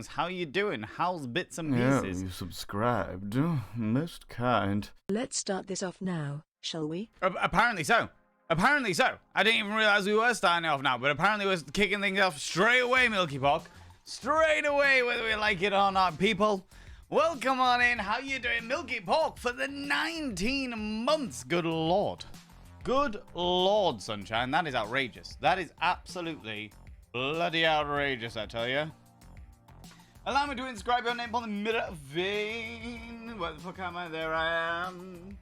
How you doing? How's bits and Yeah, pieces? you subscribed. Most kind. Let's start this off now, shall we? Apparently so. Apparently so. I didn't even realize we were starting off now, but apparently we're kicking things off straight away, Milky Pork. Straight away, whether we like it or not, people. Welcome on in. How you doing, Milky Pork, for the 19 months? Good Lord. Good Lord, Sunshine. That is outrageous. That is absolutely bloody outrageous, I tell you. Allow me to inscribe your name on the mirror vein. Where the fuck am I? There I am.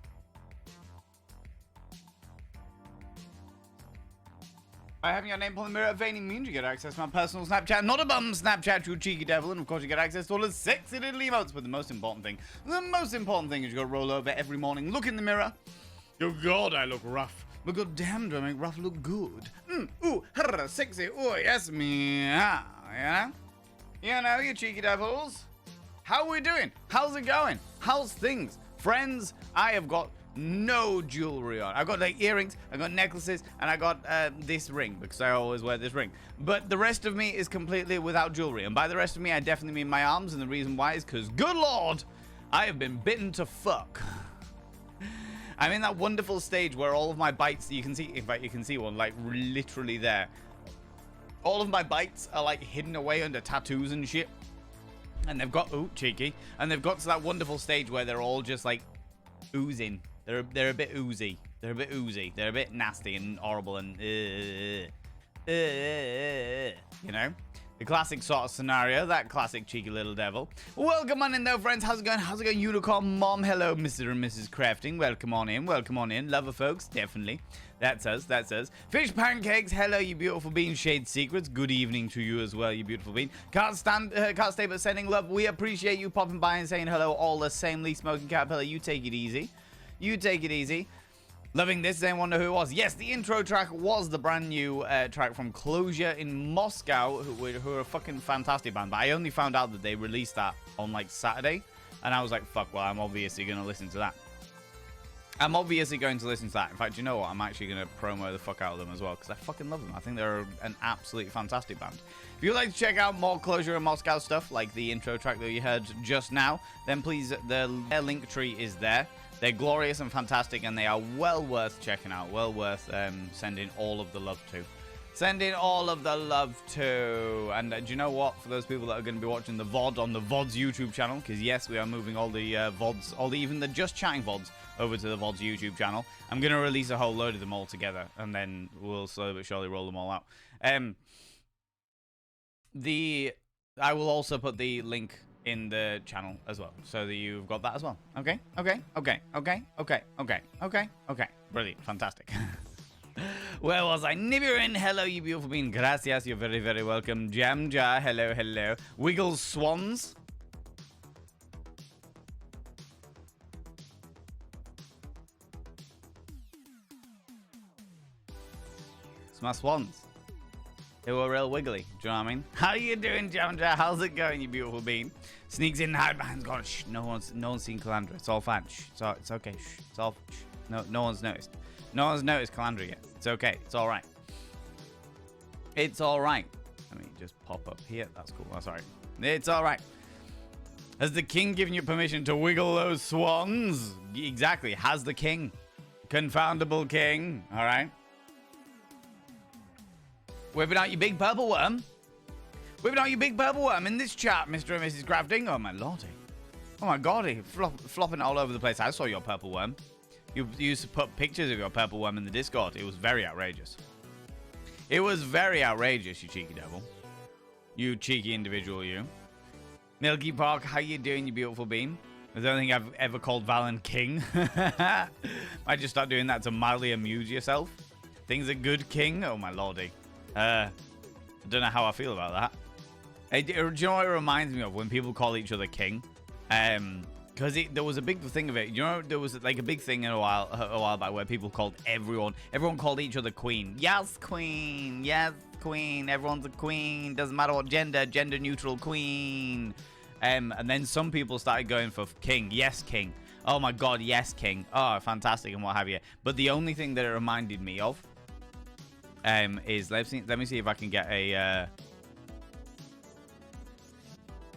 By having your name on the mirror vein, it means you get access to my personal Snapchat. Not a bum Snapchat, you cheeky devil. And of course, you get access to all the sexy little emotes. But the most important thing is you gotta roll over every morning, look in the mirror. Oh God, I look rough. But god damn, do I make rough look good? Ooh, sexy. Oh, yes, me. Yeah. You know, you cheeky devils. How are we doing? How's it going? How's things? Friends, I have got no jewelry on. I've got like earrings, I've got necklaces, and I got this ring because I always wear this ring. But the rest of me is completely without jewelry. And by the rest of me, I definitely mean my arms. And the reason why is because, good Lord, I have been bitten to fuck. I'm in that wonderful stage where all of my bites, you can see, in fact, you can see one like literally there. All of my bites are like hidden away under tattoos and shit. And they've got, ooh, cheeky. And they've got to that wonderful stage where they're all just like oozing. They're a bit oozy. They're a bit oozy. They're a bit nasty and horrible and, you know? The classic sort of scenario, that classic cheeky little devil. Welcome on in though, friends. How's it going? How's it going, Unicorn Mom? Hello, Mr. and Mrs. Crafting. Welcome on in. Welcome on in. Lover folks, definitely. That's us. That's us. Fish Pancakes. Hello, you beautiful bean. Shade Secrets. Good evening to you as well, you beautiful bean. Can't stay but sending love. We appreciate you popping by and saying hello all the same. Lee Smoking Caterpillar, you take it easy. You take it easy. Loving this. Anyone wonder who it was? Yes, the intro track was the brand new track from Closure in Moscow, who are a fucking fantastic band. But I only found out that they released that on like Saturday. And I was like, fuck, well, I'm obviously going to listen to that. I'm obviously going to listen to that. In fact, you know what? I'm actually going to promo the fuck out of them as well, because I fucking love them. I think they're an absolutely fantastic band. If you'd like to check out more Closure in Moscow stuff, like the intro track that you heard just now, then please, their link tree is there. They're glorious and fantastic, and they are well worth checking out. Well worth sending all of the love to. Sending all of the love to. And do you know what? For those people that are going to be watching the VOD on the VOD's YouTube channel, because yes, we are moving all the VODs, even the Just Chatting VODs, over to the VOD's YouTube channel. I'm going to release a whole load of them all together, and then we'll slowly but surely roll them all out. I will also put the link in the channel as well, so that you've got that as well. Okay. Brilliant, fantastic. Where was I? Nibirin, hello, you beautiful being. Gracias, you're very, very welcome. Jamja, hello. Wiggles Swans. It's my swans. They were real wiggly. Do you know what I mean? How you doing, Jamja? How's it going, you beautiful bean? Sneaks in, hide behind. God, shh. No one's seen Calandra. It's all fine. Shh. It's okay. Shh. It's all. Shh. No one's noticed. No one's noticed Calandra yet. It's okay. It's all right. It's all right. Let me just pop up here. That's cool. That's all right. It's all right. Has the king given you permission to wiggle those swans? Exactly. Has the king? Confoundable king. All right. Whipping out your big purple worm. Whipping out your big purple worm in this chat, Mr. and Mrs. Crafting. Oh, my lordy. Oh, my god. Flopping all over the place. I saw your purple worm. You used to put pictures of your purple worm in the Discord. It was very outrageous. It was very outrageous, you cheeky devil. You cheeky individual, you. Milky Park, how you doing, you beautiful bean? I don't think I've ever called Valen king. Might just start doing that to mildly amuse yourself. Things are good, king. Oh, my lordy. I don't know how I feel about that. Do you know what it reminds me of when people call each other king? Because there was a big thing of it. You know, there was like a big thing a while back where people called everyone called each other queen. Yes, queen. Yes, queen. Everyone's a queen. Doesn't matter what gender neutral queen. And then some people started going for king. Yes, king. Oh my god, yes, king. Oh, fantastic and what have you. But the only thing that it reminded me of is let me see if I can get a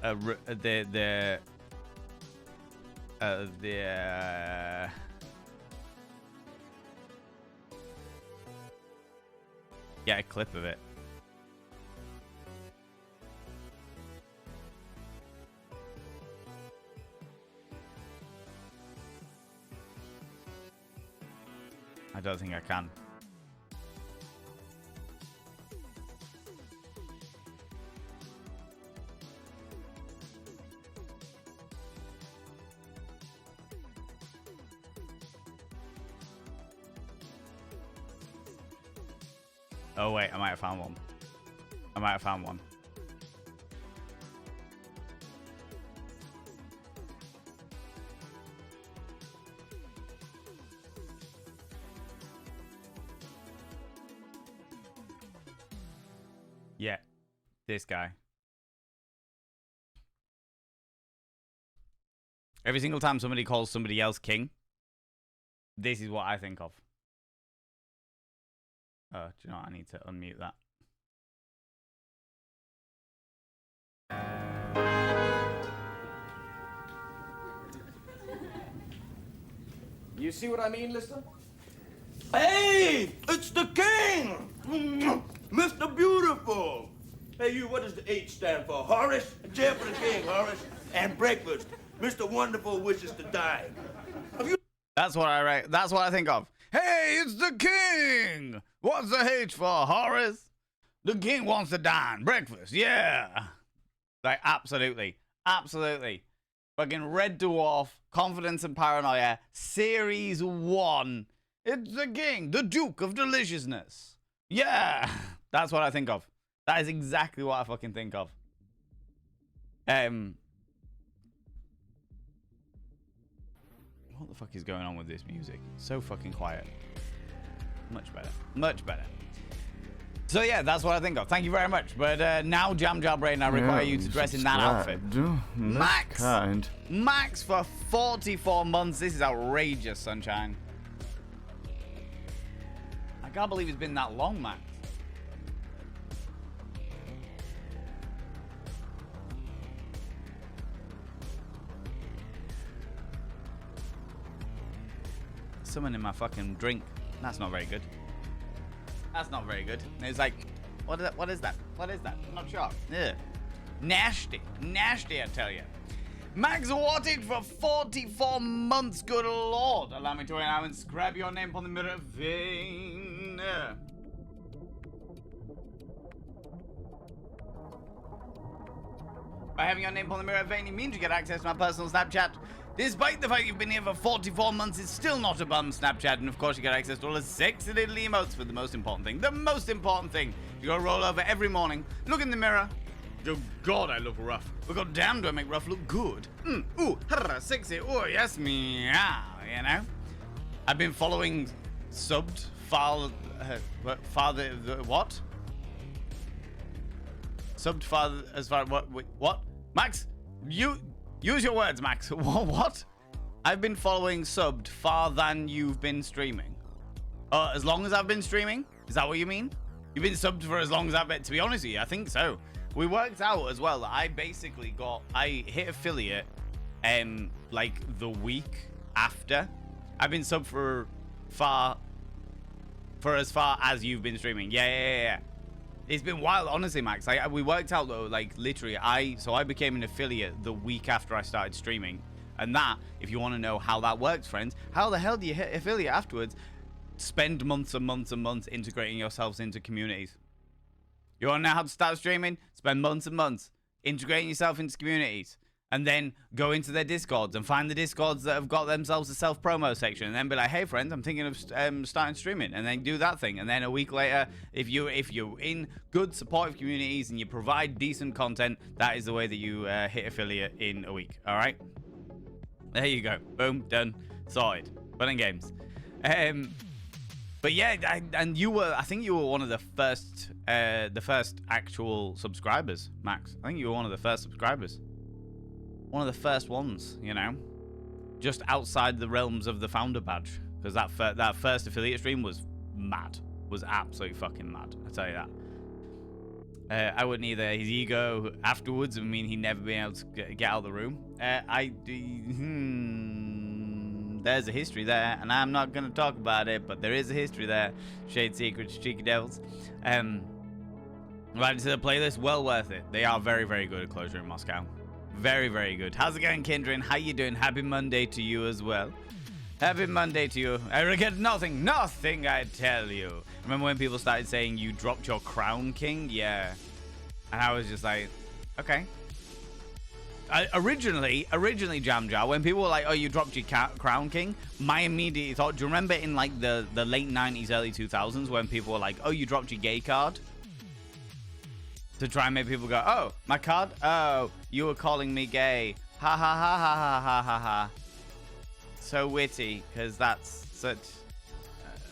get a clip of it. I don't think I can. Oh wait, I might have found one. I might have found one. Yeah, this guy. Every single time somebody calls somebody else king, this is what I think of. Oh, do you know what? I need to unmute that. You see what I mean, Lister? Hey, it's the king! Mr. Beautiful! Hey, you, what does the H stand for? Horace? A chair for the king, Horace. And breakfast. Mr. Wonderful wishes to dine. That's what I think of. Hey, it's the king! What's the H for, Horace? The king wants to dine. Breakfast, yeah. Like, absolutely. Absolutely. Fucking Red Dwarf, Confidence and Paranoia, Series 1. It's the king, the Duke of Deliciousness. Yeah. That's what I think of. That is exactly what I fucking think of. What the fuck is going on with this music? So fucking quiet. Much better. Much better. So yeah, that's what I think of. Thank you very much. But now, Jam Jar Brain, I require you to dress in that outfit. Max! Max for 44 months. This is outrageous, Sunshine. I can't believe it's been that long, Max. Someone in my fucking drink. That's not very good. That's not very good. And it's like, what is that? What is that? What is that? I'm not sure. Ugh. Nasty. Nasty, I tell you. Max Wattage for 44 months. Good lord. Allow me to now and scrap your name on the mirror vein. By having your name on the mirror vein, it means you get access to my personal Snapchat. Despite the fact you've been here for 44 months, it's still not a bum Snapchat. And of course, you get access to all the sexy little emotes. But the most important thing, you gotta roll over every morning, look in the mirror. Oh God, I look rough. But God damn, do I make rough look good? Ooh, sexy. Oh, yes, meow, you know? I've been following subbed father, what? Subbed father, as far, what? Max, use your words, Max. What? I've been following subbed far than you've been streaming. As long as I've been streaming? Is that what you mean? You've been subbed for as long as I've been, to be honest with you, I think so. We worked out as well that I hit affiliate, like the week after. I've been subbed for as far as you've been streaming. Yeah. It's been wild, honestly, Max. We worked out though, like literally, I became an affiliate the week after I started streaming. And that, if you want to know how that works, friends, how the hell do you hit affiliate afterwards? Spend months and months and months integrating yourselves into communities. You want to know how to start streaming? Spend months and months integrating yourself into communities. And then go into their Discords and find the Discords that have got themselves a self-promo section. And then be like, hey, friends, I'm thinking of starting streaming. And then do that thing. And then a week later, if you're in good, supportive communities and you provide decent content, that is the way that you hit affiliate in a week. All right? There you go. Boom. Done. Sorted. Fun and games. But yeah, I think you were one of the first actual subscribers, Max. I think you were one of the first subscribers. One of the first ones, you know, just outside the realms of the founder badge, because that first affiliate stream was mad, was absolutely fucking mad. I tell you that. I wouldn't either. His ego afterwards would mean he'd never been able to get out of the room. There's a history there, and I'm not going to talk about it, but there is a history there. Shade Secrets, Cheeky Devils. Added to the playlist, well worth it. They are very, very good at Closure in Moscow. Very, very good. How's it going, Kindred? How you doing? Happy Monday to you as well. Happy Monday to you. I regret nothing, I tell you. Remember when people started saying you dropped your crown, King? Yeah. And I was just like, okay. Originally, Jam Jar, when people were like, oh, you dropped your crown, King, my immediate thought, do you remember in like the late 90s, early 2000s when people were like, oh, you dropped your gay card? To try and make people go, oh, my card? Oh, you were calling me gay. Ha ha ha ha ha ha ha ha. So witty, because that's such...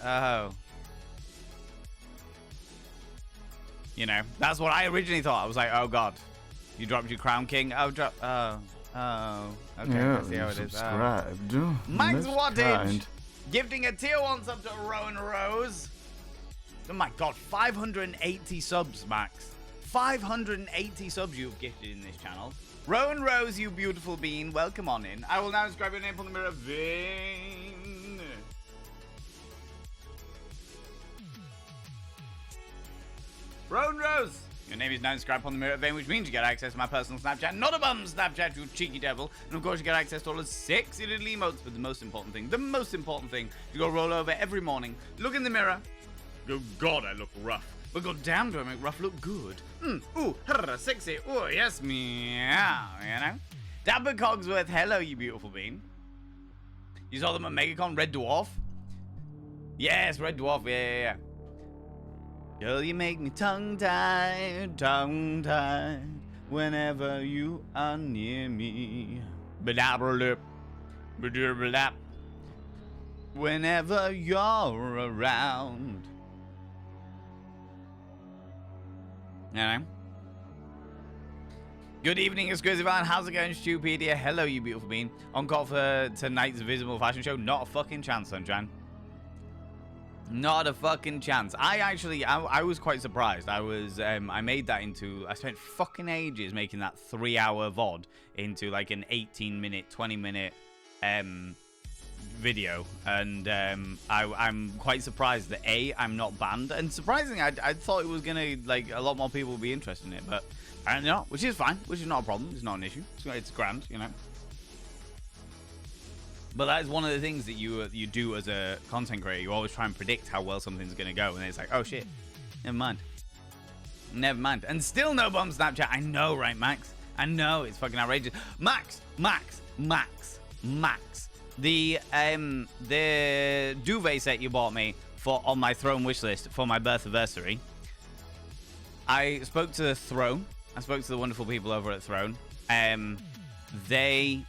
oh. You know, that's what I originally thought. I was like, oh, God. You dropped your crown, King? Oh, drop... oh. Oh. Okay, Yeah, I see how it is. subscribed. Max Most Wattage. kind. Gifting a tier 1 sub to Rowan Rose. Oh, my God. 580 subs, Max. 580 subs you've gifted in this channel. Rowan Rose, you beautiful bean, welcome on in. I will now describe your name on the mirror vein. Rowan Rose, your name is now described on the mirror vein, which means you get access to my personal Snapchat, not a bum Snapchat, you cheeky devil. And of course you get access to all the sexy little emotes, but the most important thing, you go roll over every morning, look in the mirror, go, God, I look rough. But god damn, do I make rough look good. Ooh, sexy, ooh, yes, meow, you know? Dapper Cogsworth, hello, you beautiful bean. You saw them at MegaCon, Red Dwarf? Yes, Red Dwarf, yeah. Girl, you make me tongue-tied, whenever you are near me. Ba-da-ba-lip, ba-da-ba-lap. Whenever you're around. You know? Good evening, it's Grizzly Van. How's it going, Stupedia? Hello, you beautiful bean. On call for tonight's Visible Fashion Show? Not a fucking chance, Sunshine. Not a fucking chance. I was quite surprised. I made that into, I spent fucking ages making that 3-hour VOD into like an 18-minute, 20-minute video, and I'm quite surprised that I'm not banned, and surprisingly I thought it was gonna, like, a lot more people would be interested in it, but apparently not, which is fine, which is not a problem. It's not an issue. It's grand, you know. But that is one of the things that you do as a content creator. You always try and predict how well something's gonna go, and it's like, oh shit, never mind, and still no bum Snapchat. I know, right, Max? I know, it's fucking outrageous. Max. The duvet set you bought me for on my Throne wishlist for my birth anniversary. I spoke to the Throne. I spoke to the wonderful people over at Throne. They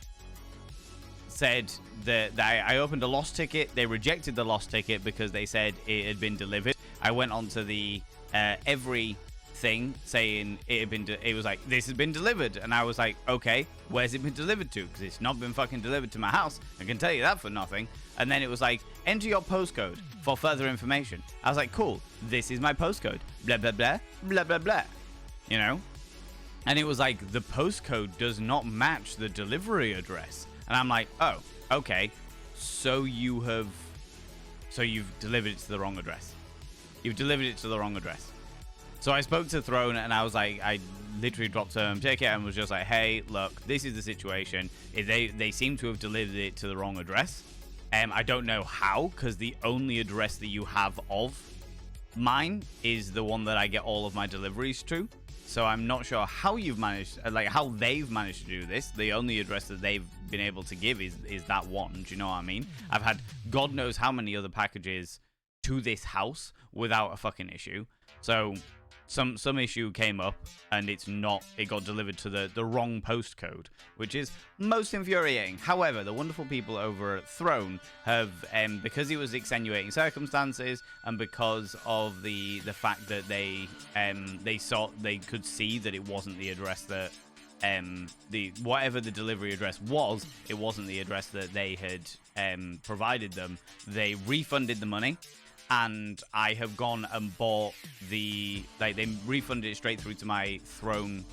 said that I opened a lost ticket. They rejected the lost ticket because they said it had been delivered. I went on to the every thing saying it was like, this has been delivered, and I was like, okay, where's it been delivered to? Because it's not been fucking delivered to my house, I can tell you that for nothing. And then it was like, enter your postcode for further information. I was like, cool, this is my postcode, blah blah blah blah blah blah, you know. And it was like, the postcode does not match the delivery address. And I'm like, oh, okay, so you've delivered it to the wrong address. You've delivered it to the wrong address. So I spoke to Throne, and I was like, I literally dropped a ticket and was just like, hey, look, this is the situation. They seem to have delivered it to the wrong address. I don't know how, because the only address that you have of mine is the one that I get all of my deliveries to. So I'm not sure how you've managed, like how they've managed to do this. The only address that they've been able to give is that one. Do you know what I mean? I've had God knows how many other packages to this house without a fucking issue. So some issue came up, and it got delivered to the wrong postcode, which is most infuriating. However, the wonderful people over at Throne have, because it was extenuating circumstances, and because of the fact that they could see that it wasn't the address that whatever the delivery address was, it wasn't the address that they had provided them. They refunded the money. and I have gone and bought the, like, they refunded it straight through to my Throne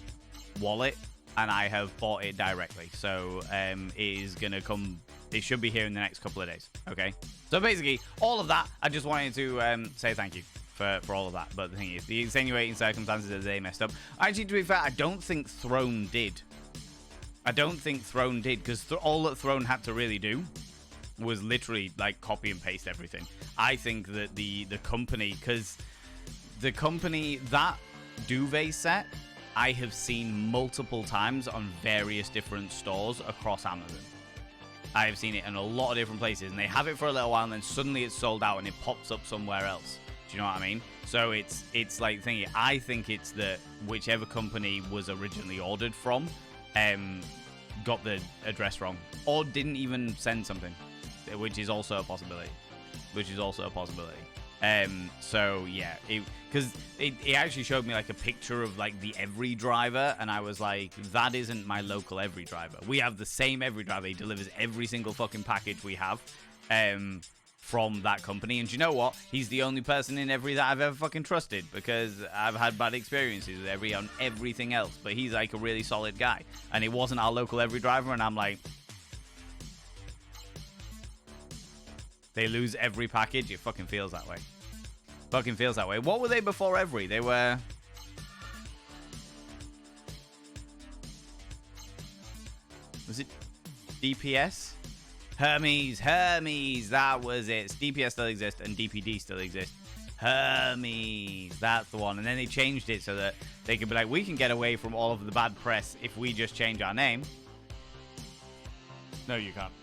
wallet, and I have bought it directly. So it is gonna come. It should be here in the next couple of days. Okay. So basically, all of that. I just wanted to say thank you for all of that. But the thing is, the extenuating circumstances that they messed up. Actually, to be fair, I don't think Throne did. I don't think Throne did, because all that Throne had to really do was literally like copy and paste everything. I think that the company, because the company, that duvet set, I have seen multiple times on various different stores across Amazon. I have seen it in a lot of different places, and they have it for a little while, and then suddenly it's sold out and it pops up somewhere else. Do you know what I mean? So it's like thinking. I think it's that whichever company was originally ordered from, got the address wrong, or didn't even send something, which is also a possibility. So yeah, because it actually showed me like a picture of like the Every Driver, and I was like, that isn't my local Every Driver. We have the same Every Driver. He delivers every single fucking package we have from that company. And you know what? He's the only person in Every that I've ever fucking trusted, because I've had bad experiences with Every on everything else. But he's like a really solid guy, and it wasn't our local Every Driver, and I'm like, they lose every package. It fucking feels that way. What were they before Every? They were... Was it DPS? Hermes. That was it. DPS still exists and DPD still exists. Hermes. That's the one. And then they changed it so that they could be like, we can get away from all of the bad press if we just change our name. No, you can't.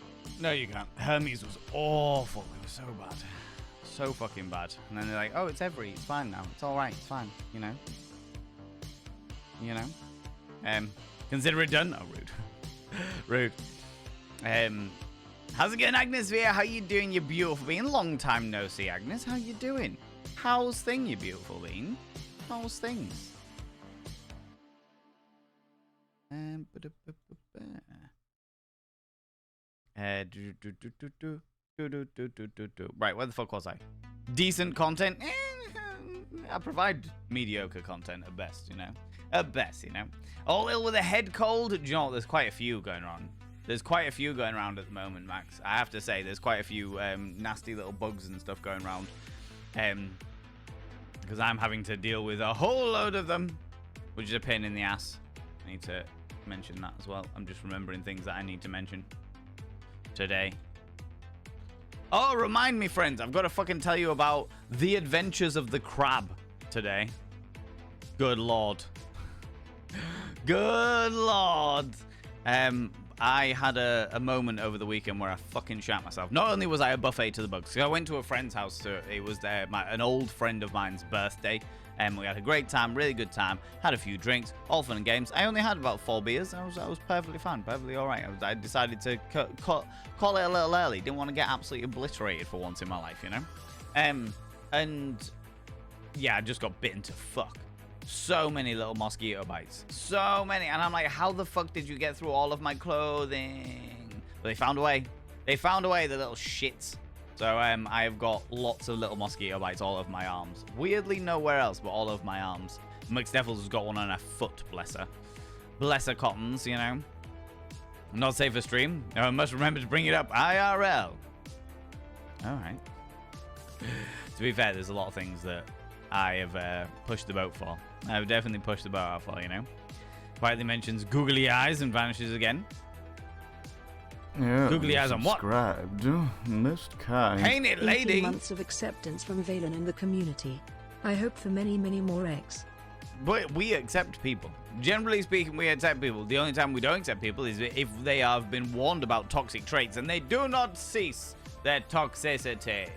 Hermes was awful. It was so bad. So fucking bad. And then they're like, oh, it's Every. It's fine now. It's all right. It's fine. You know? Consider it done. Oh, rude. How's it going, Agnes Via? How you doing, you beautiful bean? Long time no see, Agnes. How you doing? How's thing, you beautiful bean? How's things? Right, where the fuck was I? Decent content. I provide mediocre content at best, you know. All ill with a head cold. Do you know what? There's quite a few going on. There's quite a few going around at the moment, Max. I have to say, there's quite a few nasty little bugs and stuff going around. Because I'm having to deal with a whole load of them, which is a pain in the ass. I need to mention that as well. I'm just remembering things that I need to mention today. Oh, remind me, friends. I've got to fucking tell you about the adventures of the crab today. Good lord. Good lord. I had a moment over the weekend where I fucking shat myself. Not only was I a buffet to the bugs, so I went to a friend's house. It was an old friend of mine's birthday. And we had a great time, really good time. Had a few drinks, all fun and games. I only had about 4 beers. I was perfectly fine, perfectly all right. I decided to call it a little early. Didn't want to get absolutely obliterated for once in my life, you know? And yeah, I just got bitten to fuck. So many little mosquito bites. So many. And I'm like, how the fuck did you get through all of my clothing? But they found a way. They found a way, the little shits. So I have got lots of little mosquito bites all over my arms. Weirdly, nowhere else, but all over my arms. McSteffels has got one on her foot, bless her. Bless her cottons, you know. Not safe for stream. I must remember to bring it up IRL. All right. To be fair, there's a lot of things that I have pushed the boat for. I've definitely pushed the boat out for, you know. Quietly mentions googly eyes and vanishes again. Yeah, googly eyes on what? Subscribed. Most kind. Ain't it, lady? 18 months of acceptance from Valen in the community. I hope for many, many more eggs. But we accept people. Generally speaking, we accept people. The only time we don't accept people is if they have been warned about toxic traits and they do not cease their toxicity.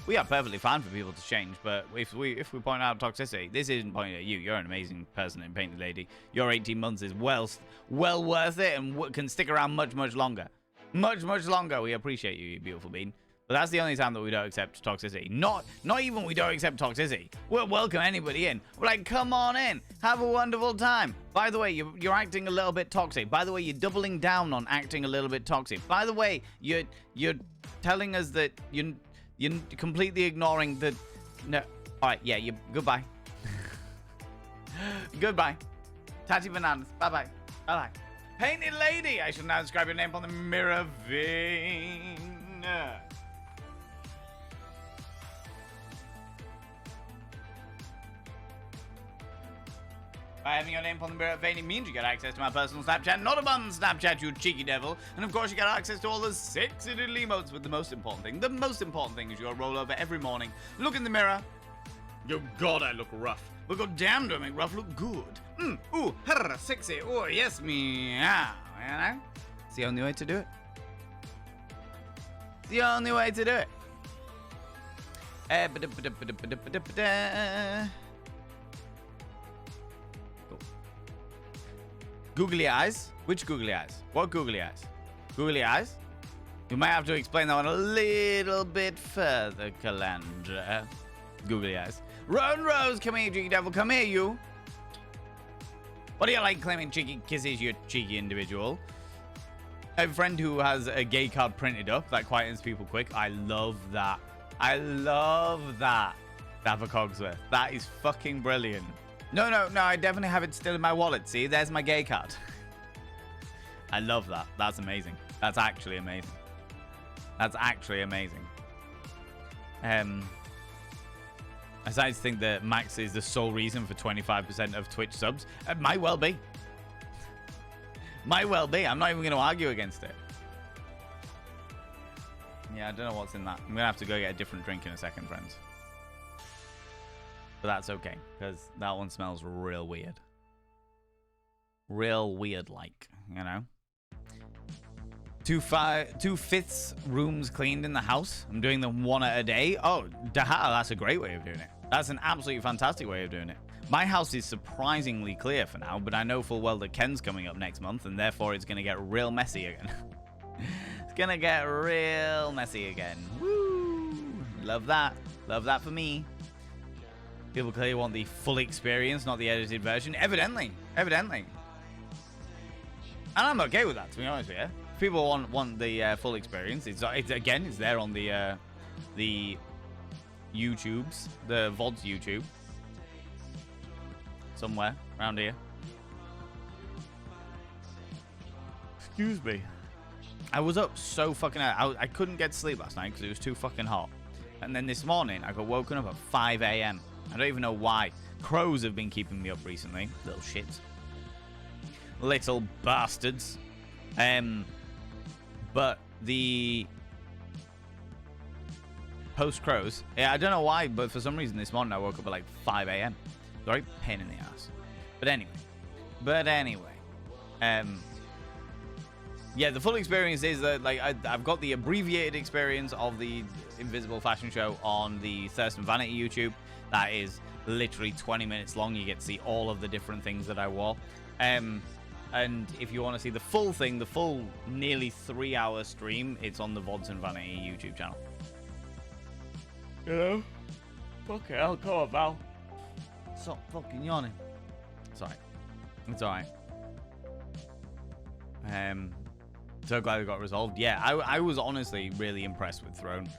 We are perfectly fine for people to change, but if we point out toxicity, this isn't pointing at you. You're an amazing person in Painted Lady. Your 18 months is well worth it and can stick around much, much longer. Much, much longer. We appreciate you, you beautiful bean. But that's the only time that we don't accept toxicity. Not even we don't accept toxicity. We'll welcome anybody in. We're like, come on in. Have a wonderful time. By the way, you're acting a little bit toxic. By the way, you're doubling down on acting a little bit toxic. By the way, you're telling us that You're completely ignoring the... No. All right, yeah, you... Goodbye. Goodbye. Tati Bananas. Bye-bye. Bye-bye. Painted Lady. I should now describe your name on the mirror vein. By having your name on the mirror vein, it means you get access to my personal Snapchat, not a bun Snapchat, you cheeky devil. And of course, you get access to all the sexy little emotes. But the most important thing is you'll roll over every morning, look in the mirror. Oh God, I look rough. But god damn, do I make rough look good. Ooh, her, sexy. Oh yes, meow. You know? It's the only way to do it. It's the only way to do it. Cool. Googly eyes? Which googly eyes? What googly eyes? Googly eyes? You might have to explain that one a little bit further, Calandra. Googly eyes. Roan Rose, come here, cheeky devil. Come here, you. What do you like claiming cheeky kisses, you cheeky individual? I have a friend who has a gay card printed up. That quietens people quick. I love that. I love that. That for Cogsworth. That is fucking brilliant. No, I definitely have it still in my wallet. See, there's my gay card. I love that. That's amazing. That's actually amazing. That's actually amazing. I started to think that Max is the sole reason for 25% of Twitch subs. It might well be. Might well be. I'm not even going to argue against it. Yeah, I don't know what's in that. I'm going to have to go get a different drink in a second, friends. But that's okay, because that one smells real weird. Real weird-like, you know? 2/5 rooms cleaned in the house. I'm doing them one at a day. Oh, that's a great way of doing it. That's an absolutely fantastic way of doing it. My house is surprisingly clear for now, but I know full well that Ken's coming up next month, and therefore it's going to get real messy again. It's going to get real messy again. Woo! Love that. Love that for me. People clearly want the full experience, not the edited version. Evidently. And I'm okay with that, to be honest with you. If people want the full experience, it's there on the YouTubes, the VODs YouTube. Somewhere around here. Excuse me. I was up so fucking early. I couldn't get to sleep last night because it was too fucking hot. And then this morning, I got woken up at 5 a.m. I don't even know why. Crows have been keeping me up recently. Little shits. Little bastards. But the post-crows, yeah, I don't know why, but for some reason this morning I woke up at like 5 a.m. Sorry, pain in the ass. But anyway. Yeah, the full experience is that like I've got the abbreviated experience of the Invisible Fashion Show on the Thirst and Vanity YouTube. That is literally 20 minutes long. You get to see all of the different things that I wore. And if you want to see the full thing, the full nearly 3-hour stream, it's on the VODs and Vanity YouTube channel. You know? Fuck it, I'll go about. Stop fucking yawning. Sorry. It's alright. So glad it got resolved. Yeah, I was honestly really impressed with Throne.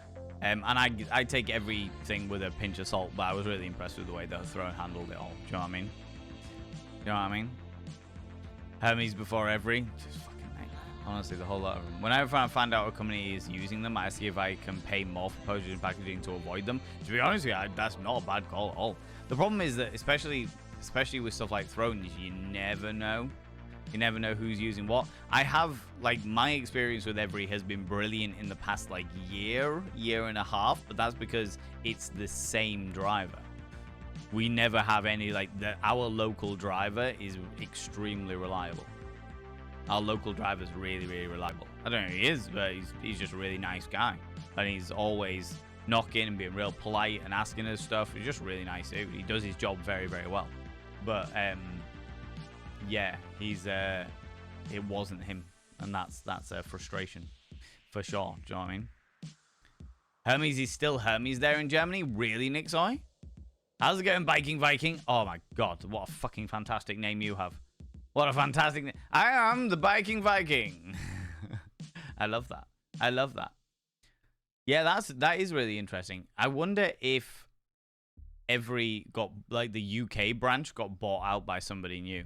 And I take everything with a pinch of salt, but I was really impressed with the way that Throne handled it all. Do you know what I mean? Hermes before every. Just fucking mate. Honestly, the whole lot of them. Whenever I find out a company is using them, I see if I can pay more for postage and packaging to avoid them. To be honest with you, that's not a bad call at all. The problem is that, especially with stuff like Throne, you never know. You never know who's using what. I have, like, my experience with Every has been brilliant in the past, like, year and a half, but that's because it's the same driver. We never have any, like, our local driver is extremely reliable. Our local driver is really, really reliable. I don't know who he is, but he's just a really nice guy. And he's always knocking and being real polite and asking us stuff. He's just a really nice dude. He does his job very, very well. But, yeah, it wasn't him, and that's a frustration for sure. Do you know what I mean? Hermes is still Hermes there in Germany. Really, Nixoy? How's it going, Biking Viking? Oh my god, what a fucking fantastic name you have! What a fantastic name! I am the Biking Viking. I love that. I love that. Yeah, that is really interesting. I wonder if every the UK branch got bought out by somebody new.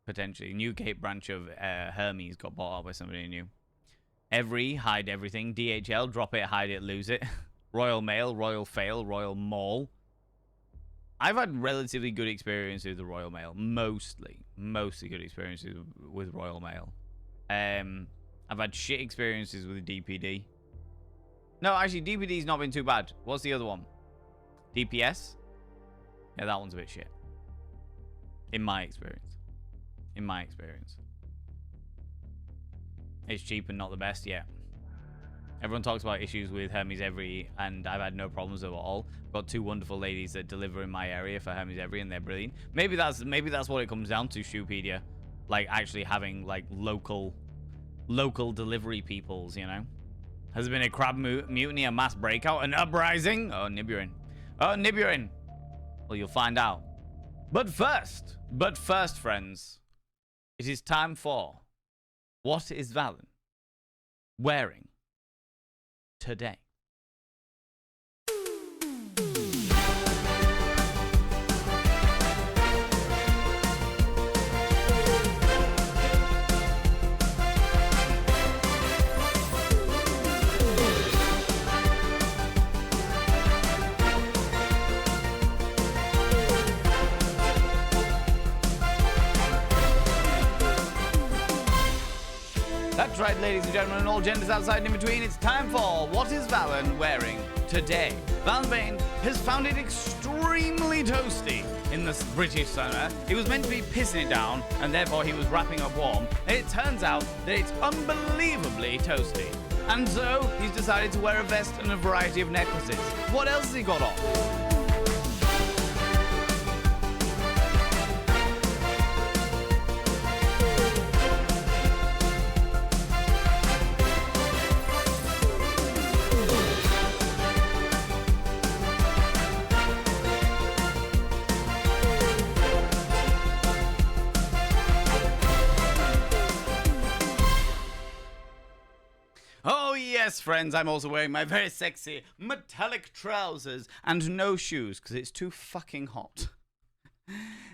Potentially, UK branch of Hermes got bought out by somebody new. Every hide everything. DHL drop it, hide it, lose it. Royal Mail, Royal Fail, Royal Mall. I've had relatively good experiences with the Royal Mail. Mostly good experiences with Royal Mail. I've had shit experiences with DPD. No, actually, DPD's not been too bad. What's the other one? DPS? Yeah, that one's a bit shit. In my experience. It's cheap and not the best, yeah. Everyone talks about issues with Hermes Every, and I've had no problems at all. Got 2 wonderful ladies that deliver in my area for Hermes Every, and they're brilliant. Maybe that's what it comes down to, Shoepedia. Like, actually having, like, local delivery peoples, you know? Has there been a crab mutiny, a mass breakout, an uprising? Oh, Niburin. Oh, Niburin. Well, you'll find out. But first, friends, it is time for What is Valen wearing today? That's right, ladies and gentlemen, and all genders outside and in between, it's time for What is Valen wearing today? Valen Vane has found it extremely toasty in the British summer. He was meant to be pissing it down, and therefore he was wrapping up warm. And it turns out that it's unbelievably toasty. And so, he's decided to wear a vest and a variety of necklaces. What else has he got on? Yes, friends, I'm also wearing my very sexy metallic trousers and no shoes because it's too fucking hot.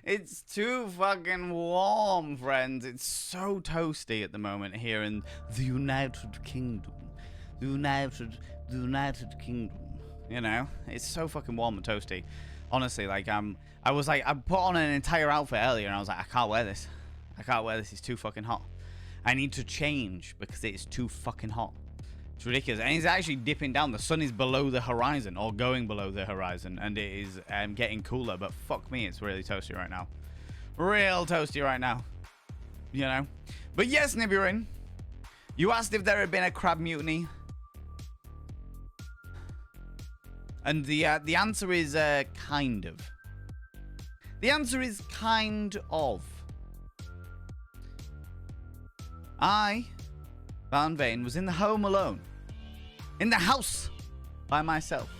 It's too fucking warm, friends. It's so toasty at the moment here in the United Kingdom. The United Kingdom. You know, it's so fucking warm and toasty. Honestly, like I put on an entire outfit earlier and I was like, I can't wear this. It's too fucking hot. I need to change because it's too fucking hot. It's ridiculous. And it's actually dipping down. The sun is below the horizon, or going below the horizon, and it is getting cooler. But fuck me, it's really toasty right now. Real toasty right now. You know? But yes, Niburin, you asked if there had been a crab mutiny. And the answer is kind of. The answer is kind of. I, Valen Vane, was in the home alone. In the house by myself.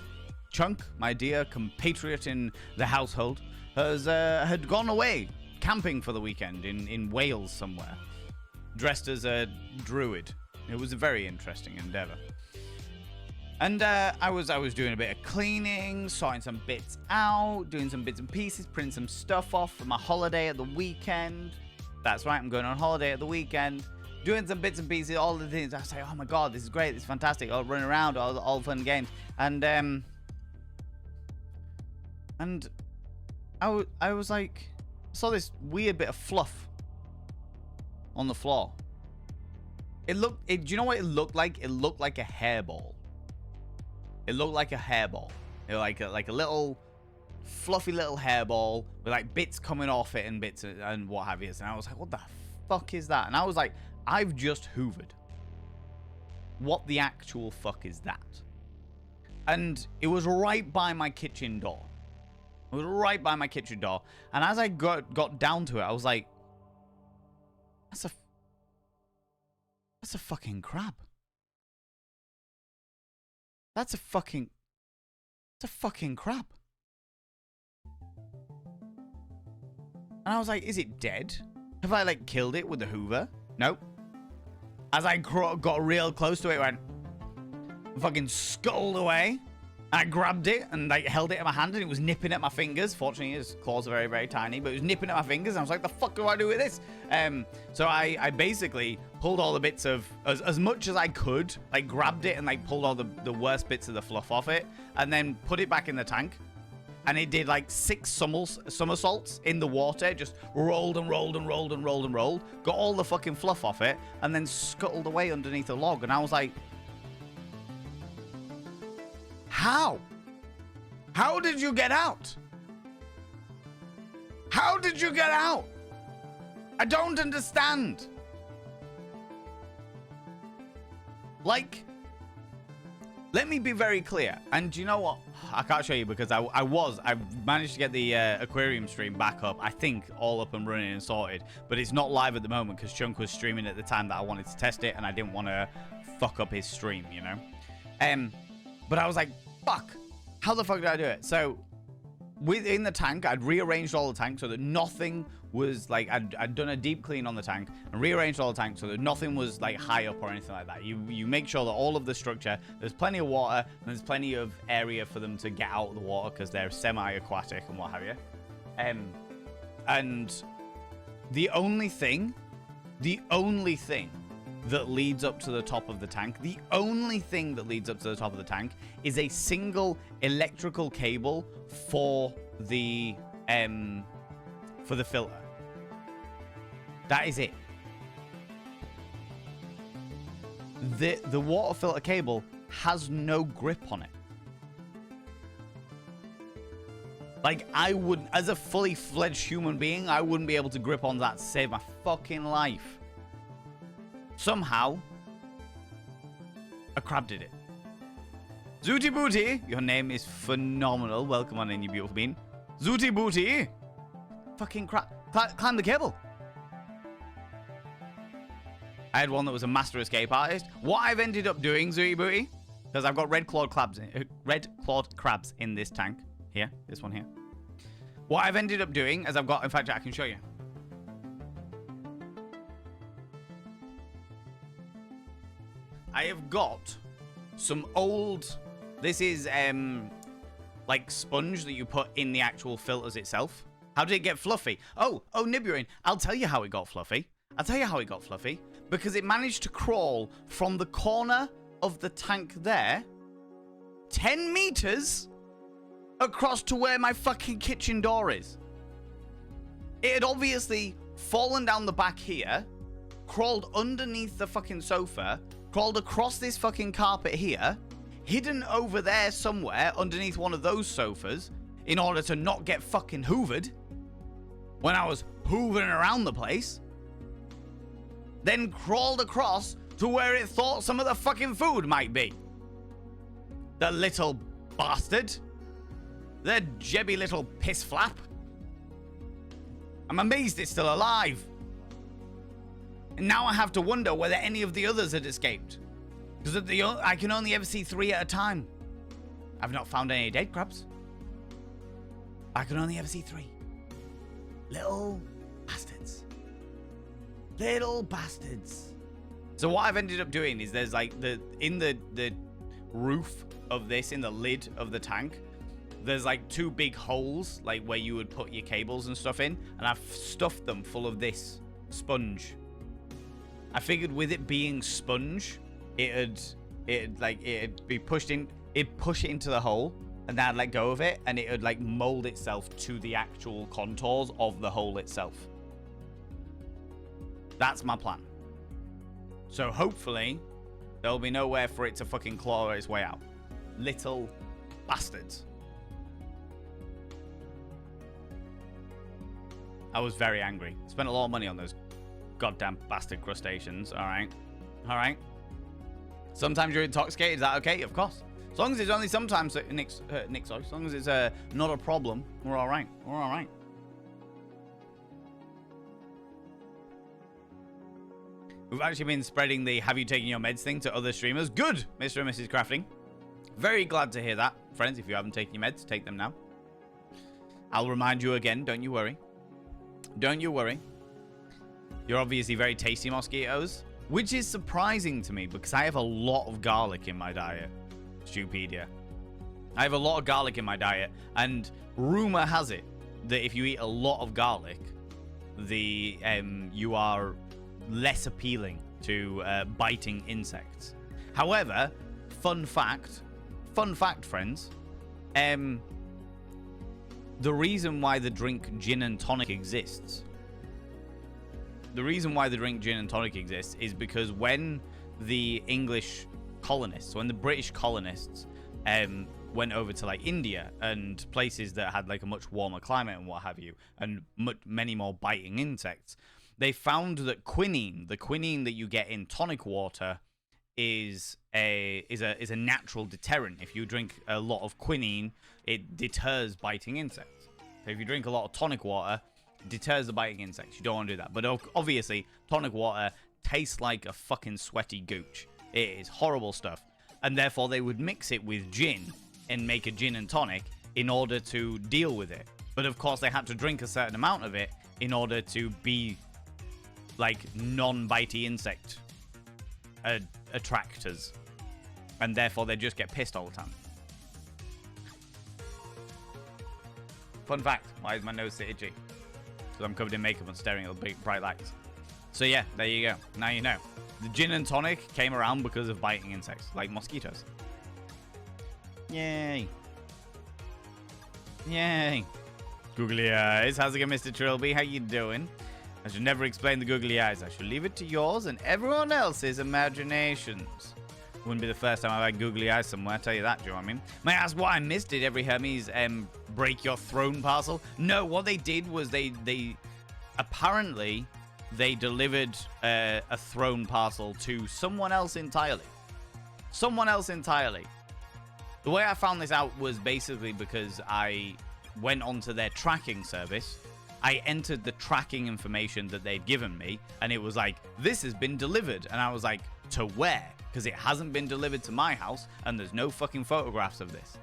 Chunk, my dear compatriot in the household, had gone away camping for the weekend in Wales somewhere, dressed as a druid. It was a very interesting endeavor. And I was doing a bit of cleaning, sorting some bits out, doing some bits and pieces, printing some stuff off for my holiday at the weekend. That's right, I'm going on holiday at the weekend. Doing some bits and pieces, all the things. I say, oh my god, this is great, this is fantastic. I'll run around, all fun games. And I was like, saw this weird bit of fluff on the floor. Do you know what it looked like? It looked like a hairball. It looked like a hairball. It was like a little fluffy little hairball with like bits coming off it and bits and what have you. And I was like, what the fuck is that? And I was like, I've just hoovered. What the actual fuck is that? And it was right by my kitchen door. It was right by my kitchen door. And as I got down to it, I was like, that's a fucking crab. That's a fucking crab. And I was like, is it dead? Have I like killed it with a hoover? Nope. As I got real close to it, it went, fucking scuttled away. I grabbed it and like held it in my hand and it was nipping at my fingers. Fortunately, his claws are very, very tiny, but it was nipping at my fingers. And I was like, the fuck do I do with this? So I basically pulled all the bits of, as much as I could, like grabbed it and like pulled all the worst bits of the fluff off it and then put it back in the tank. And it did like 6 somersaults in the water. Just rolled and rolled and rolled and rolled and rolled. Got all the fucking fluff off it and then scuttled away underneath a log. And I was like, how? How did you get out? How did you get out? I don't understand. Like, let me be very clear. And do you know what? I can't show you because I managed to get the aquarium stream back up. I think all up and running and sorted. But it's not live at the moment because Chunk was streaming at the time that I wanted to test it. And I didn't want to fuck up his stream, you know? But I was like, fuck, how the fuck did I do it? So within the tank, I'd rearranged all the tanks so that nothing was like, I'd done a deep clean on the tank and rearranged all the tanks so that nothing was like high up or anything like that. You make sure that all of the structure, there's plenty of water and there's plenty of area for them to get out of the water because they're semi-aquatic and what have you. And the only thing that leads up to the top of the tank, is a single electrical cable for the filter. That is it. The water filter cable has no grip on it. Like, I would, as a fully fledged human being, I wouldn't be able to grip on that to save my fucking life. Somehow, a crab did it. Zooty Booty, your name is phenomenal. Welcome on in, you beautiful bean. Zooty Booty, fucking crab, climb the cable. I had one that was a master escape artist. What I've ended up doing, Zooty Booty, because I've got red clawed crabs in this tank. Here, this one here. What I've ended up doing is I've got, in fact, I can show you. I have got some old, this is like sponge that you put in the actual filters itself. How did it get fluffy? Oh, Niburin, I'll tell you how it got fluffy. Because it managed to crawl from the corner of the tank there 10 meters across to where my fucking kitchen door is. It had obviously fallen down the back here, crawled underneath the fucking sofa, crawled across this fucking carpet here, hidden over there somewhere underneath one of those sofas in order to not get fucking hoovered when I was hoovering around the place, then crawled across to where it thought some of the fucking food might be. The little bastard. The jebby little piss flap. I'm amazed it's still alive. And now I have to wonder whether any of the others had escaped. Because I can only ever see 3 at a time. I've not found any dead crabs. I can only ever see 3. Little bastards. Little bastards. So what I've ended up doing is there's like in the roof of this, in the lid of the tank, there's like 2 big holes, like where you would put your cables and stuff in, and I've stuffed them full of this sponge. I figured with it being sponge, it'd be pushed in, it'd push it into the hole, and then I'd let go of it, and it would like mold itself to the actual contours of the hole itself. That's my plan. So hopefully, there'll be nowhere for it to fucking claw its way out. Little bastards. I was very angry. Spent a lot of money on those goddamn bastard crustaceans. Alright. Alright. Sometimes you're intoxicated. Is that okay? Of course. As long as it's only sometimes, Nick, sorry. As long as it's not a problem, we're alright. We're alright. We've actually been spreading the have you taken your meds thing to other streamers. Good, Mr. and Mrs. Crafting. Very glad to hear that. Friends, if you haven't taken your meds, take them now. I'll remind you again, don't you worry. Don't you worry. You're obviously very tasty mosquitoes, which is surprising to me because I have a lot of garlic in my diet. Stupedia. I have a lot of garlic in my diet, and rumor has it that if you eat a lot of garlic, you are less appealing to biting insects. However, fun fact, friends, the reason why the drink gin and tonic exists. The reason why the drink gin and tonic exists is because when the English colonists, when the British colonists went over to like India and places that had like a much warmer climate and what have you, and many more biting insects, they found that quinine, the quinine that you get in tonic water, is a natural deterrent. If you drink a lot of quinine, it deters biting insects. So if you drink a lot of tonic water, it deters the biting insects. You don't want to do that. But obviously, tonic water tastes like a fucking sweaty gooch. It is horrible stuff. And therefore, they would mix it with gin and make a gin and tonic in order to deal with it. But of course, they had to drink a certain amount of it in order to be like non-bitey insect attractors. And therefore, they just get pissed all the time. Fun fact, why is my nose so itchy? Because I'm covered in makeup and staring at the big bright lights. So yeah, there you go. Now you know. The gin and tonic came around because of biting insects, like mosquitoes. Yay. Yay. Googly eyes. How's it going, Mr. Trilby? How you doing? I should never explain the googly eyes. I should leave it to yours and everyone else's imaginations. Wouldn't be the first time I've had googly eyes somewhere, I'll tell you that, do you know what I mean? May I ask what I missed? Did every Hermes break your throne parcel? No, what they did was they apparently they delivered a throne parcel to someone else entirely. Someone else entirely. The way I found this out was basically because I went onto their tracking service. I entered the tracking information that they'd given me, and it was like, this has been delivered. And I was like, to where? Because it hasn't been delivered to my house, and there's no fucking photographs of this.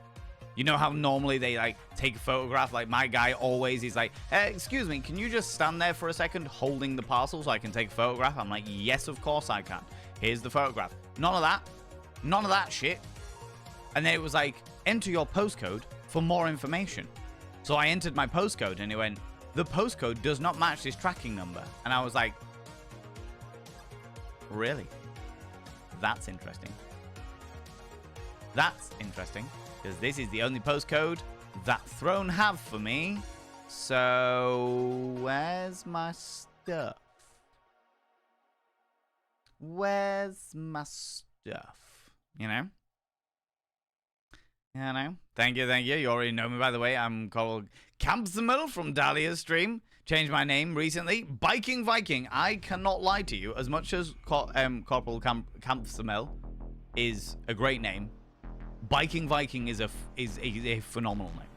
You know how normally they like take a photograph? Like my guy always, he's like, hey, excuse me, can you just stand there for a second holding the parcel so I can take a photograph? I'm like, yes, of course I can. Here's the photograph. None of that. None of that shit. And then it was like, enter your postcode for more information. So I entered my postcode and it went, the postcode does not match this tracking number. And I was like, really? That's interesting. That's interesting. Because this is the only postcode that Throne have for me. So, where's my stuff? Where's my stuff? You know? You know? Thank you, thank you. You already know me, by the way. I'm called Campsamil from Dahlia's stream. Changed my name recently. Biking Viking. I cannot lie to you. As much as Corporal Campsamil is a great name, Biking Viking is a phenomenal name.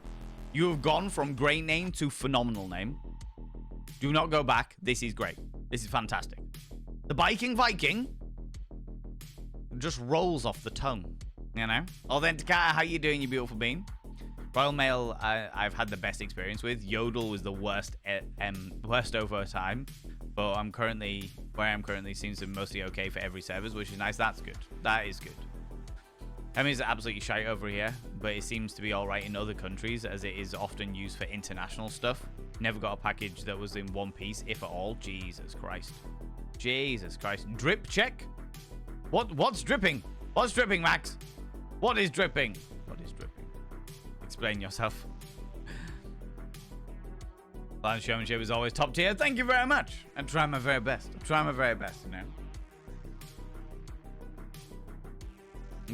You have gone from great name to phenomenal name. Do not go back. This is great. This is fantastic. The Biking Viking just rolls off the tongue, you know? Authenticata, how you doing, you beautiful bean? Royal Mail, I've had the best experience with. Yodel was the worst over time, but where I'm currently seems to be mostly okay for every service, which is nice. That's good. That is good. I mean, it's absolutely shite over here, but it seems to be all right in other countries, as it is often used for international stuff. Never got a package that was in one piece, if at all. Jesus Christ. Jesus Christ. Drip check? What's dripping? What's dripping, Max? What is dripping? What is dripping? Explain yourself. Live showmanship is always top tier. Thank you very much. I try my very best. I try my very best, you know.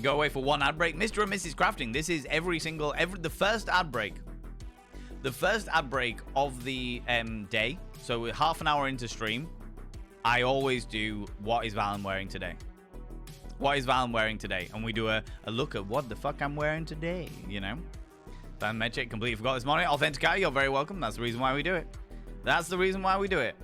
Go away for one ad break. Mr. and Mrs. Crafting. This is the first ad break. The first ad break of the day. So we're half an hour into stream. I always do, what is Valen wearing today? What is Valen wearing today? And we do a look at what the fuck I'm wearing today, you know? Van Medcheck completely forgot this morning. Authentic guy, you're very welcome. That's the reason why we do it. That's the reason why we do it.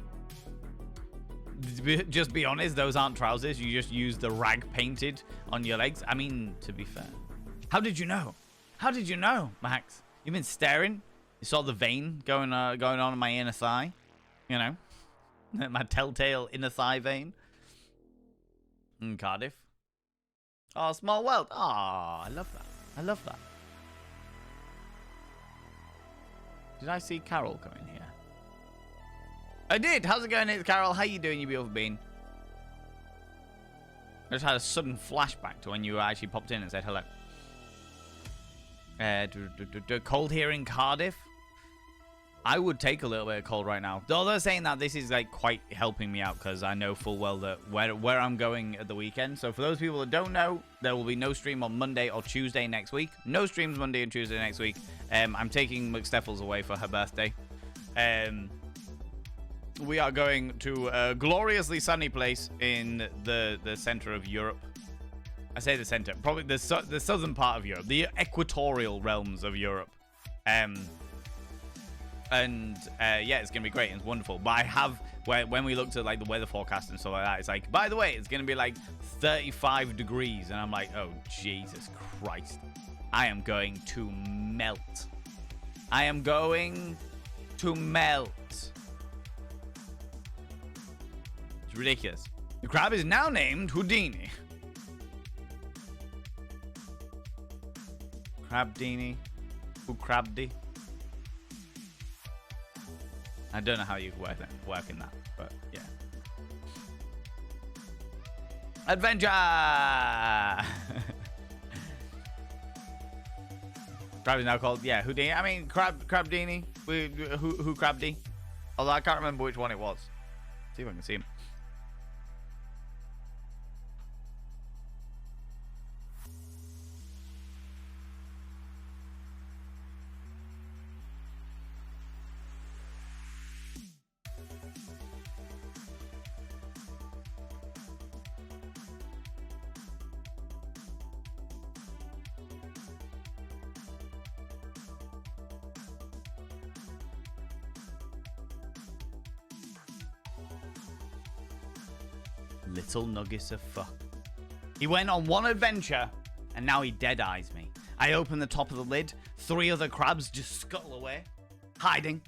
Just be honest, those aren't trousers. You just use the rag painted on your legs. I mean, to be fair. How did you know? How did you know, Max? You've been staring? You saw the vein going on in my inner thigh? You know? My telltale inner thigh vein? In Cardiff. Oh, small world. Oh, I love that. I love that. Did I see Carol coming here? I did. How's it going, it's Carol? How you doing, you beautiful bean? I just had a sudden flashback to when you actually popped in and said hello. Cold here in Cardiff. I would take a little bit of cold right now. Although saying that, this is like quite helping me out because I know full well that where I'm going at the weekend. So for those people that don't know, there will be no stream on Monday or Tuesday next week. No streams Monday and Tuesday next week. I'm taking McSteffels away for her birthday. We are going to a gloriously sunny place in the center of Europe. I say the center, probably the southern part of Europe, the equatorial realms of Europe. Yeah, it's gonna be great. It's wonderful. But I have when we looked at like the weather forecast and stuff like that, it's like, by the way, it's gonna be like 35 degrees, and I'm like, oh Jesus Christ, I am going to melt. I am going to melt. It's ridiculous. The crab is now named Houdini. Crabdini. Who Crabdy? I don't know how you work in that, but yeah. Adventure! Crab is now called, yeah, Houdini. I mean, Crabdini. Who Crabdy? Although I can't remember which one it was. See if I can see him. Little nuggets of fuck. He went on one adventure, and now he dead-eyes me. I open the top of the lid. 3 other crabs just scuttle away. Hiding.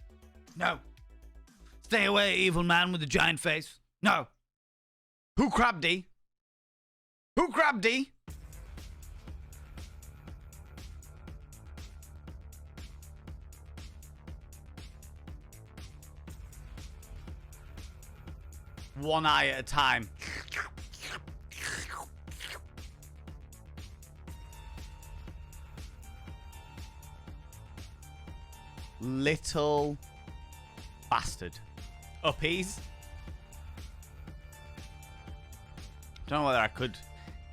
No. Stay away, evil man with the giant face. No. Who Crabdy? Who Crabdy? One eye at a time. Little bastard. Uppies. Don't know whether I could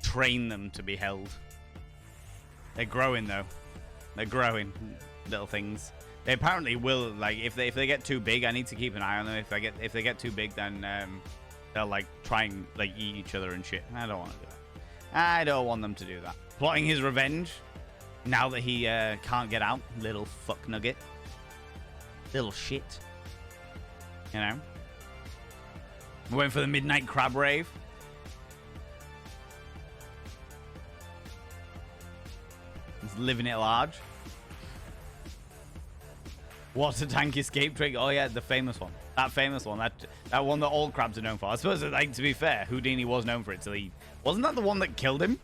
train them to be held. They're growing though. They're growing, little things. They apparently will, like, if they get too big, I need to keep an eye on them. If they get too big, then they'll like try and like eat each other and shit. I don't want to do that. I don't want them to do that. Plotting his revenge now that he can't get out. Little fuck nugget. Little shit. You know. We're going for the midnight crab rave. He's living it large. Water tank escape trick. Oh yeah, the famous one. That famous one. That one that all crabs are known for. I suppose, like, to be fair, Houdini was known for it. So he wasn't that the one that killed him?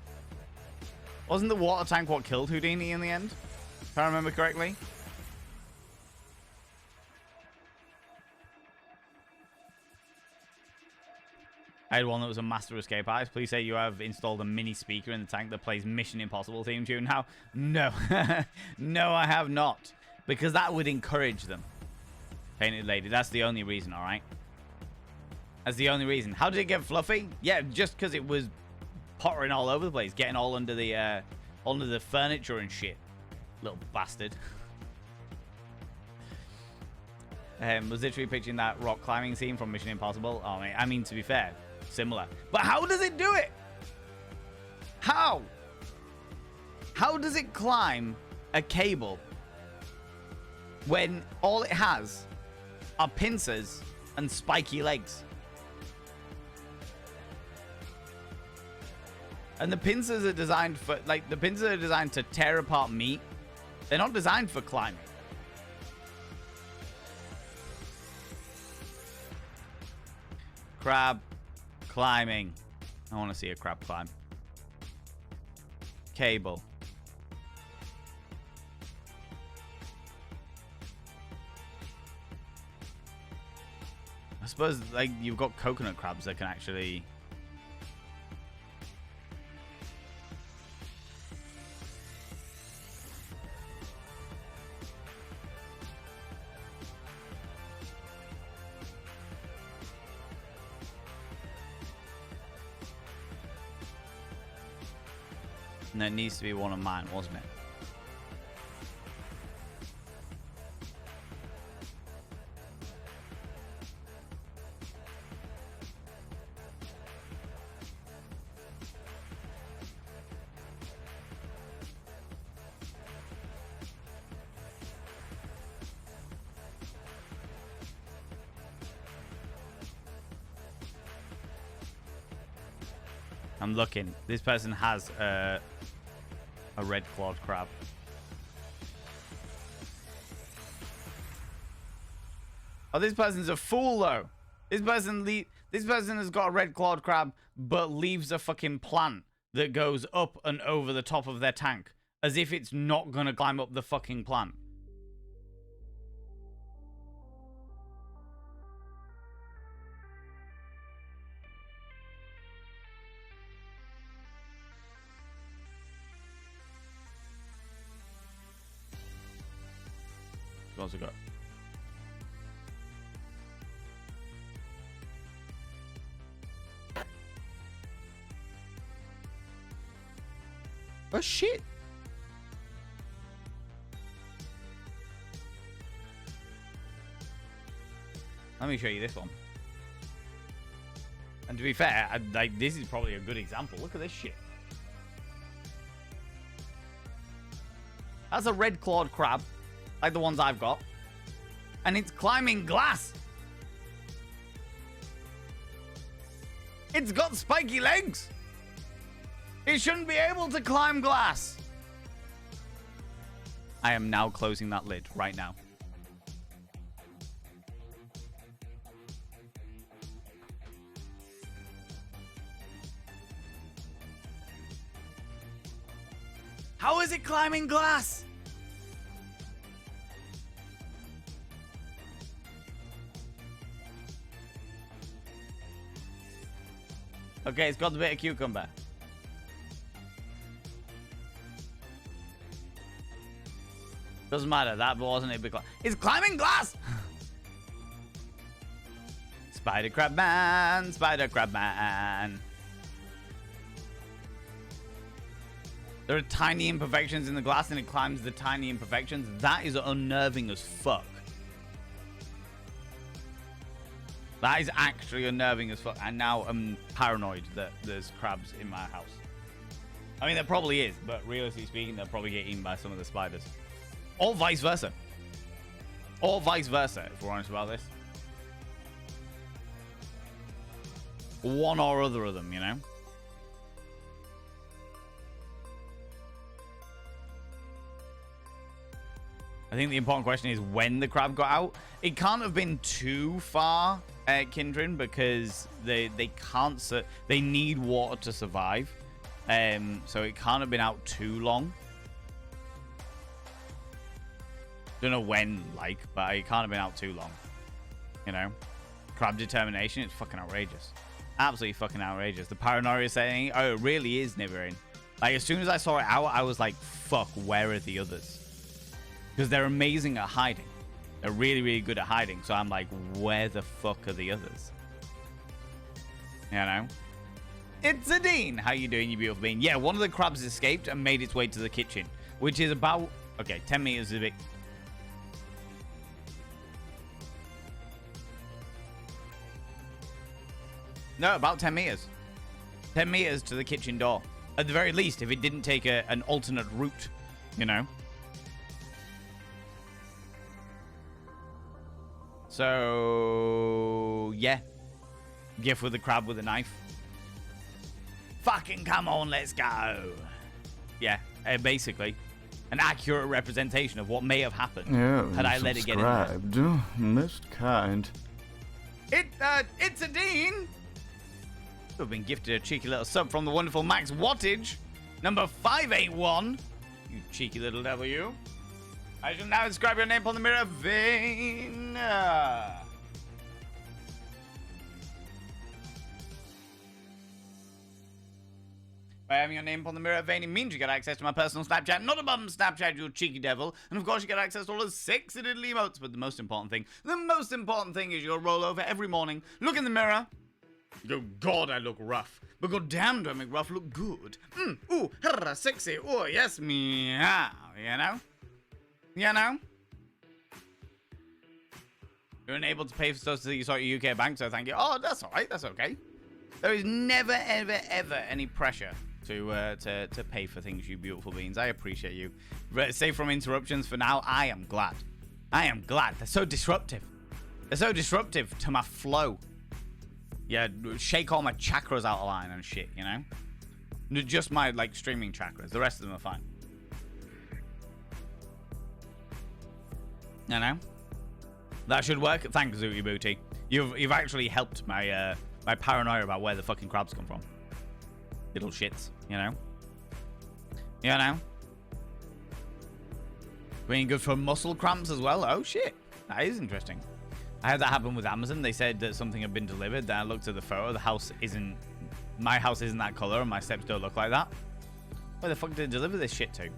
Wasn't the water tank what killed Houdini in the end? If I remember correctly. I had one that was a master escape artist. Please say you have installed a mini speaker in the tank that plays Mission Impossible theme tune now. No. No, I have not. Because that would encourage them. Painted lady. That's the only reason, all right? That's the only reason. How did it get fluffy? Yeah, just because it was pottering all over the place. Getting all under the furniture and shit. Little bastard. Was literally picturing that rock climbing scene from Mission Impossible. Oh, I mean, to be fair, similar. But how does it do it? How? How does it climb a cable when all it has are pincers and spiky legs? And the pincers are designed for, like, the pincers are designed to tear apart meat. They're not designed for climbing. Crab climbing. I want to see a crab climb. cable. I suppose, like, you've got coconut crabs that can actually... And that needs to be one of mine, wasn't it? I'm looking. This person has a red-clawed crab. Oh, this person's a fool, though. This person has got a red-clawed crab, but leaves a fucking plant that goes up and over the top of their tank, as if it's not gonna climb up the fucking plant. What's it got? Oh shit! Let me show you this one. And to be fair, this is probably a good example. Look at this shit. That's a red-clawed crab, like the ones I've got. And it's climbing glass. It's got spiky legs. It shouldn't be able to climb glass. I am now closing that lid right now. How is it climbing glass? Okay, it's got a bit of cucumber. Doesn't matter, that wasn't a big glass. It's climbing glass! Spider crab man, spider crab man. There are tiny imperfections in the glass and it climbs the tiny imperfections. That is unnerving as fuck. That is actually unnerving as fuck. And now I'm paranoid that there's crabs in my house. I mean, there probably is, but realistically speaking, they'll probably get eaten by some of the spiders. Or vice versa. Or vice versa, if we're honest about this. One or other of them, you know? I think the important question is when the crab got out. It can't have been too far, Kindred, because they can't. They need water to survive, so it can't have been out too long. Don't know when, like, but it can't have been out too long. You know, crab determination. It's fucking outrageous, absolutely fucking outrageous. The paranoia saying, "Oh, it really is Nibirin." Like as soon as I saw it out, I was like, "Fuck, where are the others?" Because they're amazing at hiding. They're really, really good at hiding. So I'm like, where the fuck are the others? You know? It's a Dean. How you doing, you beautiful being? Yeah, one of the crabs escaped and made its way to the kitchen, which is about, okay, 10 meters is a bit. No, about 10 meters. 10 meters to the kitchen door. At the very least, if it didn't take an alternate route, you know? So, yeah. Gift with the crab with a knife. Fucking come on, let's go. Yeah, basically. An accurate representation of what may have happened had I let it get in there. Missed kind. It's a Dean. Who have been gifted a cheeky little sub from the wonderful Max Wattage. Number 581. You cheeky little devil, you. I shall now inscribe your name upon the mirror vein. By having your name upon the mirror vein, it means you get access to my personal Snapchat, not a bum Snapchat, you cheeky devil. And of course, you get access to all the 6 diddly emotes. But the most important thing is you'll roll over every morning, look in the mirror, go, God, I look rough. But god damn, do I make rough look good. Ooh, sexy. Oh, yes, meow. You know? You know? You're unable to pay for stuff to your UK bank, so thank you. Oh, that's all right. That's okay. There is never, ever, ever any pressure to pay for things, you beautiful beings. I appreciate you. Save from interruptions for now. I am glad. I am glad. They're so disruptive. They're so disruptive to my flow. Yeah, shake all my chakras out of line and shit, you know? Just my, like, streaming chakras. The rest of them are fine. You know? That should work. Thanks, Zooty Booty. You've actually helped my my paranoia about where the fucking crabs come from. Little shits, you know? You know? Being good for muscle cramps as well. Oh, shit. That is interesting. I had that happen with Amazon. They said that something had been delivered. Then I looked at the photo. The house isn't... My house isn't that color, and my steps don't look like that. Where the fuck did they deliver this shit to?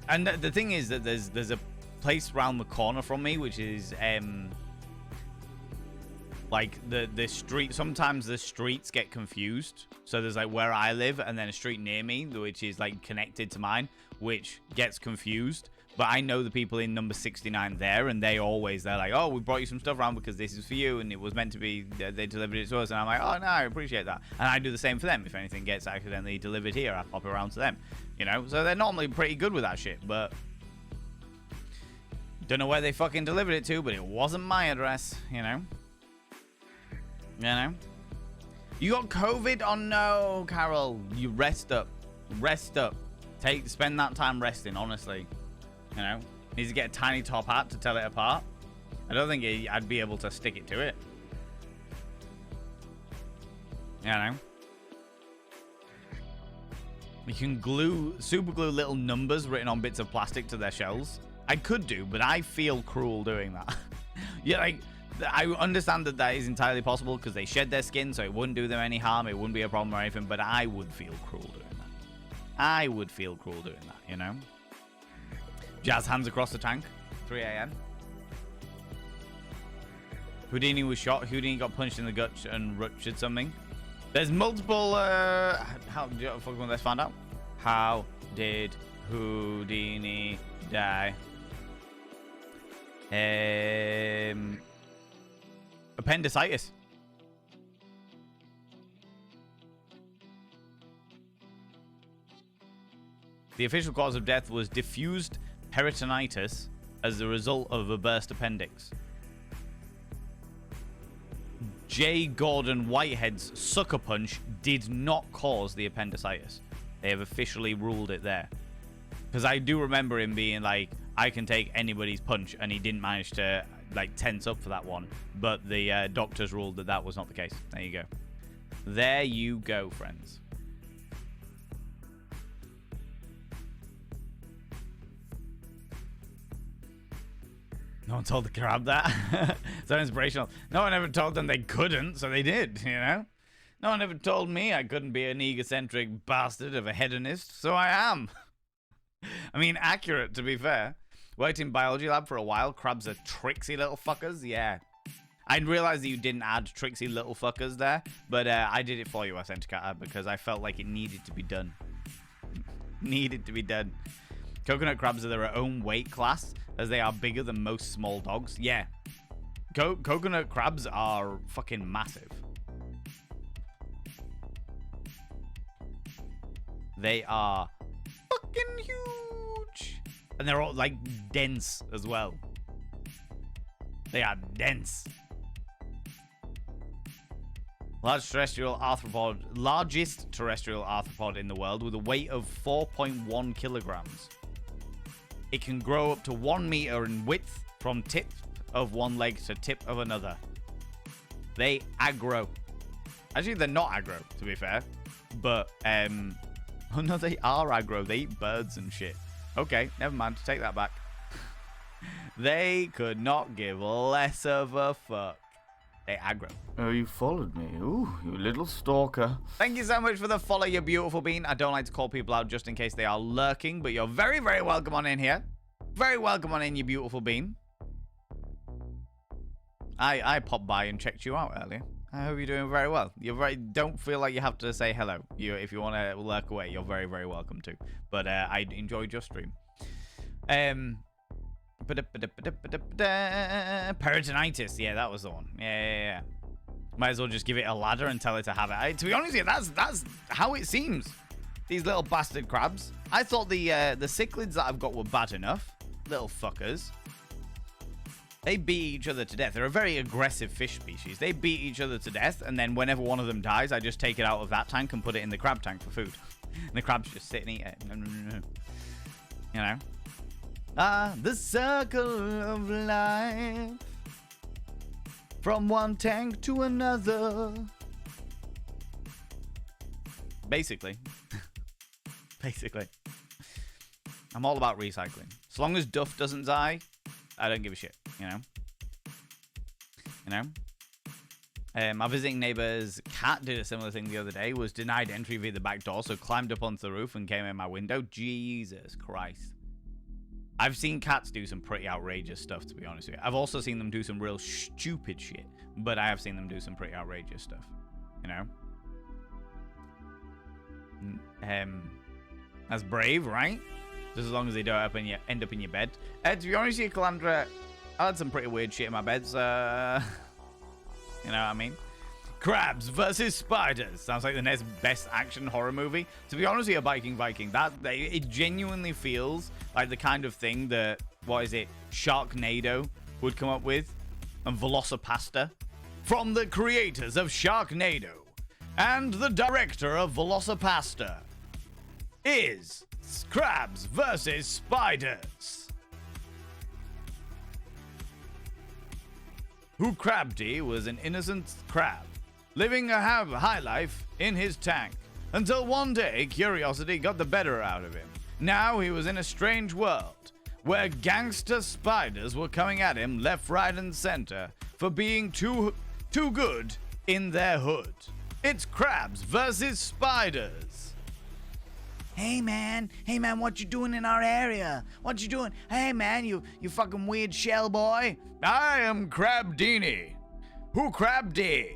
And the thing is that there's a place around the corner from me, which is... like the street, sometimes the streets get confused. So there's like where I live and then a street near me, which is like connected to mine, which gets confused. But I know the people in number 69 there, and they're like, oh, we brought you some stuff around because this is for you, and it was meant to be, they delivered it to us. And I'm like, oh, no, I appreciate that. And I do the same for them. If anything gets accidentally delivered here, I pop it around to them, you know? So they're normally pretty good with that shit, but don't know where they fucking delivered it to, but it wasn't my address, you know? You know? You got COVID? Oh no, Carol. You rest up. Rest up. Spend that time resting, honestly. You know? Needs to get a tiny top hat to tell it apart. I don't think I'd be able to stick it to it. You know? You can super glue little numbers written on bits of plastic to their shells. I could do, but I feel cruel doing that. Yeah, like... I understand that that is entirely possible because they shed their skin, so it wouldn't do them any harm. It wouldn't be a problem or anything, but I would feel cruel doing that. I would feel cruel doing that, you know? Jazz hands across the tank. 3 a.m. Houdini was shot. Houdini got punched in the gut and ruptured something. There's multiple... let's find out. How did Houdini die? Appendicitis. The official cause of death was diffused peritonitis as a result of a burst appendix. J. Gordon Whitehead's sucker punch did not cause the appendicitis. They have officially ruled it there. Because I do remember him being like, I can take anybody's punch, and he didn't manage to like tense up for that one, but the doctors ruled that that was not the case. There you go. There you go, friends. No one told the crab that. So inspirational. No one ever told them they couldn't, so they did, you know? No one ever told me I couldn't be an egocentric bastard of a hedonist, so I am. I mean, accurate, to be fair. Worked in biology lab for a while. Crabs are tricksy little fuckers. Yeah. I realized that you didn't add tricksy little fuckers there, but I did it for you, Authenticator, because I felt like it needed to be done. Needed to be done. Coconut crabs are their own weight class, as they are bigger than most small dogs. Yeah. Coconut crabs are fucking massive. They are fucking huge. And they're all, like, dense as well. They are dense. Largest terrestrial arthropod in the world with a weight of 4.1 kilograms. It can grow up to 1 meter in width from tip of one leg to tip of another. They aggro. Actually, they're not aggro, to be fair. But, Oh no, they are aggro. They eat birds and shit. Okay, never mind. Take that back. They could not give less of a fuck. They aggro. Oh, you followed me. Ooh, you little stalker. Thank you so much for the follow, you beautiful bean. I don't like to call people out just in case they are lurking, but you're very, very welcome on in here. Very welcome on in, you beautiful bean. I popped by and checked you out earlier. I hope you're doing very well. Don't feel like you have to say hello. If you want to lurk away, you're very, very welcome to. But I enjoyed your stream. Peritonitis. Yeah, that was the one. Yeah. Might as well just give it a ladder and tell it to have it. To be honest with you, that's how it seems. These little bastard crabs. I thought the cichlids that I've got were bad enough. Little fuckers. They beat each other to death. They're a very aggressive fish species. They beat each other to death, and then whenever one of them dies, I just take it out of that tank and put it in the crab tank for food. And the crabs just sit and eat it. You know? The circle of life. From one tank to another. Basically. Basically. I'm all about recycling. As long as Duff doesn't die, I don't give a shit, you know? My visiting neighbor's cat did a similar thing the other day, was denied entry via the back door, so climbed up onto the roof and came in my window. Jesus Christ. I've seen cats do some pretty outrageous stuff, to be honest with you. I've also seen them do some real stupid shit, but I have seen them do some pretty outrageous stuff, you know? That's brave, right? Just as long as they don't end up in your bed. To be honest with you, Calandra, I had some pretty weird shit in my beds. You know what I mean? Crabs versus spiders. Sounds like the next best action horror movie. To be honest with you, Viking, it genuinely feels like the kind of thing that, Sharknado would come up with. And Velocipasta. From the creators of Sharknado and the director of Velocipasta is Crabs versus Spiders. Who Crabdy was an innocent crab, living a high life in his tank, until one day curiosity got the better out of him. Now he was in a strange world, where gangster spiders were coming at him left, right, and center for being too good in their hood. It's Crabs versus Spiders. Hey man, what you doing in our area? What you doing? Hey man, you fucking weird shell boy. I am Crabdini. Who Crabdy?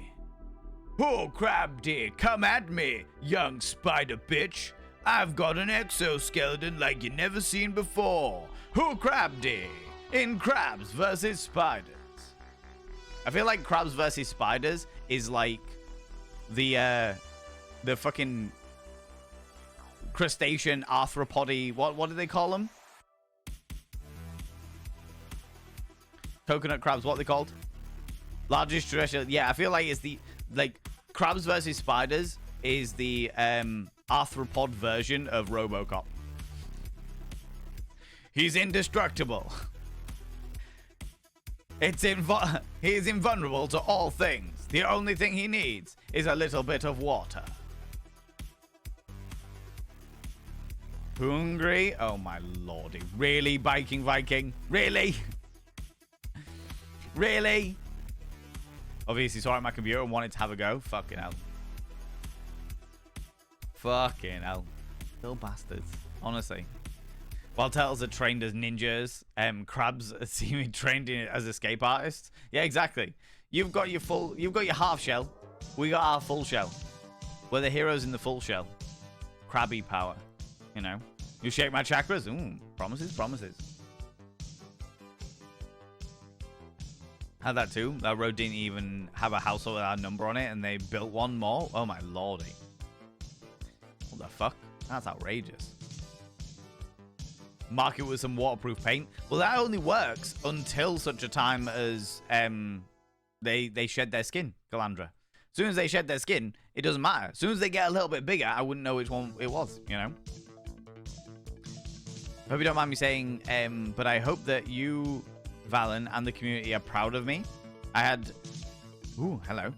Who Crabdy? Come at me, young spider bitch. I've got an exoskeleton like you never seen before. Who Crabdy? In Crabs versus Spiders. I feel like Crabs versus Spiders is like the fucking crustacean arthropody. What do they call them? Coconut crabs. What are they called? Largest terrestrial. Yeah, I feel like it's the Crabs versus Spiders is the arthropod version of RoboCop. He's indestructible. He is invulnerable to all things. The only thing he needs is a little bit of water. Hungry? Oh my lordy. Really, Viking? Really? Really? Obviously saw it on my computer and wanted to have a go. Fucking hell. Little bastards. Honestly. While turtles are trained as ninjas, crabs are seemingly trained as escape artists. Yeah, exactly. You've got your half shell. We got our full shell. We're the heroes in the full shell. Crabby power. You know. You shake my chakras. Ooh, promises. Had that too. That road didn't even have a house with our number on it, and they built one more. Oh my lordy. What the fuck? That's outrageous. Mark it with some waterproof paint. Well, that only works until such a time as they shed their skin, Calandra. As soon as they shed their skin, it doesn't matter. As soon as they get a little bit bigger, I wouldn't know which one it was, you know? Hope you don't mind me saying, but I hope that you, Valen, and the community are proud of me. I had... Ooh, hello.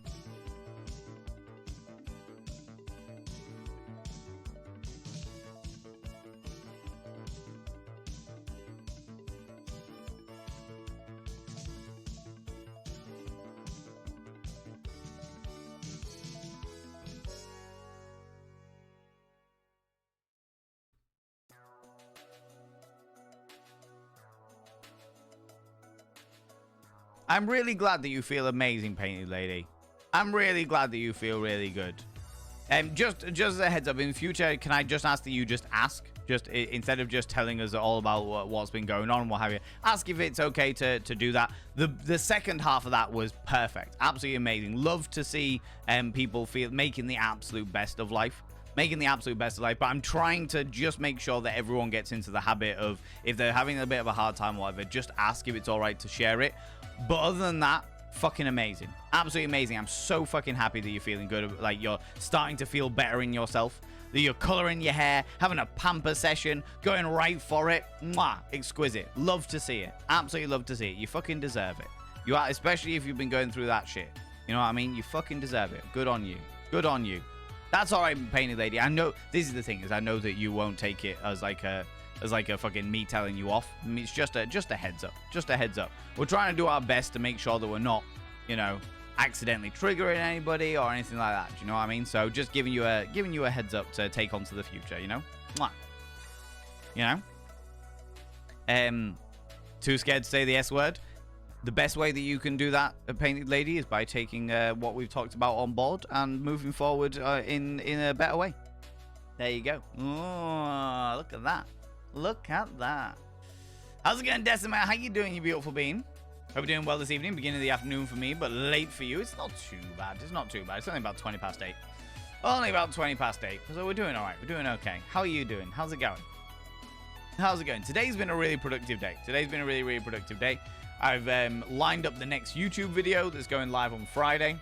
I'm really glad that you feel amazing, Painted Lady. I'm really glad that you feel really good. Just as a heads up, in the future, can I just ask that you just ask? Just instead of just telling us all about what's been going on, what have you, ask if it's okay to do that. The second half of that was perfect. Absolutely amazing. Love to see people making the absolute best of life. Making the absolute best of life. But I'm trying to just make sure that everyone gets into the habit of, if they're having a bit of a hard time or whatever, just ask if it's all right to share it. But other than that, fucking amazing. Absolutely amazing. I'm so fucking happy that you're feeling good. Like, you're starting to feel better in yourself. That you're coloring your hair, having a pamper session, going right for it. Mwah. Exquisite. Love to see it. Absolutely love to see it. You fucking deserve it. You are, especially if you've been going through that shit. You know what I mean? You fucking deserve it. Good on you. Good on you. That's all right, Painted Lady. I know, this is the thing, is I know that you won't take it as like a fucking me telling you off. I mean, it's just a heads up. Just a heads up. We're trying to do our best to make sure that we're not, you know, accidentally triggering anybody or anything like that. Do you know what I mean? So just giving you a heads up to take on to the future, you know? Mwah. You know? Too scared to say the S word? The best way that you can do that, Painted Lady, is by taking what we've talked about on board and moving forward in a better way. There you go. Oh, look at that. Look at that. How's it going, Decimate? How you doing, you beautiful bean? Hope you're doing well this evening. Beginning of the afternoon for me, but late for you. It's not too bad. It's not too bad. It's only about 20 past 8. Only about 20 past 8. So we're doing all right. We're doing okay. How are you doing? How's it going? How's it going? Today's been a really productive day. Today's been a really, really productive day. I've lined up the next YouTube video that's going live on Friday.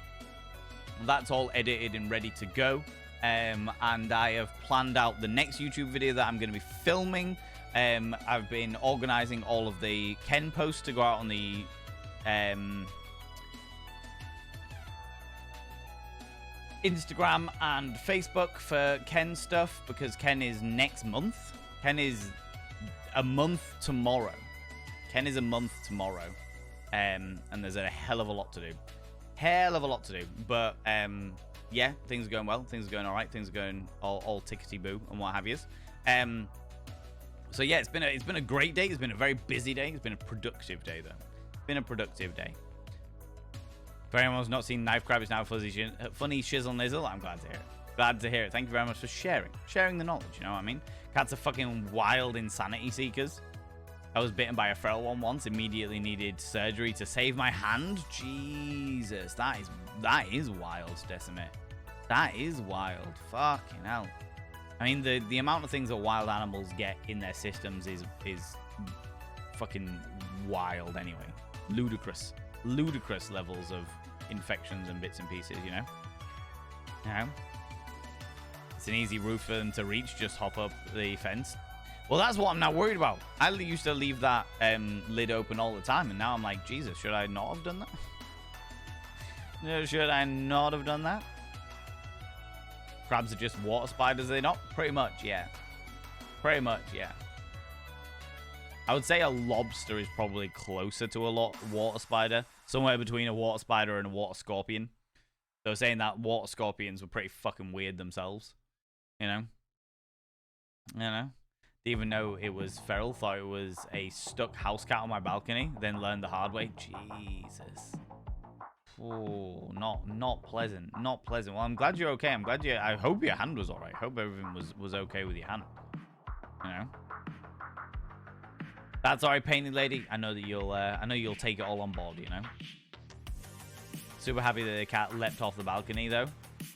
That's all edited and ready to go. And I have planned out the next YouTube video that I'm going to be filming. I've been organizing all of the Ken posts to go out on the Instagram and Facebook for Ken stuff, because Ken is next month. Ken is a month tomorrow. Ken is a month tomorrow. And there's a hell of a lot to do. Hell of a lot to do. But yeah, things are going well. Things are going all right. Things are going all tickety-boo and what have yous. So yeah, it's been a great day. It's been a very busy day. It's been a productive day, though. It's been a productive day. For anyone who's not seen Knife Crab, it's now funny shizzle nizzle. I'm glad to hear it. Glad to hear it. Thank you very much for sharing the knowledge. You know what I mean? Cats are fucking wild insanity seekers. I was bitten by a feral one once. Immediately needed surgery to save my hand. Jesus, that is wild, Decimate. That is wild. Fucking hell. I mean, the amount of things that wild animals get in their systems is fucking wild anyway. Ludicrous levels of infections and bits and pieces, you know? Yeah. It's an easy route for them to reach. Just hop up the fence. Well, that's what I'm now worried about. I used to leave that lid open all the time, and now I'm like, Jesus, should I not have done that? Should I not have done that? Crabs are just water spiders, are they not? Pretty much, yeah. Pretty much, yeah. I would say a lobster is probably closer to a water spider. Somewhere between a water spider and a water scorpion. So saying that water scorpions were pretty fucking weird themselves. You know? Didn't even know it was feral. Thought it was a stuck house cat on my balcony. Then learned the hard way. Jesus. Oh, not pleasant. Not pleasant. Well, I'm glad you're okay. I hope your hand was all right. Hope everything was okay with your hand. You know? That's all right, Painted Lady. I know that you'll take it all on board, you know? Super happy that the cat leapt off the balcony, though.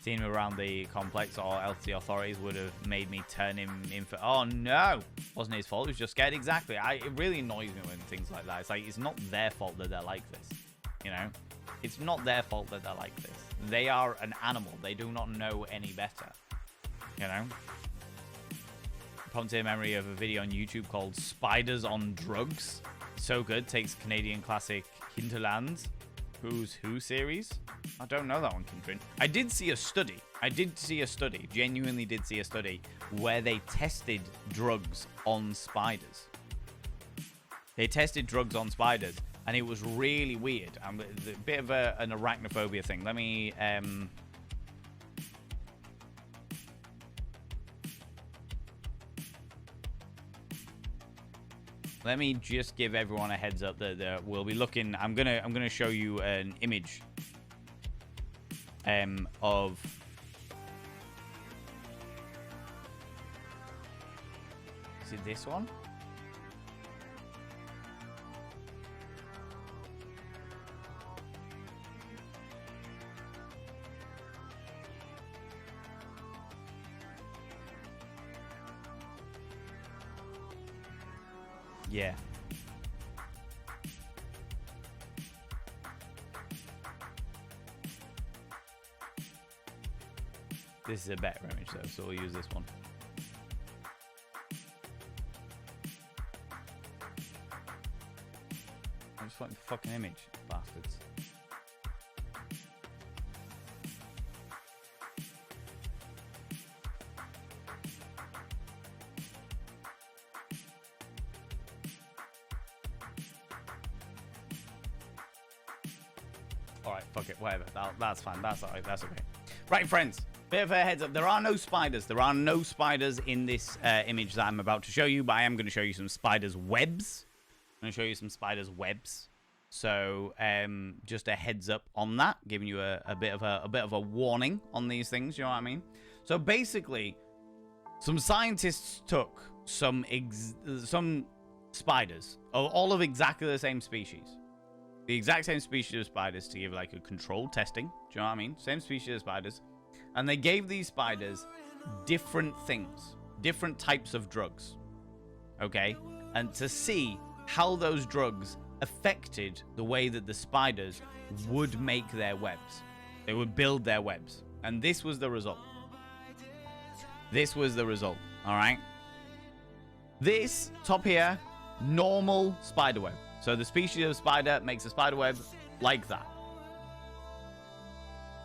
Seeing him around the complex, or else the authorities would have made me turn him in for... Oh, no! Wasn't his fault. He was just scared. Exactly. It really annoys me when things like that. It's like, it's not their fault that they're like this. You know? It's not their fault that they're like this. They are an animal. They do not know any better. You know? Prompted a memory of a video on YouTube called Spiders on Drugs. So good. Takes Canadian classic Hinterlands. Who's Who series. I don't know that one, Kindred. I did see a study. Genuinely did see a study where they tested drugs on spiders. They tested drugs on spiders, and it was really weird. A bit of an arachnophobia thing. Let me... let me just give everyone a heads up that we'll be looking. I'm gonna show you an image of. Is it this one? Yeah. This is a better image though, so we'll use this one. I just want the fucking image, bastards. Alright, fuck it, whatever. That's fine. That's alright. That's okay. Right, friends. Bit of a heads up. There are no spiders. There are no spiders in this image that I'm about to show you, but I am going to show you some spiders' webs. I'm going to show you some spiders' webs. So, just a heads up on that, giving you a bit of a warning on these things. You know what I mean? So basically, some scientists took some spiders, all of exactly the same species. The exact same species of spiders to give like a controlled testing. Do you know what I mean? Same species of spiders. And they gave these spiders different things, different types of drugs. Okay? And to see how those drugs affected the way that the spiders would make their webs. They would build their webs. And this was the result. This was the result. Alright? This, top here, normal spider web. So the species of spider makes a spider web like that.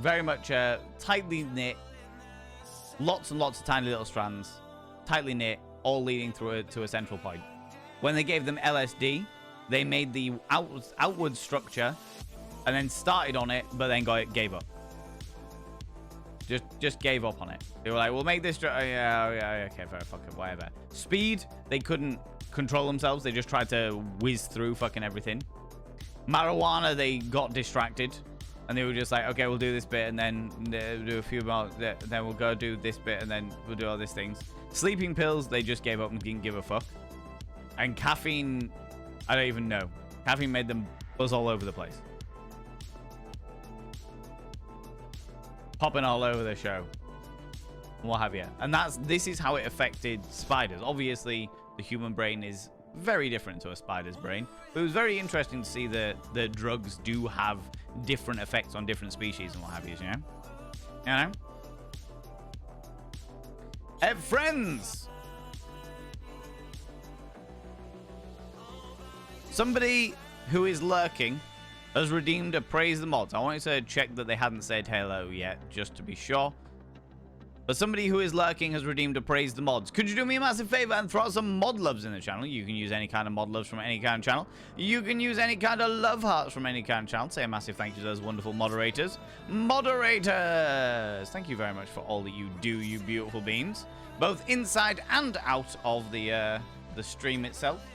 Very much tightly knit. Lots and lots of tiny little strands. Tightly knit, all leading through to a central point. When they gave them LSD, they made the outward structure and then started on it, but then gave up. Just gave up on it. They were like, we'll make this... yeah, okay, fair, fuck it, whatever. Speed, they couldn't control themselves. They just tried to whiz through fucking everything. Marijuana, they got distracted. And they were just like, okay, we'll do this bit and then do a few more. Then we'll go do this bit and then we'll do all these things. Sleeping pills, they just gave up and didn't give a fuck. And caffeine, I don't even know. Caffeine made them buzz all over the place. Popping all over the show. What have you. And this is how it affected spiders. Obviously, the human brain is very different to a spider's brain. But it was very interesting to see that the drugs do have different effects on different species and what have you, you know? You know? Friends! Somebody who is lurking has redeemed a praise the mods. I wanted to check that they hadn't said hello yet, just to be sure. But somebody who is lurking has redeemed a praise the mods. Could you do me a massive favor and throw out some mod loves in the channel? You can use any kind of mod loves from any kind of channel. You can use any kind of love hearts from any kind of channel. Say a massive thank you to those wonderful moderators. Moderators! Thank you very much for all that you do, you beautiful beings. Both inside and out of the stream itself.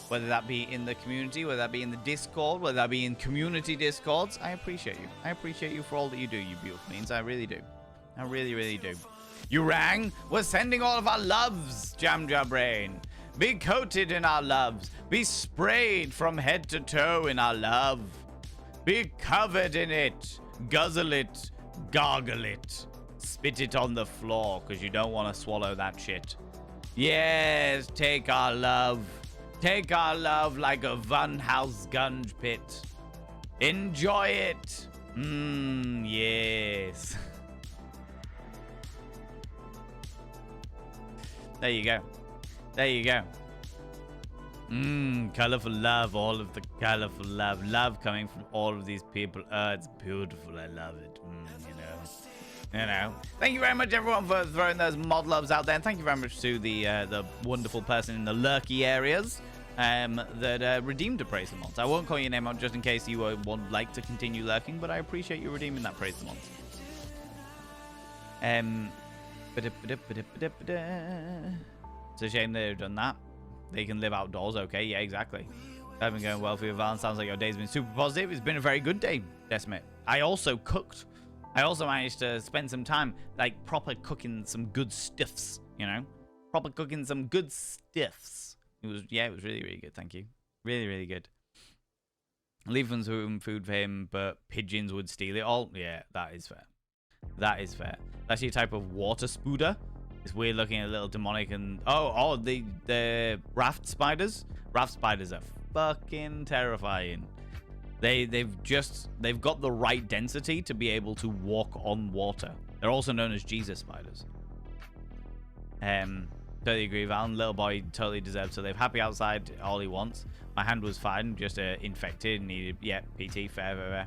Whether that be in the community, whether that be in the Discord, whether that be in community Discords. I appreciate you. I appreciate you for all that you do, you beautiful beings. I really do. I really, really do. You rang? We're sending all of our loves, Jamja Brain. Be coated in our loves. Be sprayed from head to toe in our love. Be covered in it. Guzzle it. Gargle it. Spit it on the floor because you don't want to swallow that shit. Yes, take our love. Take our love like a Funhouse gunge pit. Enjoy it. Yes. There you go. There you go. Colorful love. All of the colorful love. Love coming from all of these people. It's beautiful. I love it. You know. Thank you very much, everyone, for throwing those mod loves out there. And thank you very much to the wonderful person in the lurky areas that redeemed a praise the mods. I won't call your name out just in case you would like to continue lurking, but I appreciate you redeeming that praise the mods. It's a shame they've done that. they can live outdoors. Okay, yeah, exactly. I've been going well for you, Val. Sounds like your day's been super positive. It's been a very good day, Decimate. I also cooked. I also managed to spend some time, like, proper cooking some good stuffs, you know? Proper cooking some good stuffs. It was really, really good, thank you. Really, really good. Leaving some food for him, but pigeons would steal it all. Yeah, that is fair. That is fair. That's your type of water spooder. It's weird looking at little demonic and... Oh, the raft spiders. Raft spiders are fucking terrifying. They've got the right density to be able to walk on water. They're also known as Jesus spiders. Totally agree, Val. Little boy totally deserves to live happy outside all he wants. My hand was fine, just infected, needed, yeah, PT, fair.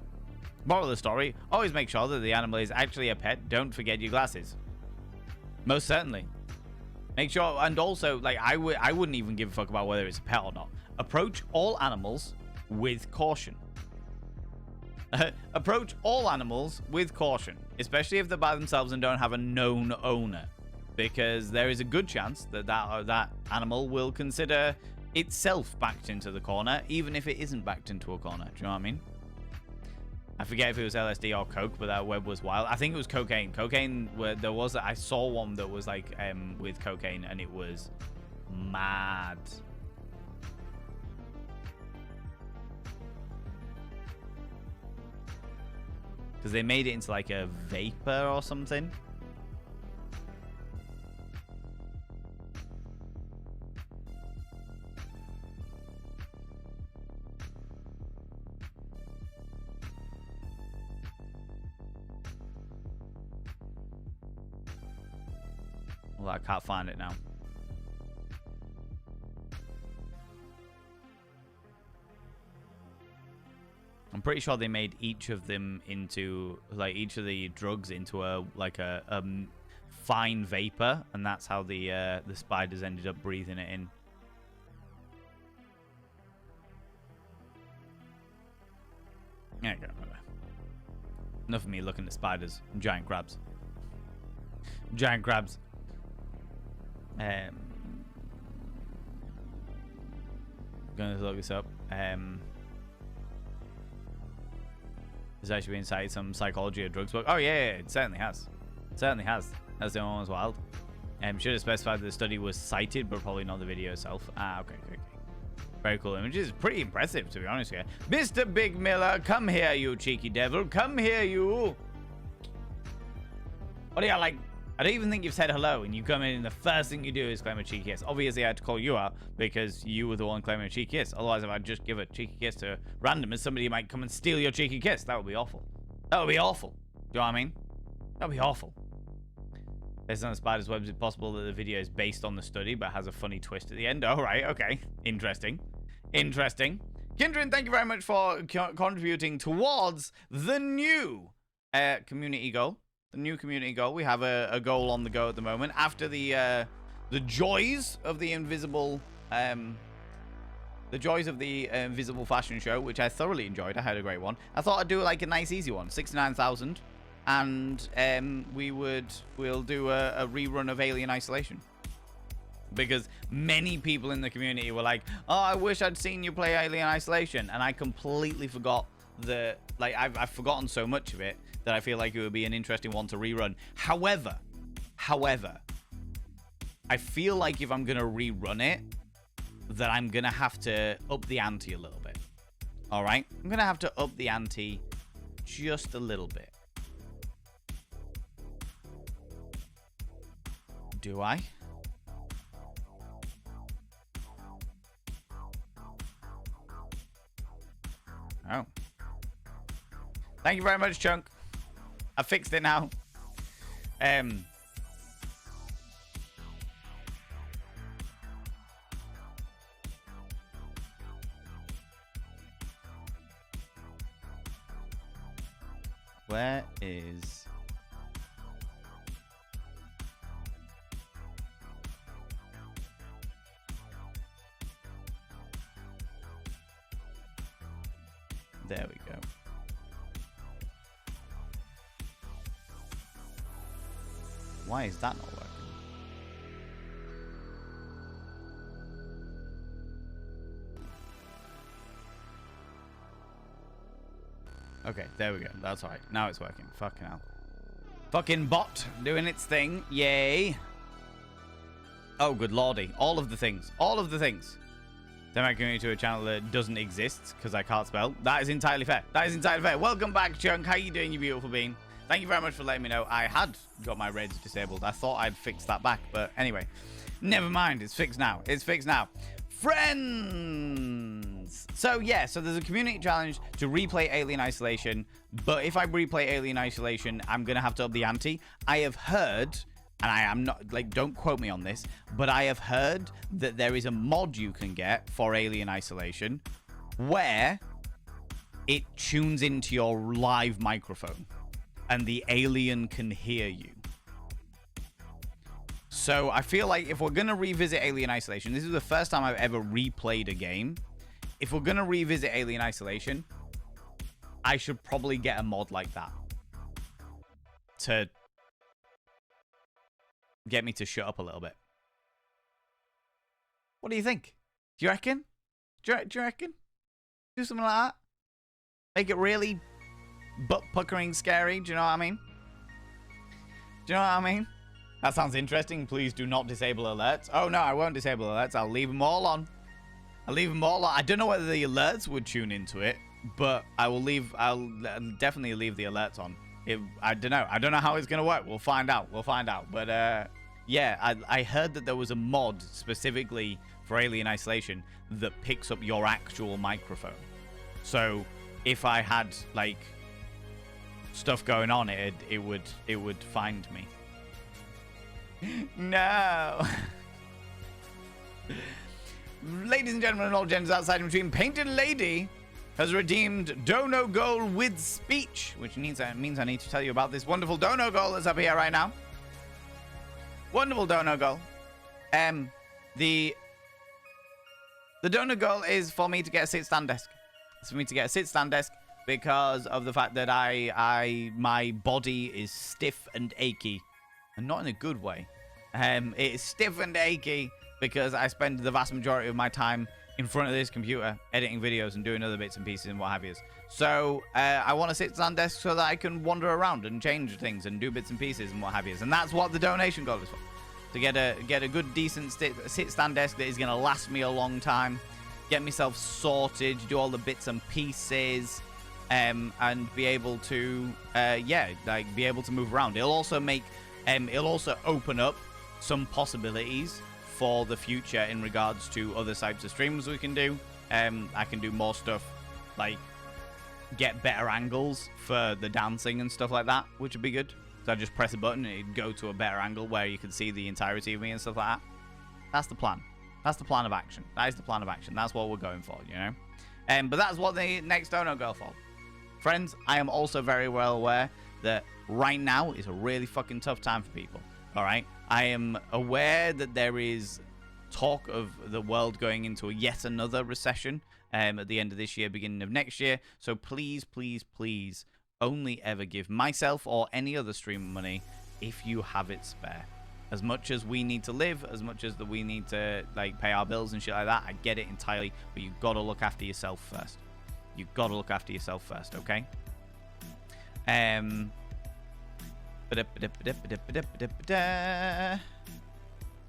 Moral of the story, always make sure that the animal is actually a pet. Don't forget your glasses. Most certainly. Make sure, and also, like, I wouldn't even give a fuck about whether it's a pet or not. Approach all animals with caution. Approach all animals with caution, especially if they're by themselves and don't have a known owner, because there is a good chance that that animal will consider itself backed into the corner, even if it isn't backed into a corner. Do you know what I mean? I forget if it was LSD or coke, but that web was wild. I think it was cocaine. Cocaine, where there was, I saw one that was like with cocaine, and it was mad. Because they made it into like a vapor or something. Well, I can't find it now. I'm pretty sure they made each of them into, like, each of the drugs into a fine vapor, and that's how the spiders ended up breathing it in. Yeah, I can't remember. Enough of me looking at spiders and giant crabs. Giant crabs. Gonna look this up. There's actually been cited some psychology of drugs book. Oh yeah, it certainly has. It certainly has. That's the only one was wild. Should have specified that the study was cited, but probably not the video itself. Ah, okay. Very cool images. Pretty impressive, to be honest with you. Mr. Big Miller, come here, you cheeky devil. Come here, you. What do you like? I don't even think you've said hello, and you come in and the first thing you do is claim a cheeky kiss. Obviously, I had to call you out because you were the one claiming a cheeky kiss. Otherwise, if I just give a cheeky kiss to randomers, somebody might come and steal your cheeky kiss. That would be awful. That would be awful. Do you know what I mean? That would be awful. Based on the spider's webs, it's possible that the video is based on the study, but has a funny twist at the end. Oh, right. Okay. Interesting. Interesting. Kindred, thank you very much for contributing towards the new community goal. The new community goal. We have a goal on the go at the moment after the joys of the invisible invisible fashion show, which I thoroughly enjoyed. I had a great one. I thought I'd do like a nice easy one, 69,000, and we'll do a rerun of Alien Isolation, because many people in the community were like, oh, I wish I'd seen you play Alien Isolation, and I completely forgot that, like, I've forgotten so much of it that I feel like it would be an interesting one to rerun. However, I feel like if I'm going to rerun it, that I'm going to have to up the ante a little bit. All right? I'm going to have to up the ante just a little bit. Do I? Oh. Thank you very much, Chunk. I fixed it now. Where is... There we go. Why is that not working? Okay, there we go. That's all right. Now it's working. Fucking hell. Fucking bot doing its thing. Yay. Oh, good lordy. All of the things. All of the things. Then I'm going to a channel that doesn't exist because I can't spell. That is entirely fair. That is entirely fair. Welcome back, Chunk. How you doing, you beautiful bean? Thank you very much for letting me know. I had got my raids disabled. I thought I'd fixed that back. But anyway, never mind. It's fixed now. It's fixed now. Friends. So yeah, so there's a community challenge to replay Alien Isolation. But if I replay Alien Isolation, I'm going to have to up the ante. I have heard... and I am not, like, don't quote me on this, but I have heard that there is a mod you can get for Alien Isolation where it tunes into your live microphone and the alien can hear you. So I feel like if we're going to revisit Alien Isolation, this is the first time I've ever replayed a game. If we're going to revisit Alien Isolation, I should probably get a mod like that to get me to shut up a little bit. What do you think? Do you reckon? Do you reckon? Do something like that? Make it really butt-puckering scary? Do you know what I mean? Do you know what I mean? That sounds interesting. Please do not disable alerts. Oh, no, I won't disable alerts. I'll leave them all on. I'll leave them all on. I don't know whether the alerts would tune into it, but I'll definitely leave the alerts on. I don't know. I don't know how it's going to work. We'll find out. We'll find out. But, yeah, I heard that there was a mod specifically for Alien Isolation that picks up your actual microphone. So if I had, like, stuff going on, it would find me. No. Ladies and gentlemen, and all genders outside and between, Painted Lady has redeemed Dono Goal with speech, which means I need to tell you about this wonderful Dono Goal that's up here right now. Wonderful Dono Goal. The Dono Goal is for me to get a sit-stand desk. It's for me to get a sit-stand desk because of the fact that my body is stiff and achy, and not in a good way. It is stiff and achy because I spend the vast majority of my time in front of this computer editing videos and doing other bits and pieces and what have you. So I want to sit-stand desk so that I can wander around and change things and do bits and pieces and what have you. And that's what the donation goal is for. To get a good, decent sit-stand desk that is going to last me a long time, get myself sorted, do all the bits and pieces, and be able to, be able to move around. It'll also open up some possibilities for the future in regards to other types of streams we can do. I can do more stuff like get better angles for the dancing and stuff like that, which would be good. So I just press a button and it'd go to a better angle where you can see the entirety of me and stuff like that. That's the plan. That's the plan of action. That is the plan of action. That's what we're going for, you know? But that's what the next Dono Goal for. Friends, I am also very well aware that right now is a really fucking tough time for people. All right? I am aware that there is talk of the world going into yet another recession at the end of this year, beginning of next year. So please, please, please only ever give myself or any other streamer money if you have it spare. As much as we need to live, as much as that we need to like pay our bills and shit like that, I get it entirely, but you've got to look after yourself first. You've got to look after yourself first, okay?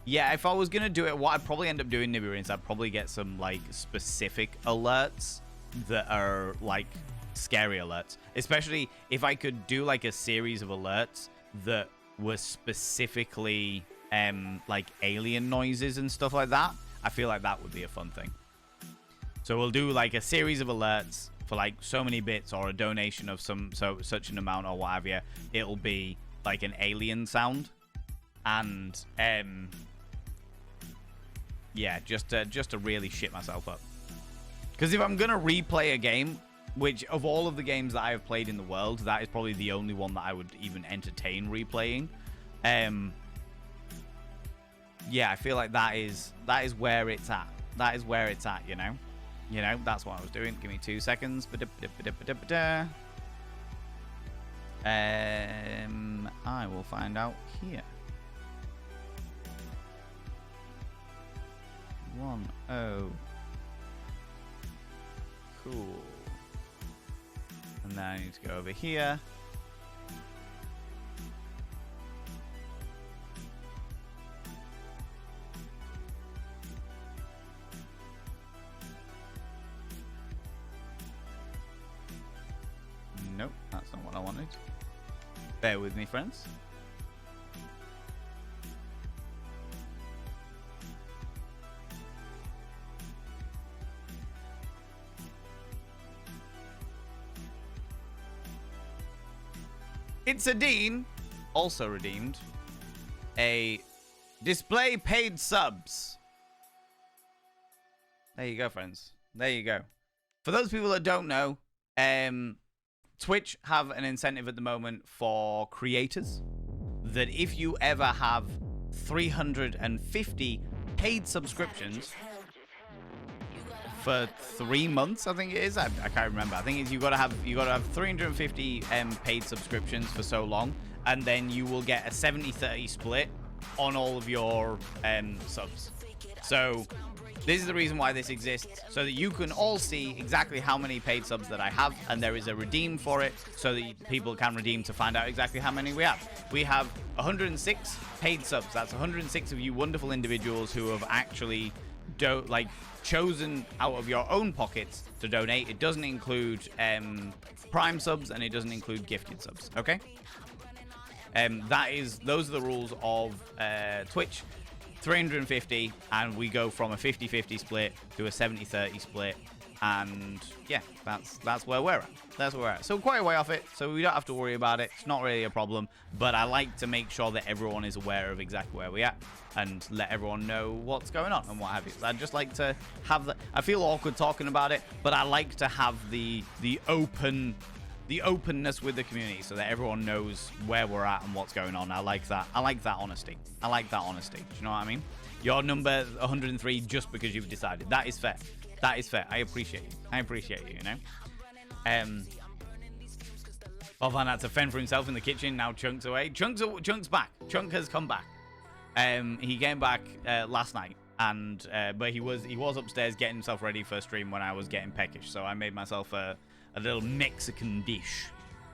Yeah, if I was gonna do it, what I'd probably end up doing, Nibiru, is I'd probably get some like specific alerts that are like scary alerts. Especially if I could do like a series of alerts that were specifically like alien noises and stuff like that. I feel like that would be a fun thing. So we'll do like a series of alerts for like so many bits or a donation of such an amount or what have you. It'll be like an alien sound, and yeah, just to really shit myself up. Because if I'm gonna replay a game, which of all of the games that I have played in the world, that is probably the only one that I would even entertain replaying. Yeah, I feel like that is where it's at. That is where it's at, you know. You know, that's what I was doing. Give me 2 seconds. I will find out here. 1-0. Cool. And then I need to go over here. Nope, that's not what I wanted. Bear with me, friends. It's a Dean, also redeemed, a display paid subs. There you go, friends. There you go. For those people that don't know, Twitch have an incentive at the moment for creators that if you ever have 350 paid subscriptions for 3 months, I think it is. I can't remember. I think it's you got to have 350 paid subscriptions for so long, and then you will get a 70-30 split on all of your subs. So this is the reason why this exists, so that you can all see exactly how many paid subs that I have, and there is a redeem for it, so that people can redeem to find out exactly how many we have. We have 106 paid subs. That's 106 of you wonderful individuals who have actually chosen out of your own pockets to donate. It doesn't include Prime subs, and it doesn't include gifted subs. Okay. Those are the rules of Twitch. 350, and we go from a 50-50 split to a 70-30 split, and yeah, that's where we're at. That's where we're at. So quite a way off it, so we don't have to worry about it. It's not really a problem, but I like to make sure that everyone is aware of exactly where we're at and let everyone know what's going on and what have you. I just like to have the. I feel awkward talking about it, but I like to have the openness with the community so that everyone knows where we're at and what's going on. I like that. I like that honesty. I like that honesty. Do you know what I mean? Your number 103 just because you've decided. That is fair. That is fair. I appreciate you. I appreciate you, you know? Bob Van had to fend for himself in the kitchen. Now Chunk's away. Chunk's back. Chunk has come back. He came back last night. And but he was upstairs getting himself ready for stream when I was getting peckish. So I made myself a little Mexican dish.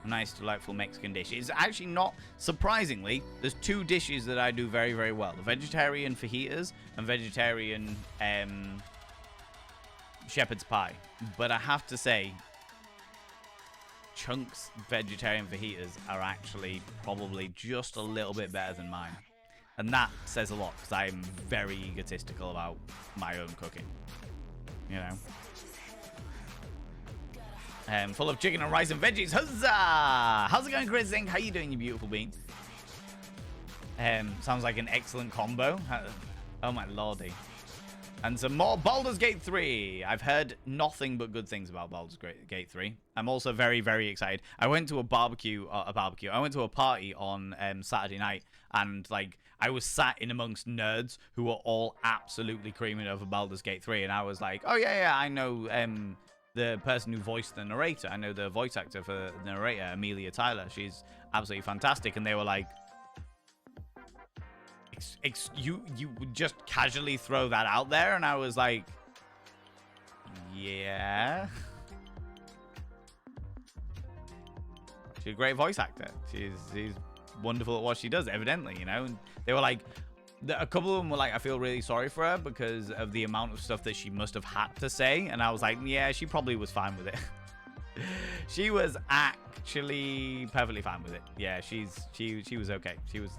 A nice, delightful Mexican dish. It's actually not, surprisingly, there's 2 dishes that I do very, very well. The vegetarian fajitas and vegetarian shepherd's pie. But I have to say, Chunk's vegetarian fajitas are actually probably just a little bit better than mine. And that says a lot, because I'm very egotistical about my own cooking. You know? Full of chicken and rice and veggies. Huzzah! How's it going, Chris Zink? How you doing, you beautiful bean? Sounds like an excellent combo. Oh my lordy. And some more Baldur's Gate 3. I've heard nothing but good things about Baldur's Gate 3. I'm also very, very excited. I went to I went to a party on Saturday night, and like I was sat in amongst nerds who were all absolutely creaming over Baldur's Gate 3, and I was like, oh yeah, I know the person who voiced the narrator. I know the voice actor for the narrator, Amelia Tyler. She's absolutely fantastic. And they were like, you would just casually throw that out there? And I was like, yeah. She's a great voice actor. She's wonderful at what she does, evidently, you know. And they were like, a couple of them were like, I feel really sorry for her because of the amount of stuff that she must have had to say. And I was like, yeah, she probably was fine with it. She was actually perfectly fine with it. Yeah, she was okay. She was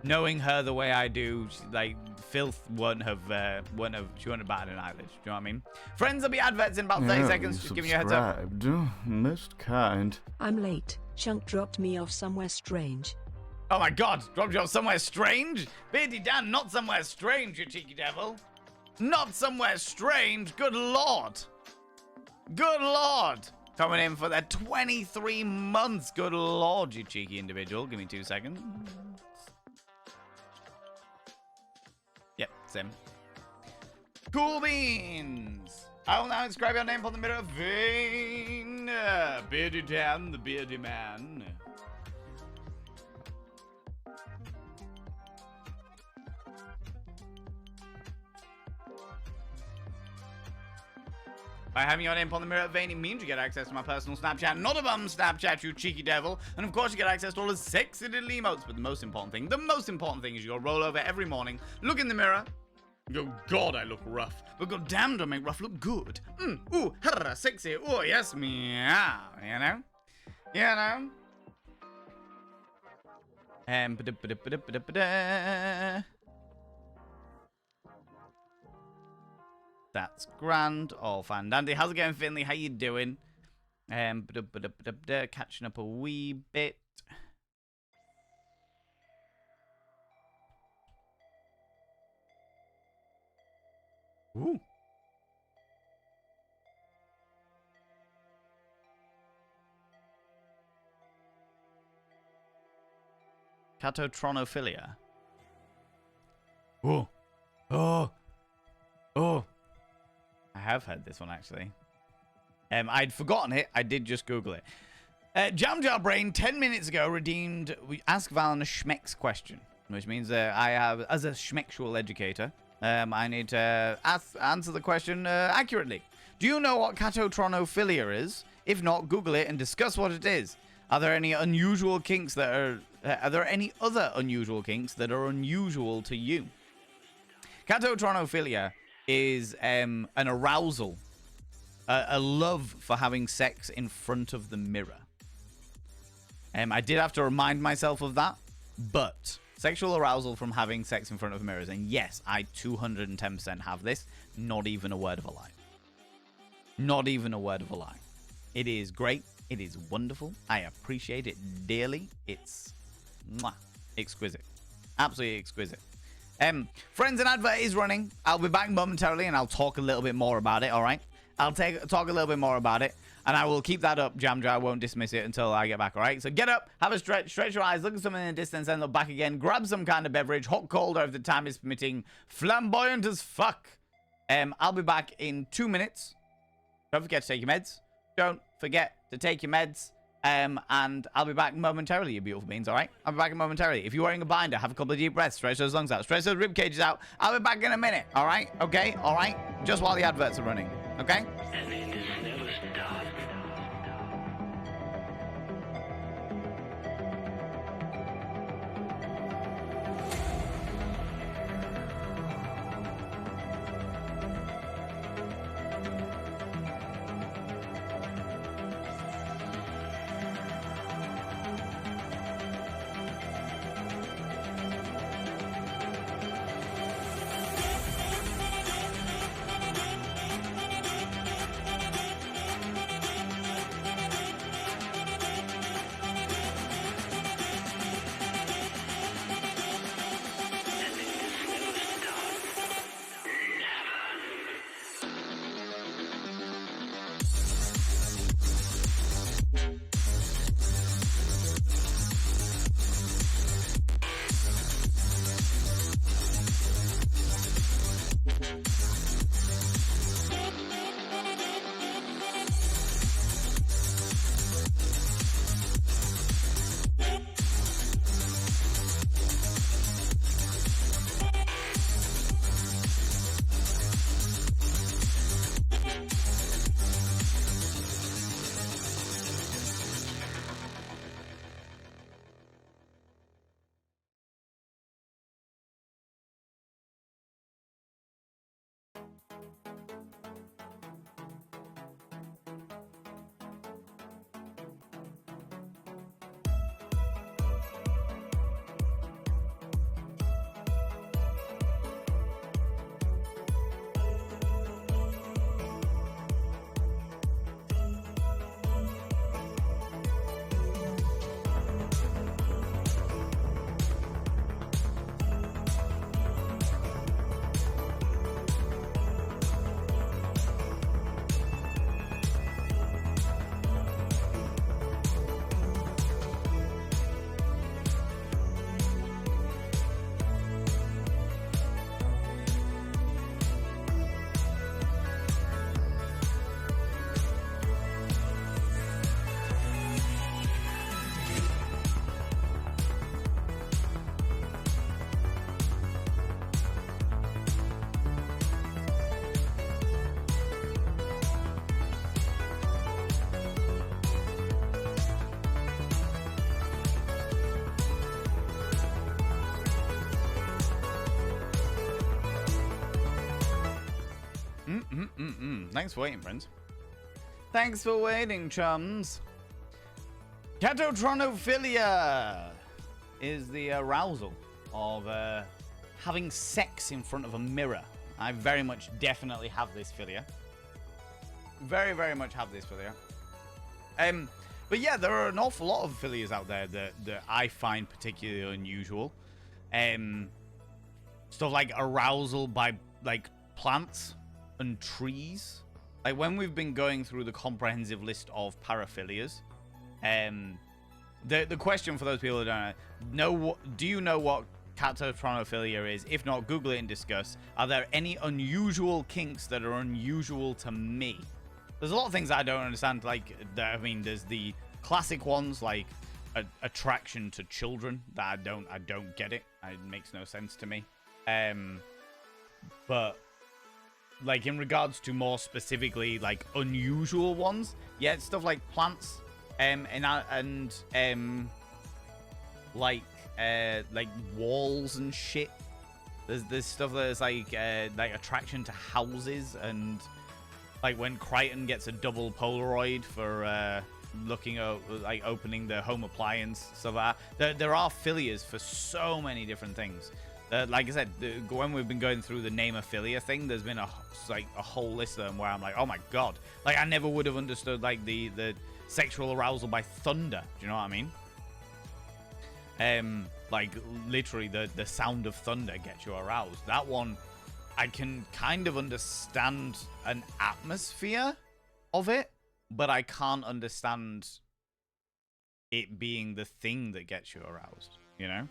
knowing her the way I do, like filth wouldn't have batted an eyelid. Do you know what I mean? Friends, there'll be adverts in about 30 seconds. Just giving you a heads up. Most kind. I'm late. Chunk dropped me off somewhere strange. Oh my god, dropped you off somewhere strange? Beardy Dan, not somewhere strange, you cheeky devil. Not somewhere strange, good lord. Good lord. Coming in for their 23 months, good lord, you cheeky individual. Give me 2 seconds. Yep, same. Cool beans. I will now inscribe your name upon the mirror of vein. Beardy Dan, the beardy man. By having your name upon the mirror vein, it means you get access to my personal Snapchat, not a bum Snapchat, you cheeky devil. And of course, you get access to all the sexy little emotes. But the most important thing is you go roll over every morning, look in the mirror, go, God, I look rough. But god damn, don't make rough look good. Ooh, harra, sexy. Oh, yes, meow. You know? You know? Ba-da-ba-da-ba-da-ba-da. That's grand. All fine. Dandy, how's it going, Finley? How you doing? Catching up a wee bit. Ooh. Catotronophilia. Oh. Oh. Oh. I have heard this one, actually. I'd forgotten it. I did just Google it. Jam Jar Brain, 10 minutes ago, redeemed Ask Valen a Schmecks question, which means I have, as a schmexual educator, I need to answer the question accurately. Do you know what catotronophilia is? If not, Google it and discuss what it is. Are there any unusual kinks that are there any other unusual kinks that are unusual to you? Catotronophilia is an arousal, a love for having sex in front of the mirror. I did have to remind myself of that, but sexual arousal from having sex in front of mirrors, and yes, I 210% have this, not even a word of a lie. Not even a word of a lie. It is great. It is wonderful. I appreciate it dearly. It's exquisite. Absolutely exquisite. Friends, an advert is running. I'll be back momentarily and I'll talk a little bit more about it, all right? I'll talk a little bit more about it, and I will keep that up, Jam Jar. I won't dismiss it until I get back, all right? So get up, have a stretch your eyes, look at something in the distance, and look back again. Grab some kind of beverage, hot, cold, or if the time is permitting, flamboyant as fuck. I'll be back in 2 minutes. Don't forget to take your meds. Don't forget to take your meds. And I'll be back momentarily, you beautiful beings, all right? I'll be back momentarily. If you're wearing a binder, have a couple of deep breaths, stretch those lungs out, stretch those rib cages out. I'll be back in a minute, all right? Okay? All right? Just while the adverts are running, okay? Thanks for waiting, friends. Thanks for waiting, chums. Catotronophilia is the arousal of having sex in front of a mirror. I very much definitely have this philia. Very, very much have this philia. But yeah, there are an awful lot of philias out there that I find particularly unusual. Stuff like arousal by like plants and trees. Like when we've been going through the comprehensive list of paraphilias, the question for those people who don't know, do you know what catotronophilia is? If not, Google it and discuss. Are there any unusual kinks that are unusual to me? There's a lot of things I don't understand. Like, I mean, there's the classic ones like attraction to children that I don't get it. It makes no sense to me. But like in regards to more specifically like unusual ones, yeah, it's stuff like plants, like walls and shit. There's stuff that's like attraction to houses, and like when Crichton gets a double Polaroid for looking at like opening the home appliance stuff like that. There are philias for so many different things. Like I said, when we've been going through the name a philia thing, there's been a whole list of them where I'm like, oh my god, like I never would have understood like the sexual arousal by thunder. Do you know what I mean? Like literally the sound of thunder gets you aroused. That one, I can kind of understand an atmosphere of it, but I can't understand it being the thing that gets you aroused, you know?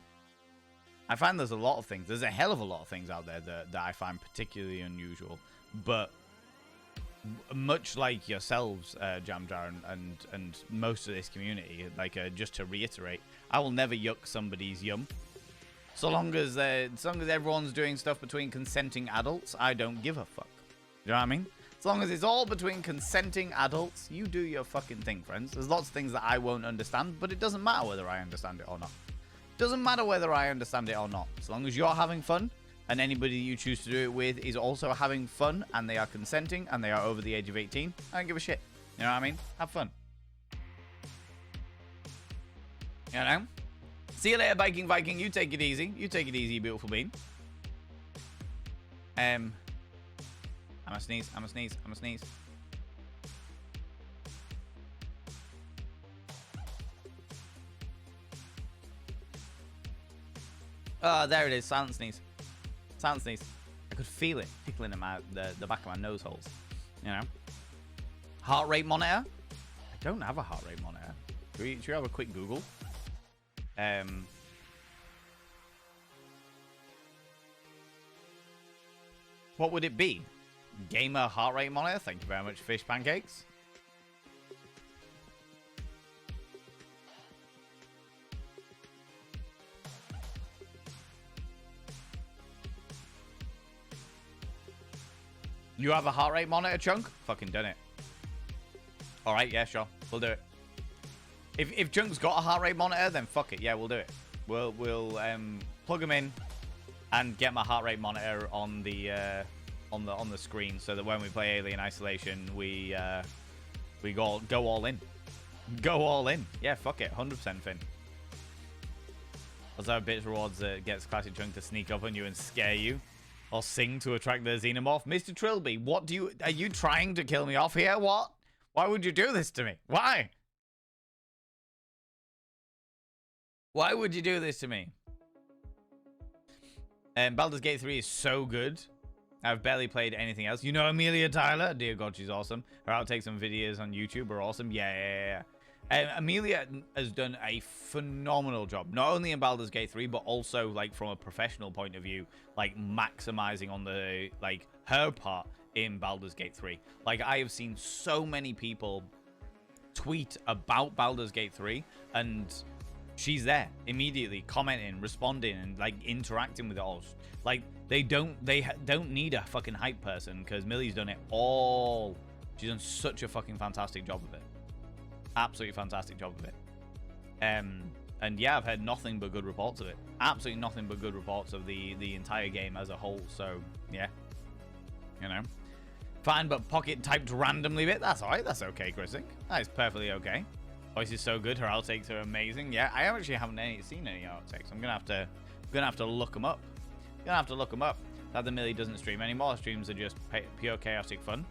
I find there's a lot of things. There's a hell of a lot of things out there that I find particularly unusual. But much like yourselves, Jamjar, and most of this community, like just to reiterate, I will never yuck somebody's yum. So long as everyone's doing stuff between consenting adults, I don't give a fuck. You know what I mean? As long as it's all between consenting adults, you do your fucking thing, friends. There's lots of things that I won't understand, but it doesn't matter whether I understand it or not. Doesn't matter whether I understand it or not. As long as you're having fun, and anybody you choose to do it with is also having fun, and they are consenting, and they are over the age of 18, I don't give a shit. You know what I mean? Have fun. You know? See you later, Viking Viking. You take it easy. You take it easy, beautiful bean. I'm a sneeze. I'm a sneeze. I'm a sneeze. Oh, there it is. Silent sneeze. Silent sneeze. I could feel it tickling in the back of my nose holes. You know? Heart rate monitor? I don't have a heart rate monitor. Should we have a quick Google? What would it be? Gamer heart rate monitor? Thank you very much, Fish Pancakes. You have a heart rate monitor, Chunk? Fucking done it. Alright, yeah, sure. We'll do it. If Chunk's got a heart rate monitor, then fuck it. Yeah, we'll do it. We'll plug him in and get my heart rate monitor on the screen, so that when we play Alien Isolation, we go all in. Go all in. Yeah, fuck it. 100% Finn. Also, bits rewards that gets Classic Chunk to sneak up on you and scare you, or sing to attract the xenomorph. Mr. Trilby, are you trying to kill me off here? What? Why would you do this to me? Why? Why would you do this to me? Baldur's Gate 3 is so good. I've barely played anything else. You know Amelia Tyler? Dear God, she's awesome. Her outtakes and videos on YouTube are awesome. Yeah. Amelia has done a phenomenal job, not only in Baldur's Gate 3, but also like from a professional point of view, like maximizing on the like her part in Baldur's Gate 3. Like I have seen so many people tweet about Baldur's Gate 3, and she's there immediately commenting, responding, and like interacting with it all. Like they don't need a fucking hype person, because Millie's done it all. She's done such a fucking fantastic job of it. Absolutely fantastic job of it. And yeah, I've heard nothing but good reports of it. Absolutely nothing but good reports of the entire game as a whole. So yeah, you know. Fine, but pocket typed randomly bit. That's alright. That's okay, Chrisink. That is perfectly okay. Voice is so good. Her outtakes are amazing. Yeah, I actually haven't seen any outtakes. I'm gonna have to look them up. That the Millie doesn't stream anymore. Streams are just pure chaotic fun.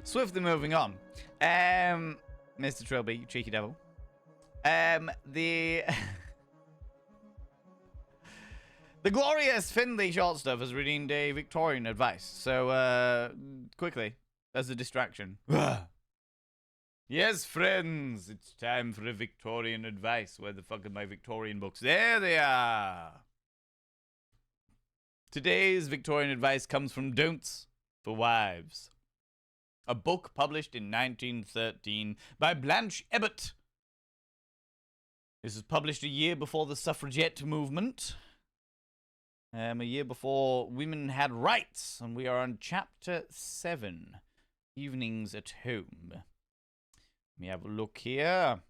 Swiftly moving on. Mr. Trilby, you cheeky devil. The glorious Findlay short stuff has redeemed a Victorian advice. So, quickly, as a distraction. Yes, friends, it's time for a Victorian advice. Where the fuck are my Victorian books? There they are. Today's Victorian advice comes from Don'ts for Wives. A book published in 1913 by Blanche Ebbott. This was published a year before the suffragette movement. A year before women had rights. And we are on chapter 7. Evenings at home. Let me have a look here.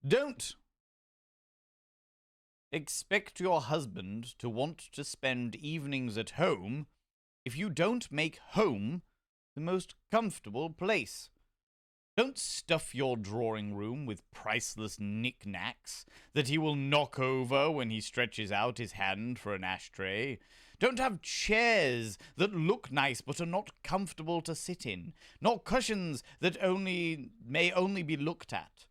Don't expect your husband to want to spend evenings at home if you don't make home the most comfortable place. Don't stuff your drawing room with priceless knickknacks that he will knock over when he stretches out his hand for an ashtray. Don't have chairs that look nice but are not comfortable to sit in, nor cushions that may only be looked at.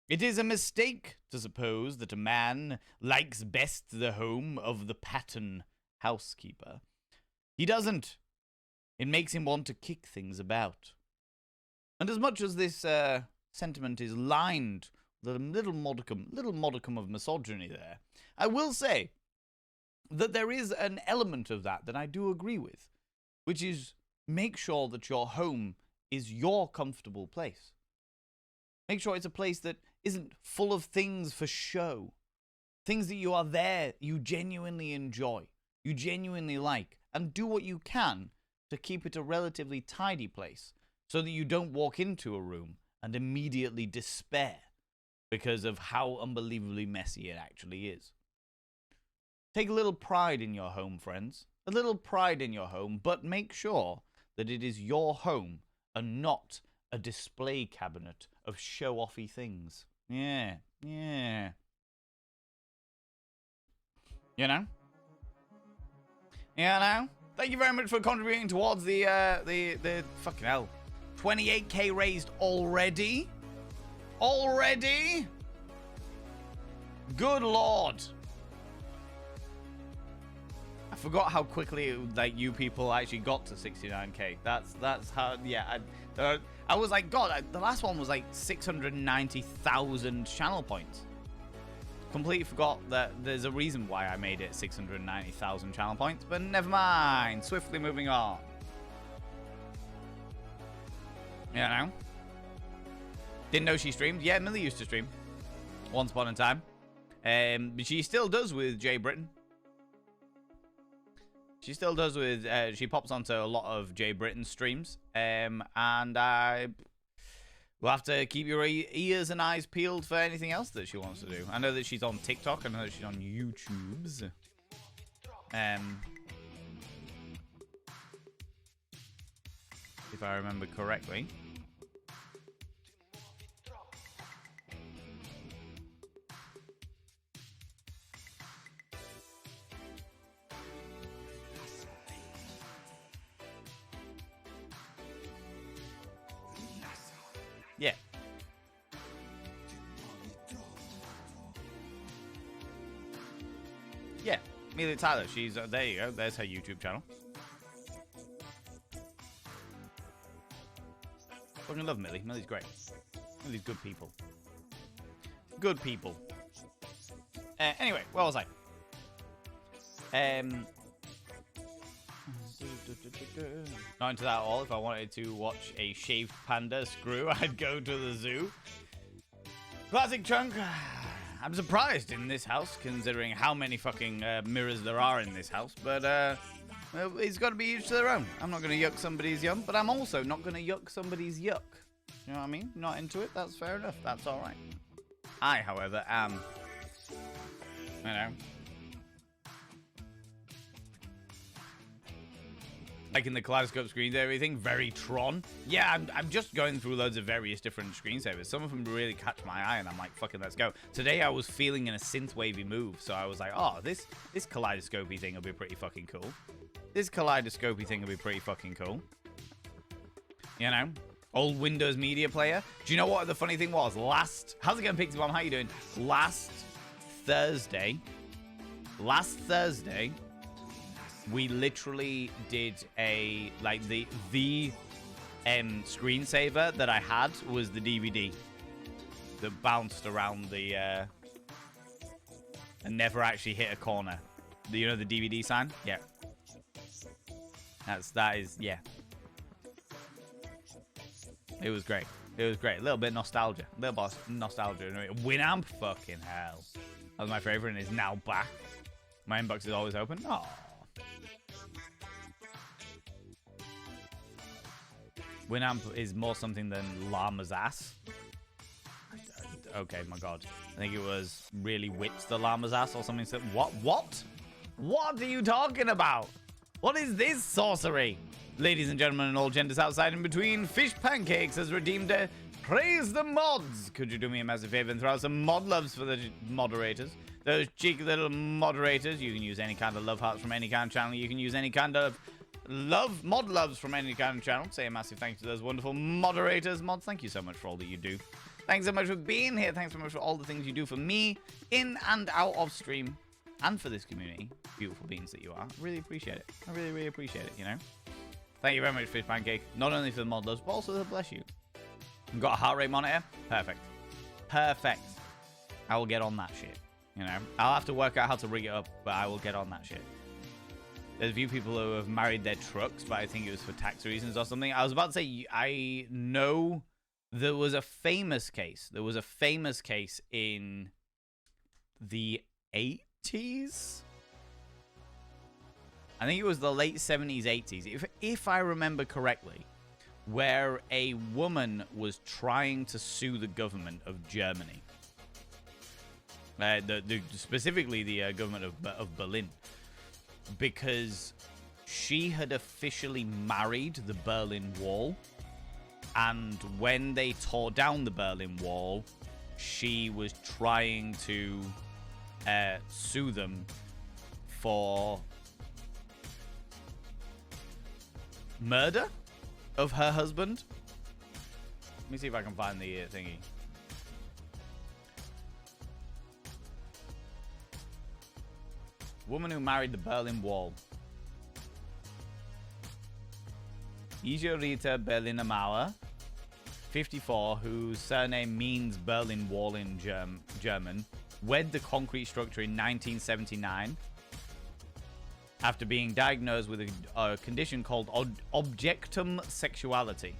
It is a mistake to suppose that a man likes best the home of the pattern housekeeper. He doesn't. It makes him want to kick things about. And as much as this sentiment is lined with a little modicum of misogyny there, I will say that there is an element of that I do agree with, which is make sure that your home is your comfortable place. Make sure it's a place that isn't full of things for show. Things that you genuinely enjoy, you genuinely like, and do what you can to keep it a relatively tidy place so that you don't walk into a room and immediately despair because of how unbelievably messy it actually is. Take a little pride in your home, friends. A little pride in your home, but make sure that it is your home and not a display cabinet of show-offy things. Yeah. You know? Thank you very much for contributing towards the fucking hell. 28k raised already? Already? Good lord. I forgot how quickly you people actually got to 69k. That's how, yeah. I was like, God, the last one was like 690,000 channel points. Completely forgot that there's a reason why I made it 690,000 channel points, but never mind. Swiftly moving on. Didn't know she streamed. Yeah, Millie used to stream once upon a time. But she still does with Jay Britton. She still does with, she pops onto a lot of Jay Britton's streams. And I will have to keep your ears and eyes peeled for anything else that she wants to do. I know that she's on TikTok. I know that she's on YouTube's. If I remember correctly. Yeah. Yeah, Amelia Tyler. She's there you go. There's her YouTube channel. Fucking love Millie. Millie's great. Millie's good people. Good people. Anyway, where was I? Not into that at all. If I wanted to watch a shaved panda screw, I'd go to the zoo. Classic Chunk. I'm surprised in this house, considering how many fucking mirrors there are in this house. But well, it's got to be each to their own. I'm not going to yuck somebody's yum, but I'm also not going to yuck somebody's yuck. You know what I mean? Not into it. That's fair enough. That's all right. I, however, am. You know. Like in the kaleidoscope screens, everything very Tron. Yeah, I'm just going through loads of various different screensavers. Some of them really catch my eye, and I'm like, fucking, let's go. Today I was feeling in a synth-wavy move, so I was like, oh, this kaleidoscopy thing will be pretty fucking cool. This kaleidoscopy thing will be pretty fucking cool. You know, old Windows Media Player. Do you know what the funny thing was? How's it going, Pixie Bomb? How you doing? Last Thursday, we literally did a, like, the screensaver that I had was the DVD that bounced around the, and never actually hit a corner. You know the DVD sign? Yeah. That is, yeah. It was great. It was great. A little bit of nostalgia. A little bit of nostalgia. Winamp, fucking hell. That was my favorite and is now back. My inbox is always open. Oh. Winamp is more something than Llama's ass. Okay, my god. I think it was really whips the llama's ass or something. What? What are you talking about? What is this sorcery? Ladies and gentlemen and all genders outside and between, Fish Pancakes has redeemed a Praise the Mods. Could you do me a massive favor and throw out some mod loves for the moderators? Those cheeky little moderators. You can use any kind of love hearts from any kind of channel. You can use any kind of mod loves from any kind of channel. Say a massive thank you to those wonderful moderators. Mods, thank you so much for all that you do. Thanks so much for being here. Thanks so much for all the things you do for me in and out of stream and for this community. Beautiful beings that you are. Really appreciate it. I really, really appreciate it, you know. Thank you very much, Fish Pancake. Not only for the mod loves, but also to bless you. You've got a heart rate monitor? Perfect. Perfect. I will get on that shit. You know, I'll have to work out how to rig it up, but I will get on that shit. There's a few people who have married their trucks, but I think it was for tax reasons or something. I was about to say, I know there was a famous case. There was a famous case in the 80s. I think it was the late 70s, 80s, if I remember correctly, where a woman was trying to sue the government of Germany. Specifically the government of Berlin. Because she had officially married the Berlin Wall. And when they tore down the Berlin Wall, she was trying to sue them for murder of her husband. Let me see if I can find the thingy. Woman who married the Berlin Wall. Isarita Berliner Mauer, 54, whose surname means Berlin Wall in German, wed the concrete structure in 1979 after being diagnosed with a condition called objectum sexuality.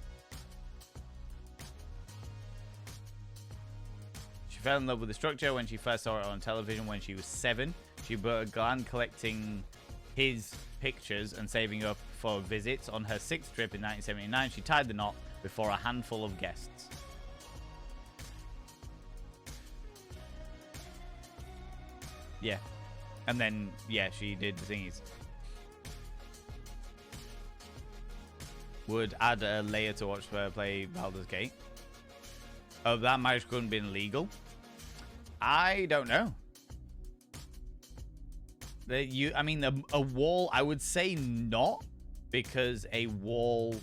She fell in love with the structure when she first saw it on television when she was 7. She began collecting his pictures and saving up for visits. On her 6th trip in 1979, she tied the knot before a handful of guests. Yeah. And then, yeah, she did the thingies. Would add a layer to watch her play Baldur's Gate. Oh, that marriage couldn't have been legal? I don't know. I mean, a wall, I would say not, because a wall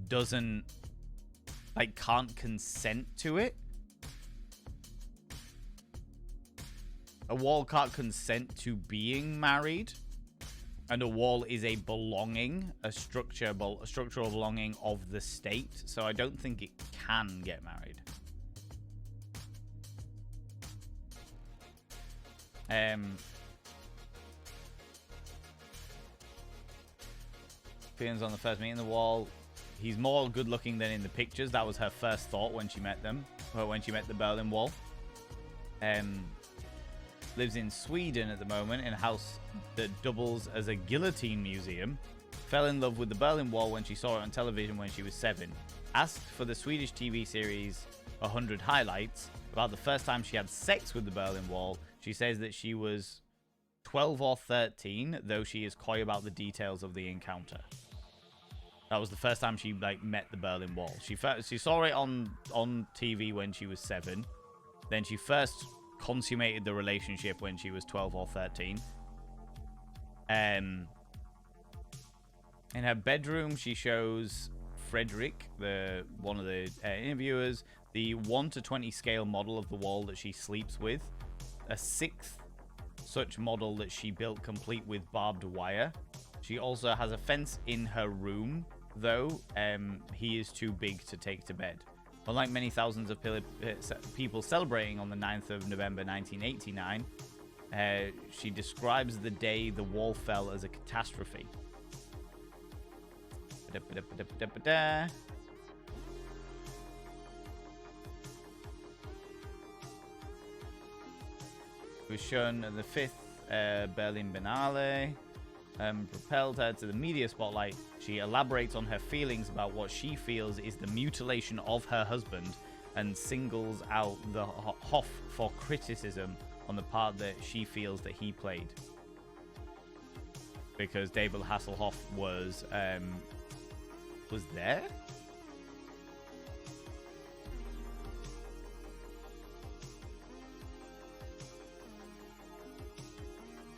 doesn't, like, can't consent to it. A wall can't consent to being married, and a wall is a belonging, a structural belonging of the state, so I don't think it can get married. Feelings on the first meeting. The wall he's more good looking than in the pictures. That was her first thought when she met them, or when she met the Berlin Wall. Lives in Sweden at the moment in a house that doubles as a guillotine museum. Fell in love with the Berlin Wall when she saw it on television when she was 7. Asked for the Swedish TV series 100 Highlights about the first time she had sex with the Berlin Wall. She says that she was 12 or 13, though she is coy about the details of the encounter. That was the first time she met the Berlin Wall. She saw it on TV when she was 7. Then she first consummated the relationship when she was 12 or 13. In her bedroom, she shows Frederick, one of the interviewers, the 1 to 20 scale model of the wall that she sleeps with. A 6th such model that she built complete with barbed wire. She also has a fence in her room, though he is too big to take to bed. Unlike many thousands of people celebrating on the 9th of November 1989, she describes the day the wall fell as a catastrophe. Was shown at the 5th Berlin Biennale. Propelled her to the media spotlight. She elaborates on her feelings about what she feels is the mutilation of her husband and singles out the Hoff for criticism on the part that she feels that he played. Because David Hasselhoff was there?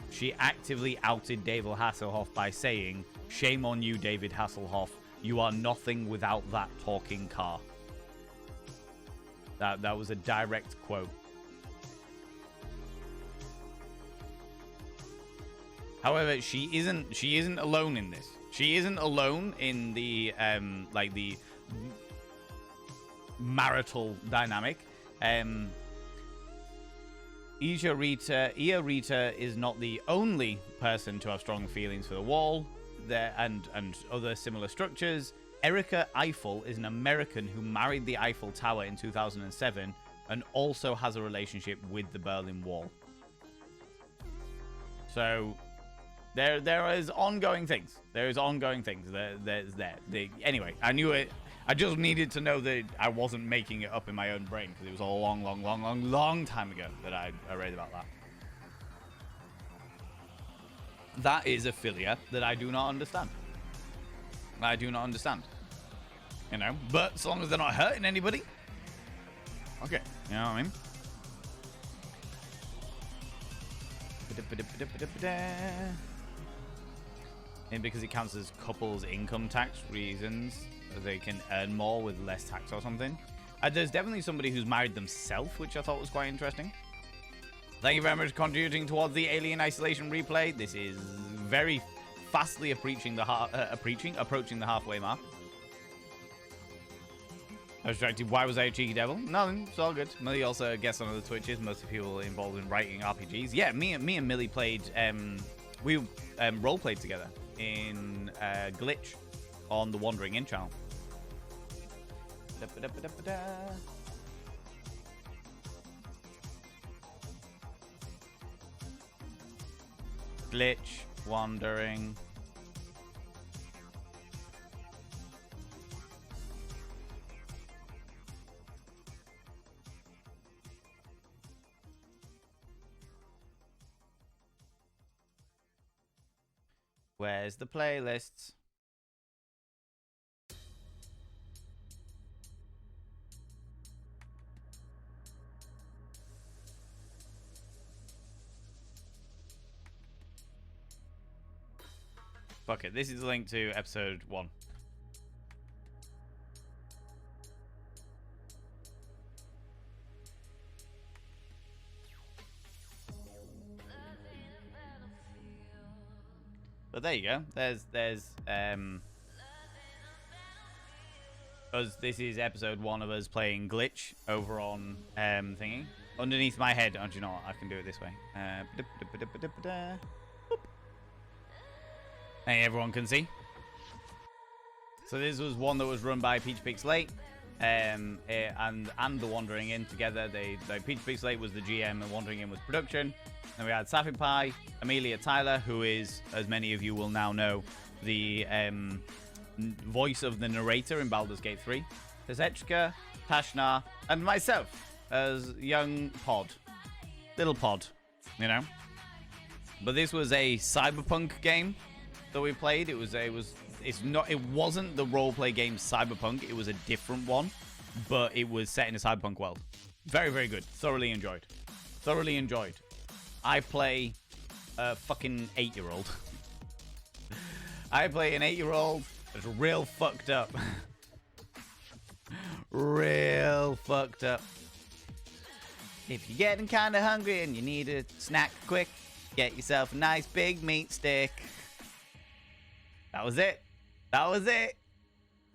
She actively outed David Hasselhoff by saying, "Shame on you, David Hasselhoff. You are nothing without that talking car." That was a direct quote. However, she isn't alone in this. She isn't alone in the the marital dynamic. Ia Rita is not the only person to have strong feelings for the wall and other similar structures. Erika Eiffel is an American who married the Eiffel Tower in 2007 and also has a relationship with the Berlin Wall. So there is ongoing things. Anyway, I knew it. I just needed to know that I wasn't making it up in my own brain, because it was a long time ago that I read about that. That is a philia that I do not understand. You know, but as long as they're not hurting anybody, okay, you know what I mean? And because it counts as couples' income tax reasons, they can earn more with less tax or something. There's definitely somebody who's married themselves, which I thought was quite interesting. Thank you very much for contributing towards the Alien Isolation replay. This is very fastly approaching the halfway mark. I was distracted. Why was I a cheeky devil? Nothing. It's all good. Millie also guests on other Twitches. Most of the people involved in writing RPGs. Yeah, me and Millie played. We role played together in Glitch on the Wandering In channel. Glitch, Wandering. Where's the playlists? Fuck it, this is the link to episode 1. But there you go. There's us. This is episode 1 of us playing Glitch over on thingy. Underneath my head. Oh, do you know what? I can do it this way. Hey, everyone can see. So this was one that was run by Peach Pig Slate, and the Wandering Inn together. Peach Pig Slate was the GM, and Wandering Inn was production. Then we had Safi Pie, Amelia Tyler, who is, as many of you will now know, the voice of the narrator in Baldur's Gate 3. Tezechka, Tashnar, and myself as young Pod, little Pod, you know. But this was a cyberpunk game that we played. It wasn't the roleplay game Cyberpunk. It was a different one, but it was set in a cyberpunk world. Very, very good. Thoroughly enjoyed. I play a fucking 8-year-old. I play an 8-year-old that's real fucked up. Real fucked up. If you're getting kind of hungry and you need a snack quick, get yourself a nice big meat stick. That was it.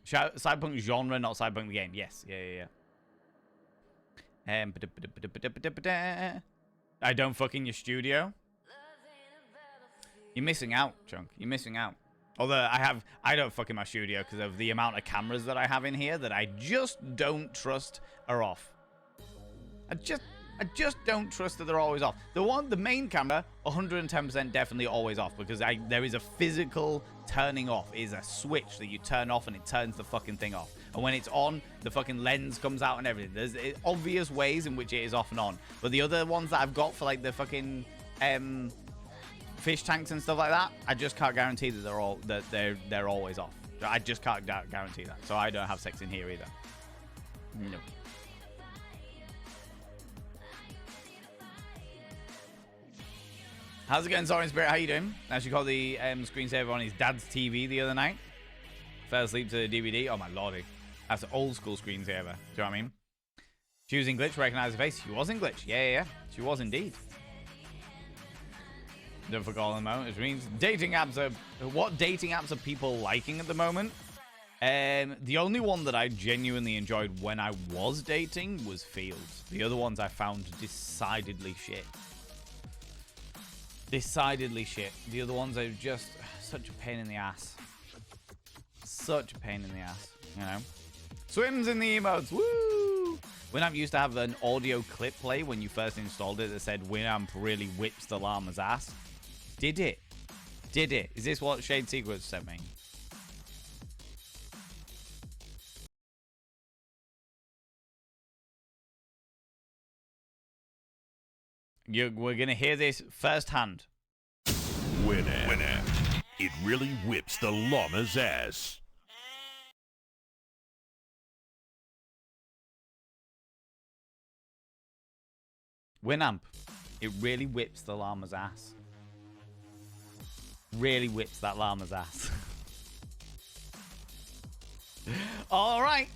Cyberpunk genre, not cyberpunk the game. Yes. Yeah. I don't fuck in your studio. You're missing out, Chunk. You're missing out. Although I don't fuck in my studio because of the amount of cameras that I have in here that I just don't trust are off. I just don't trust that they're always off. The main camera, 110% definitely always off because there is a physical turning off. It is a switch that you turn off and it turns the fucking thing off. And when it's on, the fucking lens comes out and everything. There's obvious ways in which it is off and on. But the other ones that I've got for like the fucking fish tanks and stuff like that, I just can't guarantee that they're always off. I just can't guarantee that. So I don't have sex in here either. No. How's it going, Zoran Spirit? How you doing? Actually got the screensaver on his dad's TV the other night. Fell asleep to the DVD. Oh my lordy. That's an old school screensaver. Do you know what I mean? She was in Glitch, recognize the face. She was in Glitch. Yeah. She was indeed. Don't forget all the moment, which means dating apps are... What dating apps are people liking at the moment? The only one that I genuinely enjoyed when I was dating was Fields. The other ones I found decidedly shit. The other ones are just such a pain in the ass. You know? Swims in the emotes. Woo! Winamp used to have an audio clip play when you first installed it that said Winamp really whips the llama's ass. Did it? Is this what Shade Secrets sent me? We're gonna hear this firsthand. Winamp. It really whips the llama's ass. Winamp. It really whips the llama's ass. Really whips that llama's ass. All right.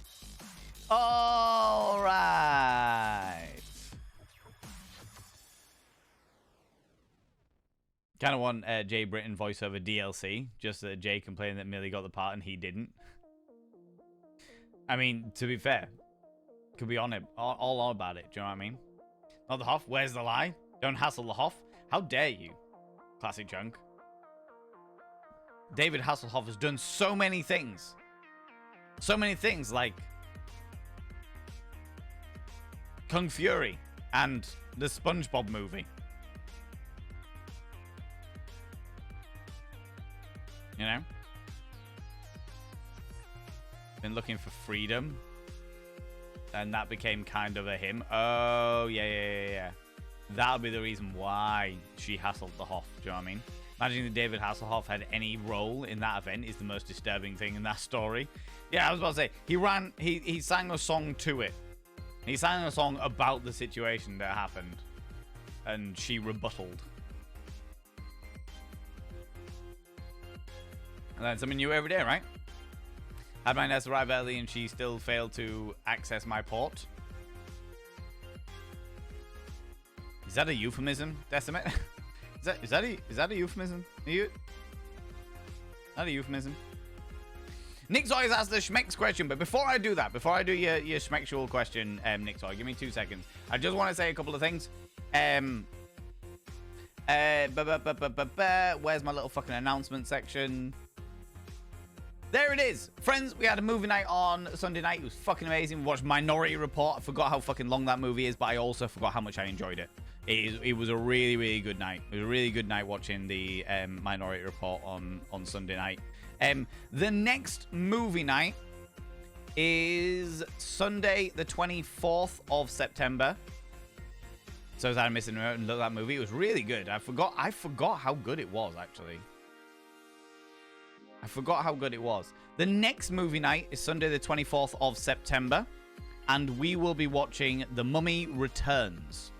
Kind of want Jay Britton voiceover DLC, just that Jay complained that Millie got the part and he didn't. I mean, to be fair, could be on it, all about it. Do you know what I mean? Not the Hoff. Where's the lie? Don't hassle the Hoff. How dare you? Classic Chunk. David Hasselhoff has done so many things. So many things like Kung Fury and the SpongeBob movie. You know? Been looking for freedom. And that became kind of a him. Oh, yeah. That'll be the reason why she hassled the Hoff. Do you know what I mean? Imagining that David Hasselhoff had any role in that event is the most disturbing thing in that story. Yeah, I was about to say, he sang a song to it. He sang a song about the situation that happened. And she rebutted. And then something new every day, right? Had my nest arrive early and she still failed to access my port. Is that a euphemism, Decimate? Is that a euphemism? Not a euphemism. Nick's always asked the Schmeck's question, but before I do that, before I do your Schmecksual question, Nick, sorry, give me 2 seconds. I just want to say a couple of things. Where's my little fucking announcement section? there it is. Friends, we had a movie night on Sunday night. It was fucking amazing. We watched Minority Report. I forgot how fucking long that movie is, but I also forgot how much I enjoyed it. It was a really, really good night. It was a really good night watching the Minority Report on Sunday night. The next movie night is Sunday, the 24th of September. So I was missing out and look at that movie. It was really good. I forgot how good it was, actually. I forgot how good it was. The next movie night is Sunday, the 24th of September. And we will be watching The Mummy Returns.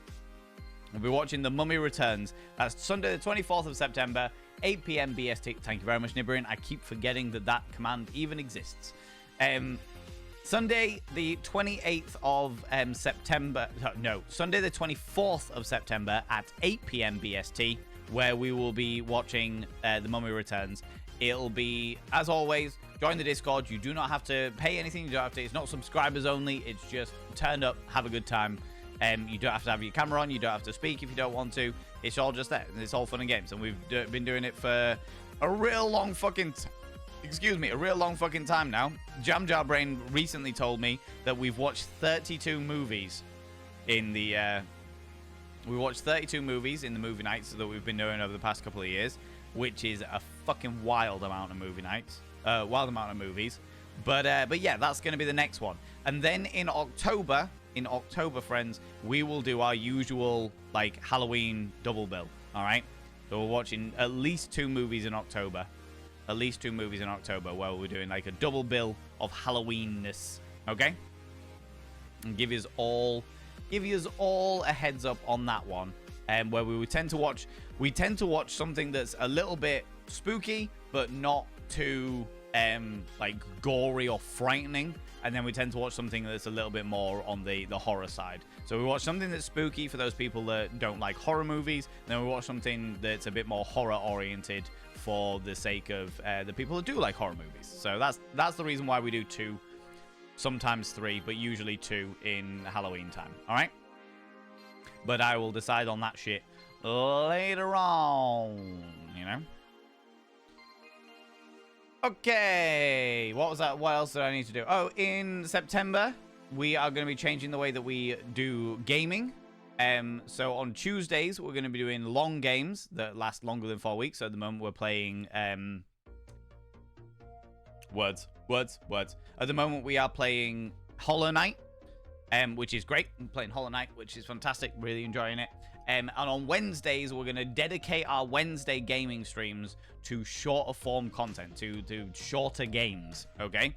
We'll be watching The Mummy Returns. That's Sunday, the 24th of September, 8 p.m. BST. Thank you very much, Nibberin. I keep forgetting that command even exists. Sunday, the 28th of September. No, Sunday, the 24th of September at 8 p.m. BST, where we will be watching The Mummy Returns. It'll be, as always, join the Discord. You do not have to pay anything. You don't have to. It's not subscribers only. It's just turn up, have a good time. You don't have to have your camera on. You don't have to speak if you don't want to. It's all just there. It's all fun and games. And we've been doing it for a real long fucking time now. Jam Jar Brain recently told me that we've watched 32 movies in the we watched 32 movies in the movie nights that we've been doing over the past couple of years, which is a fucking wild amount of movie nights, wild amount of movies. But yeah, that's going to be the next one. And then in October, friends, we will do our usual like Halloween double bill. All right, so we're watching at least 2 movies in October. At least 2 movies in October where we're doing like a double bill of Halloweenness, okay? And give us all a heads up on that one. Where we tend to watch something that's a little bit spooky, but not too like gory or frightening. And then we tend to watch something that's a little bit more on the horror side. So we watch something that's spooky for those people that don't like horror movies. And then we watch something that's a bit more horror oriented for the sake of the people that do like horror movies. So that's the reason why we do 2, sometimes 3, but usually 2 in Halloween time. All right. But I will decide on that shit later on, you know. Okay, what was that? What else did I need to do? Oh, in September, we are going to be changing the way that we do gaming. So on Tuesdays, we're going to be doing long games that last longer than 4 weeks. So at the moment, we're playing words. At the moment, we are playing Hollow Knight, which is great. I'm playing Hollow Knight, which is fantastic. Really enjoying it. And on Wednesdays, we're going to dedicate our Wednesday gaming streams to shorter form content, to shorter games, okay?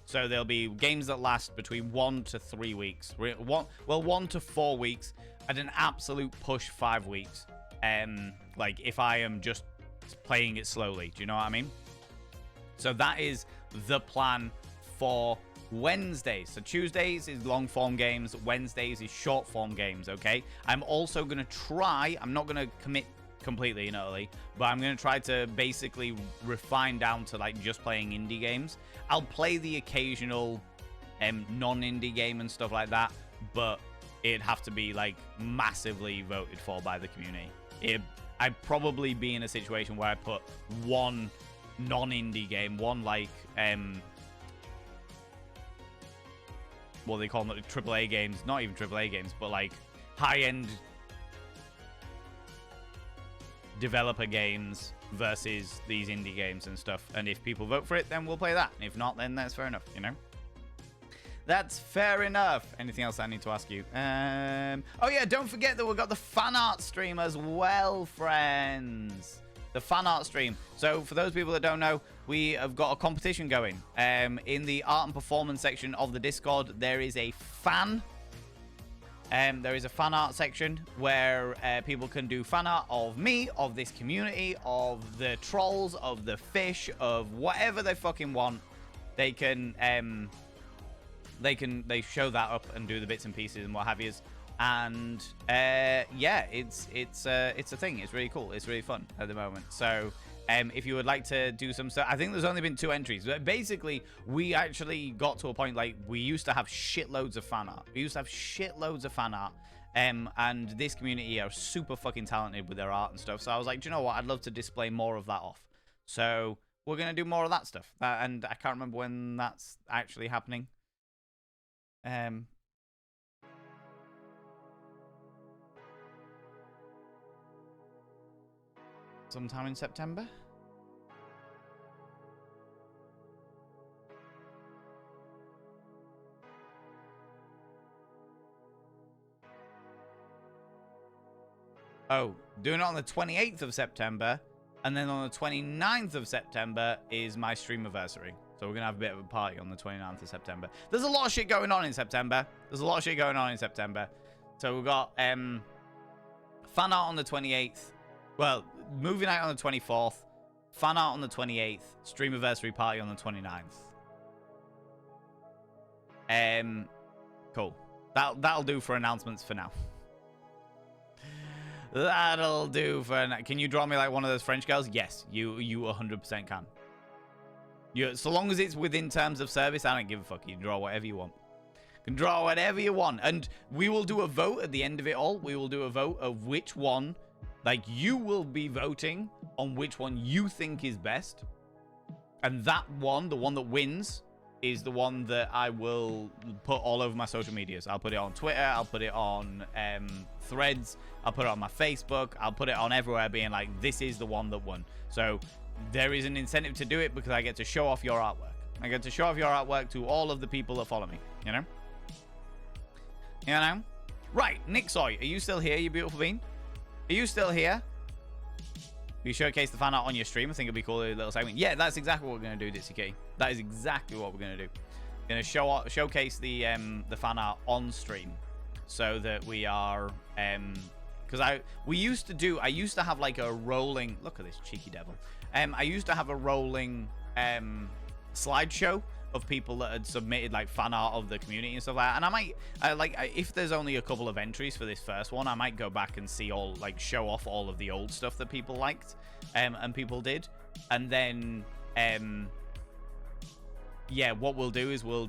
So there'll be games that last between 1 to 3 weeks. 1 to 4 weeks. At an absolute push, 5 weeks. Like, if I am just playing it slowly. Do you know what I mean? So that is the plan for Wednesdays. So Tuesdays is long form games, Wednesdays is short form games, okay? I'm also going to try, I'm not going to commit completely and utterly, but I'm going to try to basically refine down to like just playing indie games. I'll play the occasional non-indie game and stuff like that, but it'd have to be like massively voted for by the community. I'd probably be in a situation where I put one non-indie game, one like what they call them, like AAA games, not even AAA games, but like high-end developer games versus these indie games and stuff. And if people vote for it, then we'll play that. If not, then that's fair enough, you know? That's fair enough. Anything else I need to ask you? Oh yeah, don't forget that we've got the fan art stream as well, friends. The fan art stream. So for those people that don't know, we have got a competition going. In the art and performance section of the Discord, there is a fan art section where people can do fan art of me, of this community, of the trolls, of the fish, of whatever they fucking want. They can they show that up and do the bits and pieces and what have yous. And yeah, it's a thing. It's really cool. It's really fun at the moment. So if you would like to do some stuff, I think there's only been 2 entries. But basically, we actually got to a point like we used to have shitloads of fan art. And this community are super fucking talented with their art and stuff. So I was like, do you know what? I'd love to display more of that off. So we're going to do more of that stuff. And I can't remember when that's actually happening. Sometime in September. Oh, doing it on the 28th of September, and then on the 29th of September is my streamiversary. So we're going to have a bit of a party on the 29th of September. There's a lot of shit going on in September. So we've got fan art on the 28th. Well, movie night on the 24th. Fan art on the 28th. Streamiversary party on the 29th. Cool. That'll do for announcements for now. That'll do for... Can you draw me like one of those French girls? Yes, you 100% can. So long as it's within terms of service, I don't give a fuck. You can draw whatever you want. You can draw whatever you want. And we will do a vote at the end of it all. We will do a vote of which one... Like, you will be voting on which one you think is best. And that one, the one that wins... is the one that I will put all over my social medias. I'll put it on Twitter. I'll put it on Threads. I'll put it on my Facebook. I'll put it on everywhere being like, this is the one that won. So there is an incentive to do it because I get to show off your artwork. I get to show off your artwork to all of the people that follow me. You know? You know? Right. Nick Soy, are you still here, you beautiful bean? Are you still here? You showcase the fan art on your stream. I think it'd be cool, a little segment. Yeah, that's exactly what we're going to do, Ditsy. That is exactly what we're going to do. We're going to showcase the fan art on stream, so that we are because I used to have like a rolling. Look at this cheeky devil. I used to have a rolling slideshow of people that had submitted like fan art of the community and stuff like that. And I might if there's only a couple of entries for this first one, I might go back and see all, like, show off all of the old stuff that people liked and people did. And then yeah, what we'll do is we'll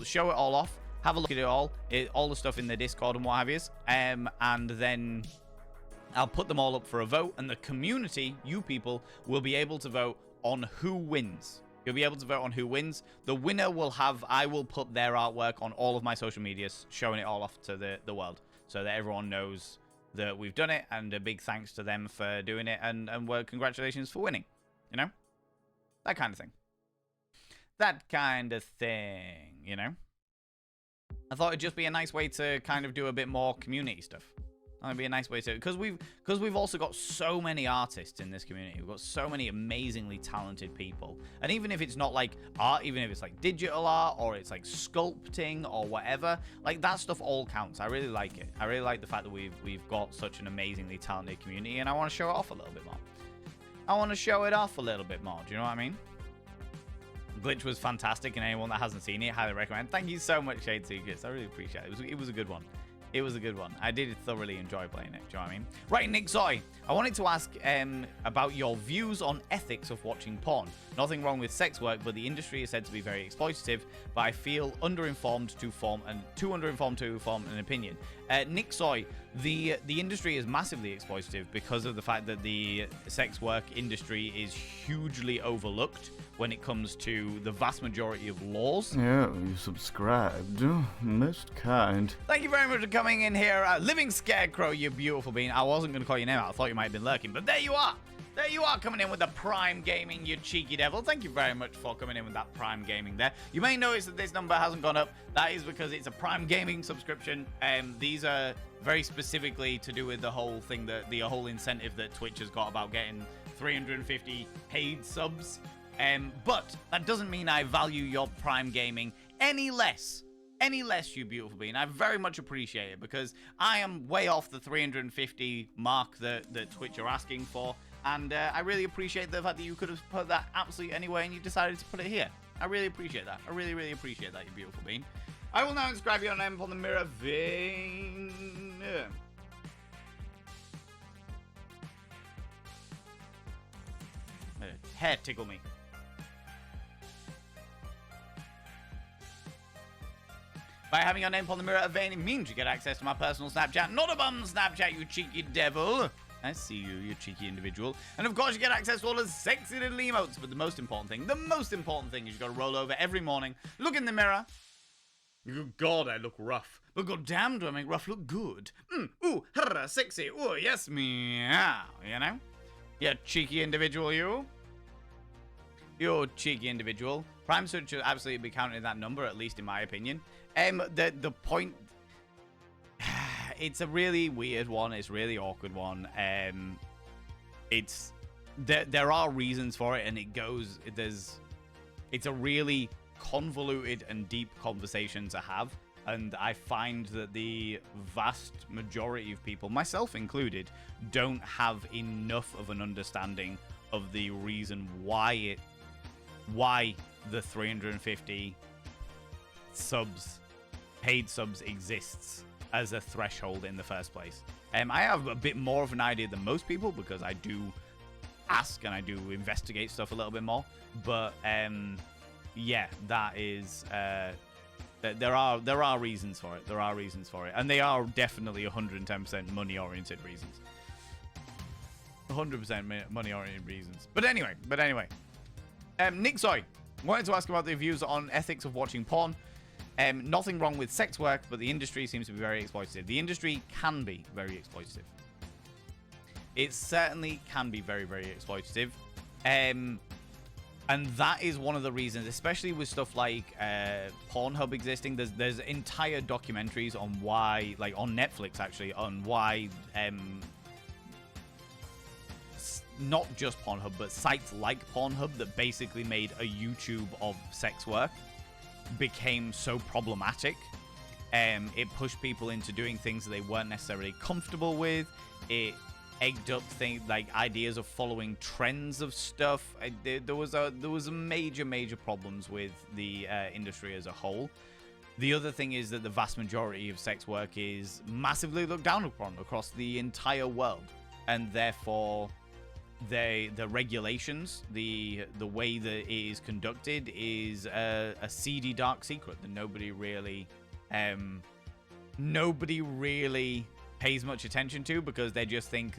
show it all off, have a look at it all the stuff in the Discord and what have you, and then I'll put them all up for a vote, and the community, you people, will be able to vote on who wins. You'll be able to vote on who wins. The winner will have... I will put their artwork on all of my social medias, showing it all off to the world, so that everyone knows that we've done it, and a big thanks to them for doing it, and well, congratulations for winning. You know? That kind of thing. That kind of thing, you know? I thought it'd just be a nice way to kind of do a bit more community stuff. That'd be a nice way to... Because we've also got so many artists in this community. We've got so many amazingly talented people. And even if it's not like art, even if it's like digital art, or it's like sculpting or whatever, like, that stuff all counts. I really like it. I really like the fact that we've got such an amazingly talented community, and I want to show it off a little bit more. I want to show it off a little bit more. Do you know what I mean? Glitch was fantastic, and anyone that hasn't seen it, highly recommend. Thank you so much, Shade Secrets. I really appreciate it. It was a good one. It was a good one. I did thoroughly enjoy playing it. Do you know what I mean? Right, Nick Zoy. I wanted to ask about your views on ethics of watching porn. Nothing wrong with sex work, but the industry is said to be very exploitative, but I feel too underinformed to form an opinion. Nick Zoy, the industry is massively exploitative because of the fact that the sex work industry is hugely overlooked when it comes to the vast majority of laws. Yeah, you subscribed. Most kind. Thank you very much for coming in here. Living Scarecrow, you beautiful bean. I wasn't going to call your name out. I thought you might have been lurking, but there you are. There you are, coming in with the Prime Gaming, you cheeky devil. Thank you very much for coming in with that Prime Gaming there. You may notice that this number hasn't gone up. That is because it's a Prime Gaming subscription. These are very specifically to do with the whole thing, the whole incentive that Twitch has got about getting 350 paid subs. But that doesn't mean I value your Prime Gaming any less. Any less, you beautiful being. I very much appreciate it, because I am way off the 350 mark that Twitch are asking for. And I really appreciate the fact that you could have put that absolutely anywhere and you decided to put it here. I really appreciate that. I really, really appreciate that, you beautiful bean. I will now inscribe your name upon the mirror vein. Hair tickle me. By having your name upon the mirror of vein, it means you get access to my personal Snapchat. Not a bum Snapchat, you cheeky devil. I see you, you cheeky individual. And of course, you get access to all the sexy little emotes. But the most important thing is you got to roll over every morning, look in the mirror. Good God, I look rough. But goddamn, do I make rough look good? Ooh, hurrah, sexy. Ooh, yes, meow. You know? You cheeky individual, you. You cheeky individual. Prime Search should absolutely be counted in that number, at least in my opinion. The point... It's a really weird one. It's a really awkward one. There are reasons for it, and it's a really convoluted and deep conversation to have. And I find that the vast majority of people, myself included, don't have enough of an understanding of the reason why the 350 subs, paid subs, exists as a threshold in the first place. I have a bit more of an idea than most people because I do ask and I do investigate stuff a little bit more. But yeah, that is there are reasons for it. There are reasons for it, and they are definitely 110% money-oriented reasons. 100% money-oriented reasons. But anyway, Nick Soy wanted to ask about the views on ethics of watching porn. Nothing wrong with sex work, but the industry seems to be very exploitative. The industry can be very exploitative. It certainly can be very, very exploitative. And that is one of the reasons, especially with stuff like Pornhub existing. There's entire documentaries on why, like on Netflix actually, on why not just Pornhub, but sites like Pornhub that basically made a YouTube of sex work became so problematic. It pushed people into doing things that they weren't necessarily comfortable with. It egged up things like ideas of following trends of stuff. There was a major problems with the industry as a whole. The other thing is that the vast majority of sex work is massively looked down upon across the entire world, and therefore the regulations, the way that it is conducted is a seedy dark secret that nobody really pays much attention to, because they just think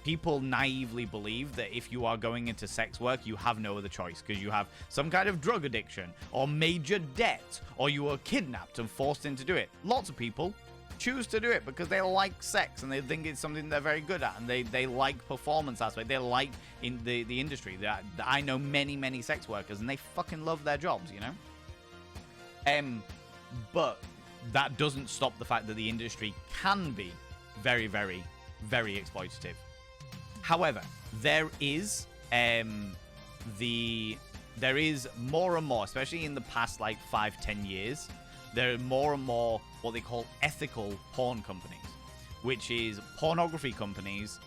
people naively believe that if you are going into sex work, you have no other choice because you have some kind of drug addiction or major debt, or you were kidnapped and forced into do it. Lots of people choose to do it because they like sex and they think it's something they're very good at, and they like performance aspect. They like in the industry. I know many sex workers and they fucking love their jobs, you know? But that doesn't stop the fact that the industry can be very exploitative. However, there is more and more, especially in the past like 5-10 years, there are more and more what they call ethical porn companies, which is pornography companies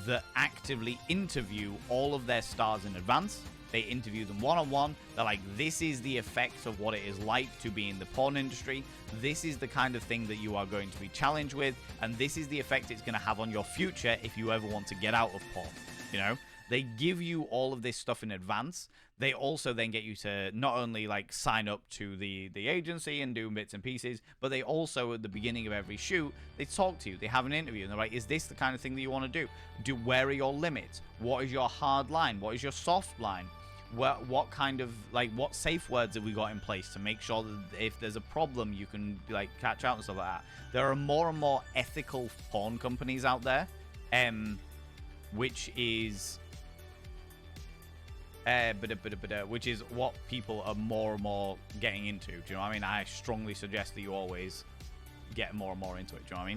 that actively interview all of their stars in advance. They interview them one-on-one. They're like, this is the effect of what it is like to be in the porn industry. This is the kind of thing that you are going to be challenged with. And this is the effect it's going to have on your future if you ever want to get out of porn. You know, they give you all of this stuff in advance. They also then get you to not only like sign up to the agency and do bits and pieces, but they also at the beginning of every shoot, they talk to you. They have an interview and they're like, is this the kind of thing that you want to do? Where are your limits? What is your hard line? What is your soft line? What kind of, like, what safe words have we got in place to make sure that if there's a problem, you can, like, catch out and stuff like that. There are more and more ethical porn companies out there, which is what people are more and more getting into. Do you know what I mean? I strongly suggest that you always get more and more into it. Do you know what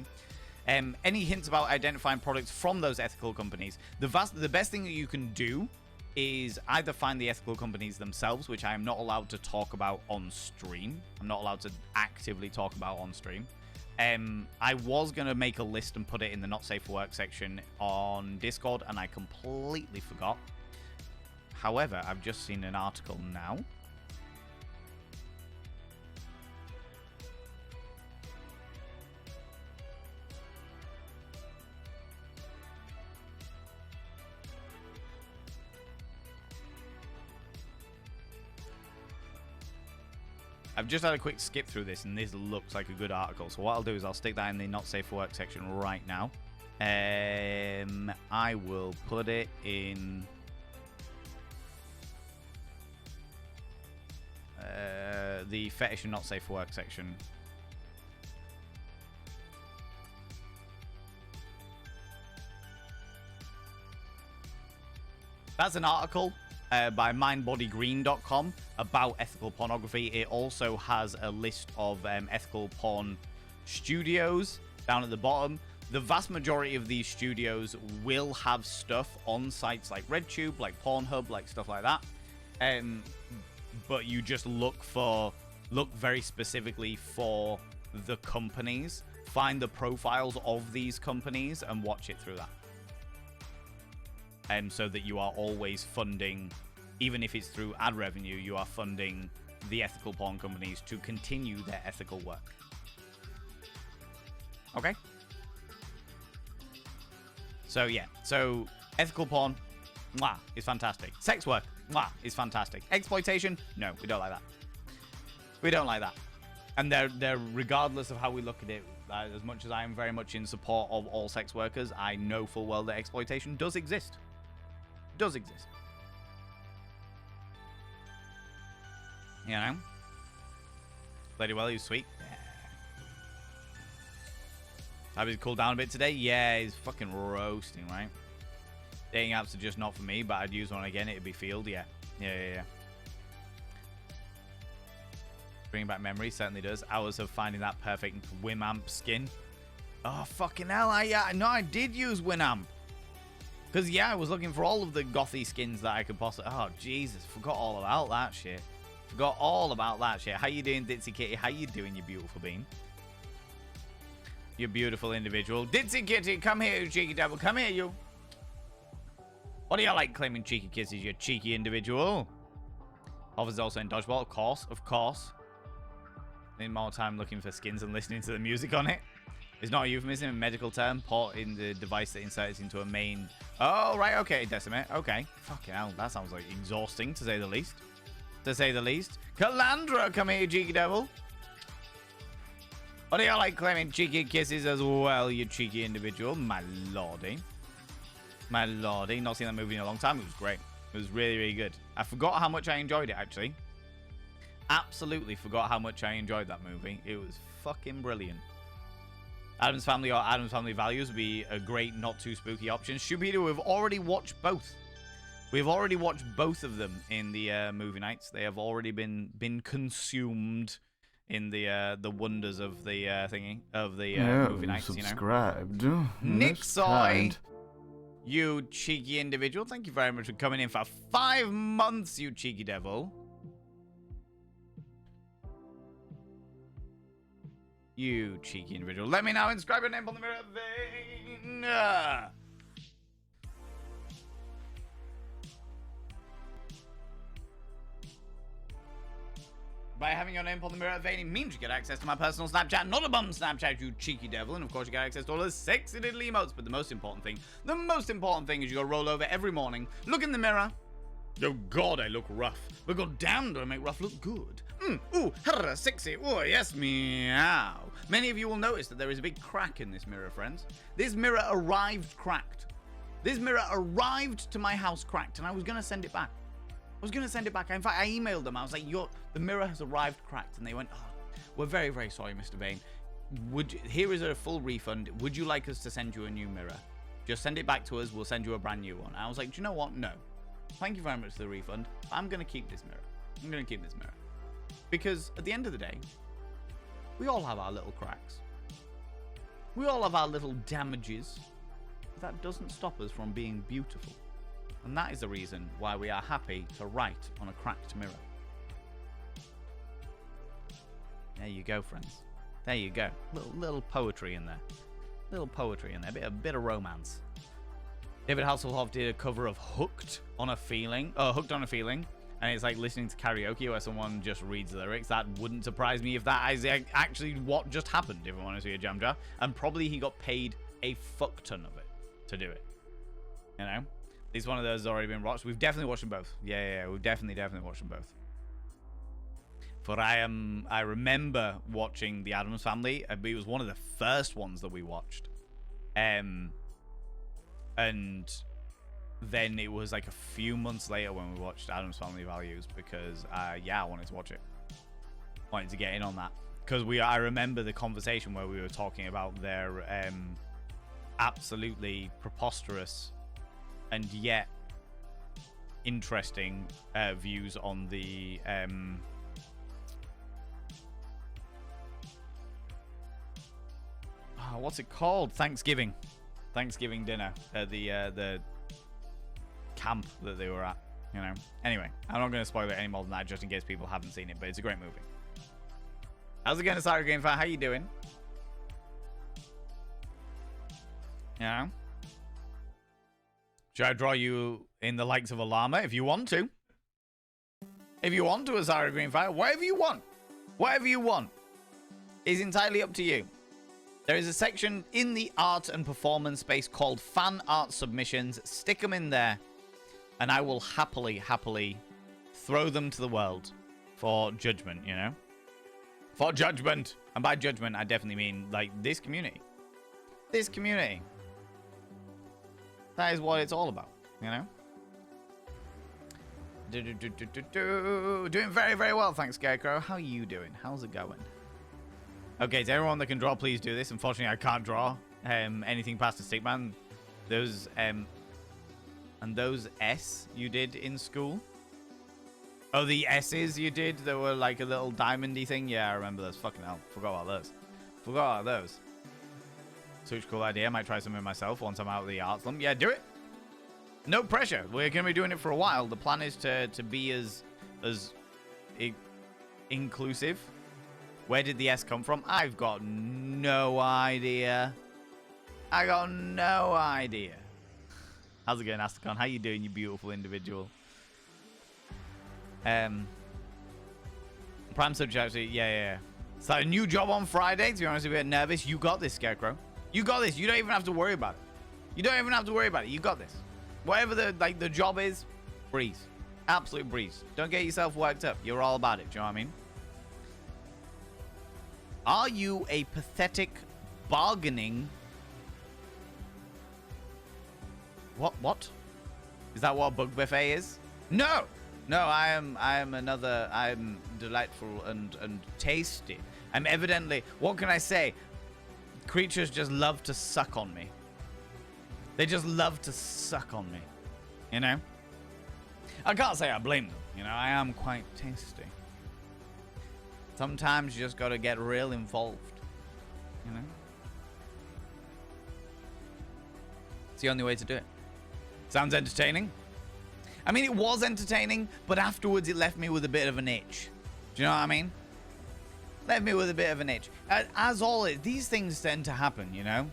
I mean? Any hints about identifying products from those ethical companies? The best thing that you can do is either find the ethical companies themselves, which I am not allowed to talk about on stream. I'm not allowed to actively talk about on stream. I was going to make a list and put it in the Not Safe for Work section on Discord, and I completely forgot. However, I've just seen an article now. I've just had a quick skip through this, and this looks like a good article. So what I'll do is I'll stick that in the Not Safe for Work section right now. I will put it in the fetish and not safe for work section. That's an article by mindbodygreen.com about ethical pornography. It also has a list of ethical porn studios down at the bottom. The vast majority of these studios will have stuff on sites like RedTube, like Pornhub, like stuff like that. But you just look very specifically for the companies, find the profiles of these companies, and watch it through that. So that you are always funding, even if it's through ad revenue, you are funding the ethical porn companies to continue their ethical work. Okay? So, yeah. So, ethical porn, mwah, is fantastic. Sex work, mwah, is fantastic. Exploitation, no, we don't like that. We don't like that. And they're regardless of how we look at it, as much as I am very much in support of all sex workers, I know full well that exploitation does exist. Does exist. You know? Lady Welly's sweet. Yeah. I've cooled down a bit today. Yeah, he's fucking roasting, right? Dating apps are just not for me, but I'd use one again. It'd be Field, yeah. Yeah. Bringing back memories, certainly does. Hours of finding that perfect Winamp skin. Oh, fucking hell. I did use Winamp. Because, yeah, I was looking for all of the gothy skins that I could possibly... Oh, Jesus. Forgot all about that shit. Forgot all about that shit. How you doing, Ditsy Kitty? How you doing, you beautiful bean? You beautiful individual. Ditsy Kitty, come here, you cheeky devil. Come here, you. What do you like claiming cheeky kisses, you cheeky individual? Offers also in Dodgeball, of course. Need more time looking for skins and listening to the music on it. It's not a euphemism, a medical term. Port in the device that inserts into a main... Oh, right, okay, Decimate. Okay. Fucking hell, that sounds like exhausting, to say the least. To say the least. Calandra, come here, you cheeky devil. What do you like claiming cheeky kisses as well, you cheeky individual? My lordy. My lordy. Not seen that movie in a long time. It was great. It was really, really good. I forgot how much I enjoyed it, actually. Absolutely forgot how much I enjoyed that movie. It was fucking brilliant. Addams Family or Addams Family Values would be a great, not too spooky option. Shubido, we've already watched both. We've already watched both of them in the movie nights. They have already been consumed in the wonders of the thingy of the movie nights. Subscribed. Nixoy, you cheeky individual. Thank you very much for coming in for 5 months, you cheeky devil. You cheeky individual. Let me now inscribe your name on the mirror vein. By having your name on the mirror vein, it means you get access to my personal Snapchat, not a bum Snapchat, you cheeky devil. And of course, you get access to all those sexy little emotes. But the most important thing is you go roll over every morning, look in the mirror. Oh God, I look rough. But god damn, do I make rough look good. Ooh, harra, sexy. Oh, yes, meow. Many of you will notice that there is a big crack in this mirror, friends. This mirror arrived cracked. This mirror arrived to my house cracked, and I was going to send it back. In fact, I emailed them. I was like, the mirror has arrived cracked. And they went, oh, we're very, very sorry, Mr. Bain. Here is a full refund. Would you like us to send you a new mirror? Just send it back to us. We'll send you a brand new one. And I was like, do you know what? No. Thank you very much for the refund. I'm going to keep this mirror. Because at the end of the day, we all have our little cracks. We all have our little damages. But that doesn't stop us from being beautiful. And that is the reason why we are happy to write on a cracked mirror. There you go, friends. There you go. Little poetry in there. A bit of romance. David Hasselhoff did a cover of Hooked on a Feeling. And it's like listening to karaoke where someone just reads the lyrics. That wouldn't surprise me if that is actually what just happened, if I want to see a jam jar. And probably he got paid a fuck ton of it to do it. You know? At least one of those has already been watched. We've definitely watched them both. Yeah, we've definitely watched them both. For I remember watching The Addams Family. It was one of the first ones that we watched. And then it was like a few months later when we watched Addams Family Values because, yeah, I wanted to watch it. Wanted to get in on that. Because I remember the conversation where we were talking about their absolutely preposterous and yet interesting views on the what's it called? Thanksgiving dinner at the camp that they were at, you know. Anyway, I'm not going to spoil it any more than that just in case people haven't seen it, but it's a great movie. How's it going, Asari Green Fan? How you doing? Yeah. Should I draw you in the likes of a llama if you want to? If you want to, Asari Green Fan, whatever you want. Whatever you want is entirely up to you. There is a section in the art and performance space called fan art submissions. Stick them in there, and I will happily throw them to the world for judgment, you know? For judgment. And by judgment, I definitely mean, like, this community. This community. That is what it's all about, you know? Doing very, very well, thanks, Scarecrow. How are you doing? How's it going? Okay, to everyone that can draw, please do this. Unfortunately, I can't draw anything past a stickman. Those, and those S you did in school. Oh, the S's you did that were like a little diamondy thing? Yeah, I remember those. Fucking hell. Forgot about those. Forgot about those. Such a cool idea. I might try something myself once I'm out of the art slump. Yeah, do it. No pressure. We're going to be doing it for a while. The plan is to be as inclusive. Where did the S come from? I've got no idea. I got no idea. How's it going, Astacon? How you doing, you beautiful individual? Prime subject, actually, yeah. So a new job on Friday. To be honest, a bit nervous. You got this, Scarecrow. You got this. You don't even have to worry about it. You don't even have to worry about it. You got this. Whatever the job is, breeze. Absolute breeze. Don't get yourself worked up. You're all about it. Do you know what I mean? Are you a pathetic, bargaining... What? Is that what Bug Buffet is? No! No, I am delightful and tasty. I'm evidently... What can I say? Creatures just love to suck on me. They just love to suck on me. You know? I can't say I blame them. You know, I am quite tasty. Sometimes you just got to get real involved, you know? It's the only way to do it. Sounds entertaining. I mean, it was entertaining, but afterwards it left me with a bit of an itch. Do you know what I mean? Left me with a bit of an itch. As always, these things tend to happen, you know?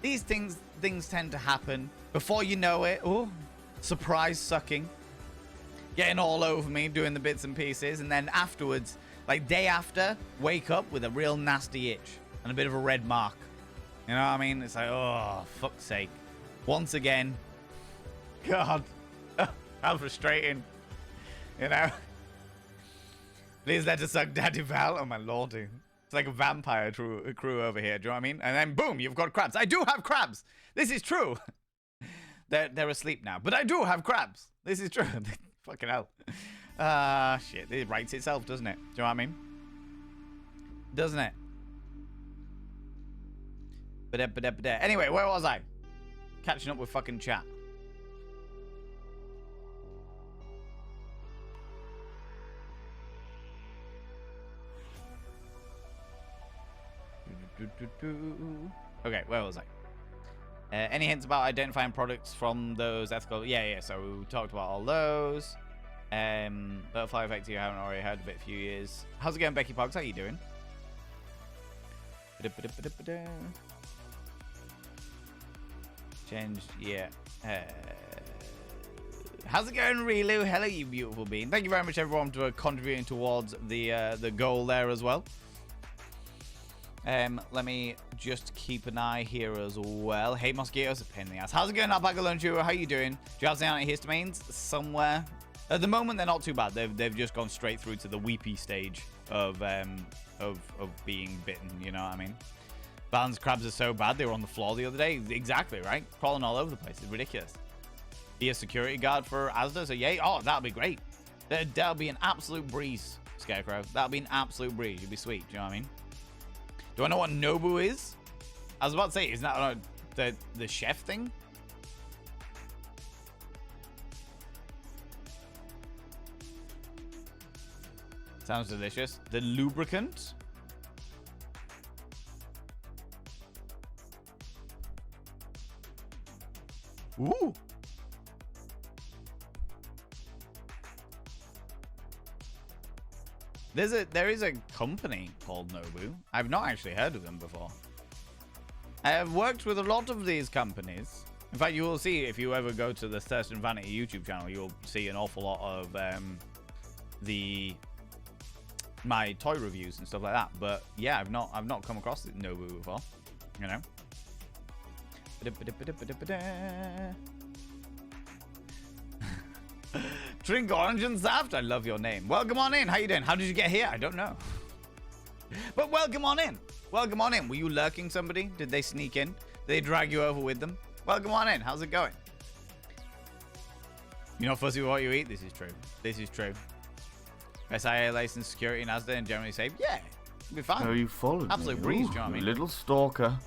These things tend to happen. Before you know it, oh, surprise sucking. Getting all over me, doing the bits and pieces, and then afterwards, like day after, wake up with a real nasty itch and a bit of a red mark. You know what I mean? It's like, oh, fuck's sake. Once again. God. How frustrating. You know? Please let us suck Daddy Val. Oh, my lordy. It's like a vampire crew over here. Do you know what I mean? And then, boom, you've got crabs. I do have crabs. This is true. They're asleep now. But I do have crabs. This is true. Fucking hell. Shit. It writes itself, doesn't it? Do you know what I mean? Doesn't it? Anyway, where was I? Catching up with fucking chat. Okay, where was I? Any hints about identifying products from those ethical... Yeah, so we talked about all those. Butterfly Effect, you haven't already heard of it a few years. How's it going, Becky Pogs? How you doing? Changed, yeah. How's it going, Relu? Hello, you beautiful being. Thank you very much, everyone, for contributing towards the goal there as well. Let me just keep an eye here as well. Hey, mosquitoes, a pain in the ass. How's it going, Alpaca Lunchu? How you doing? Do you have any antihistamines somewhere? At the moment, they're not too bad. They've just gone straight through to the weepy stage of being bitten. You know what I mean? Balance crabs are so bad, they were on the floor the other day. Exactly, right? Crawling all over the place. It's ridiculous. Be a security guard for Asda, so yay. Oh, that'll be great. That'll be an absolute breeze, Scarecrow. That'll be an absolute breeze. You'll be sweet. Do you know what I mean? Do I know what Nobu is? I was about to say, isn't that the chef thing? Sounds delicious. The lubricant? Ooh. There is a company called Nobu. I've not actually heard of them before. I have worked with a lot of these companies. In fact, you will see if you ever go to the Thirst and Vanity YouTube channel, you'll see an awful lot of my toy reviews and stuff like that. But yeah, I've not come across Nobu before. You know. Drink orange and saft. I love your name. Welcome on in. How you doing? How did you get here? I don't know. But welcome on in. Welcome on in. Were you lurking somebody? Did they sneak in? Did they drag you over with them? Welcome on in. How's it going? You're not fussy with what you eat? This is true. This is true. SIA license, security, and Asda, and generally safe. Yeah, it'll be fine. Oh, you followed Absolute me. breeze, Ooh, do you know what I mean? Little stalker.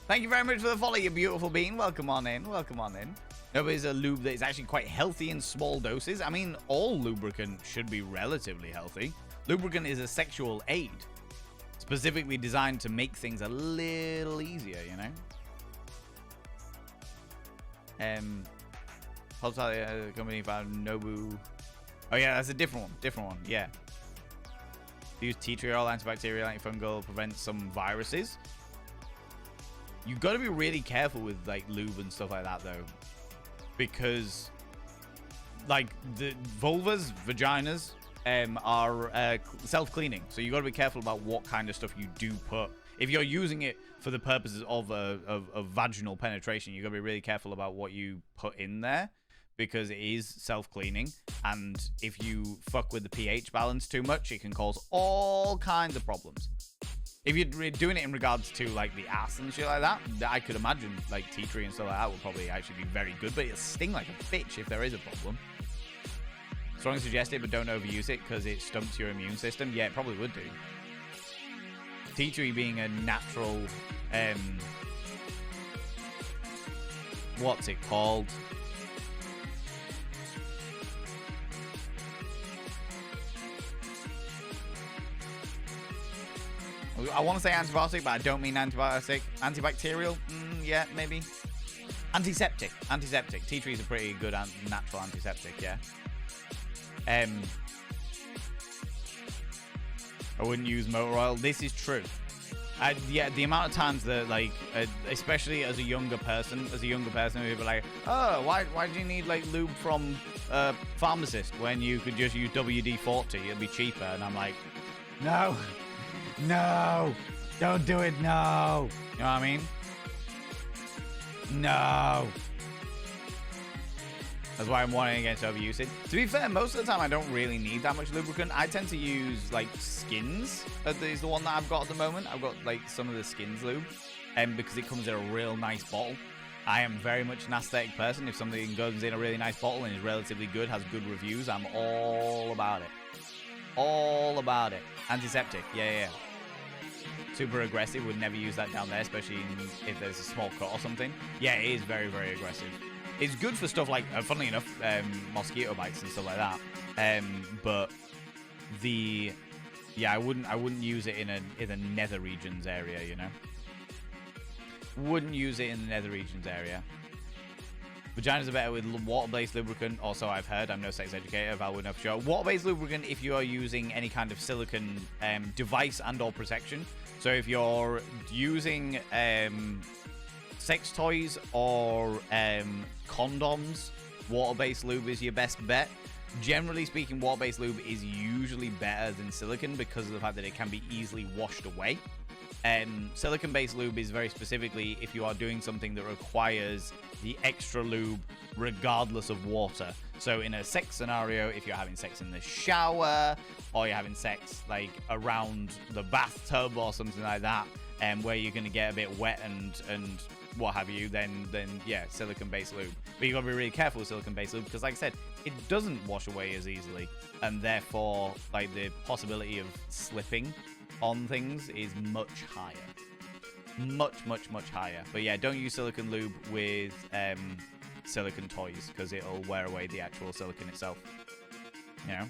Thank you very much for the follow, you beautiful bean. Welcome on in. Welcome on in. Nobody's a lube that is actually quite healthy in small doses. I mean, all lubricant should be relatively healthy. Lubricant is a sexual aid, specifically designed to make things a little easier, you know? Hospitality company found Nobu. Oh yeah, that's a different one, yeah. Use tea tree oil, antibacterial, antifungal, prevent some viruses. You got to be really careful with like lube and stuff like that though, because like the vaginas are self-cleaning, so you got to be careful about what kind of stuff you do put. If you're using it for the purposes of vaginal penetration, you got to be really careful about what you put in there, because it is self-cleaning, and if you fuck with the pH balance too much, it can cause all kinds of problems. If you're doing it in regards to like the ass and shit like that, I could imagine like tea tree and stuff like that would probably actually be very good, but it'll sting like a bitch if there is a problem. Strongly suggest it, but don't overuse it because it stumps your immune system. Yeah, it probably would do. Tea tree being a natural, what's it called? I want to say antibiotic, but I don't mean antibiotic. Antibacterial? Yeah, maybe. Antiseptic. Antiseptic. Tea tree is a pretty good natural antiseptic, yeah. I wouldn't use motor oil. This is true. Yeah, the amount of times that, like, especially as a younger person, we'd be like, oh, why do you need, like, lube from a pharmacist when you could just use WD-40? It'd be cheaper. And I'm like, no. No, don't do it. No, you know what I mean? No. That's why I'm warning against overusage. To be fair, most of the time I don't really need that much lubricant. I tend to use like Skins. Is the one that I've got at the moment. I've got like some of the Skins lube, because it comes in a real nice bottle. I am very much an aesthetic person. If something goes in a really nice bottle and is relatively good, has good reviews, I'm all about it. All about it. Antiseptic, yeah. Super aggressive, would never use that down there, especially if there's a small cut or something. Yeah, it is very, very aggressive. It's good for stuff like, funnily enough, mosquito bites and stuff like that. But I wouldn't use it in the nether regions area, you know. Wouldn't use it in the nether regions area. Vaginas are better with water-based lubricant. Also, I've heard. I'm no sex educator, but I would know for sure. Water-based lubricant if you are using any kind of silicone device and/or protection. So if you're using sex toys or condoms, water-based lube is your best bet. Generally speaking, water-based lube is usually better than silicone because of the fact that it can be easily washed away. Silicone-based lube is very specifically if you are doing something that requires the extra lube regardless of water. So in a sex scenario, if you're having sex in the shower or you're having sex like around the bathtub or something like that, where you're going to get a bit wet and what have you, then yeah, silicone-based lube. But you got to be really careful with silicone-based lube because, like I said, it doesn't wash away as easily, and therefore, like, the possibility of slipping on things is much higher. Much higher. But yeah, don't use silicone lube with silicone toys because it'll wear away the actual silicone itself. You know?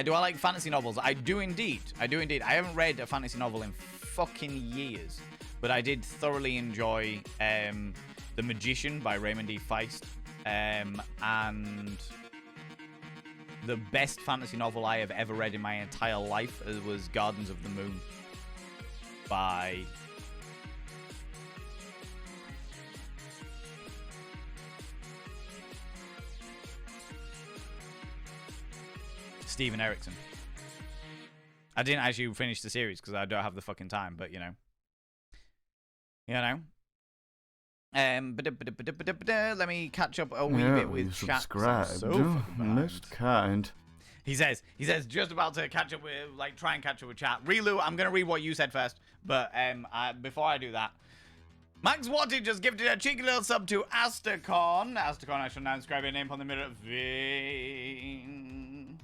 Do I like fantasy novels? I do indeed. I haven't read a fantasy novel in fucking years, but I did thoroughly enjoy The Magician by Raymond D. Feist, and the best fantasy novel I have ever read in my entire life was Gardens of the Moon by Steven Erikson. I didn't actually finish the series because I don't have the fucking time, but you know. Let me catch up a wee bit with chat. Subscribed. Most kind. He says just about to catch up with, like, try and catch up with chat. Relu, I'm gonna read what you said first, but before I do that, Max Wattage just gifted a cheeky little sub to Astacon. Astacon, I shall now inscribe your name on the mirror vein.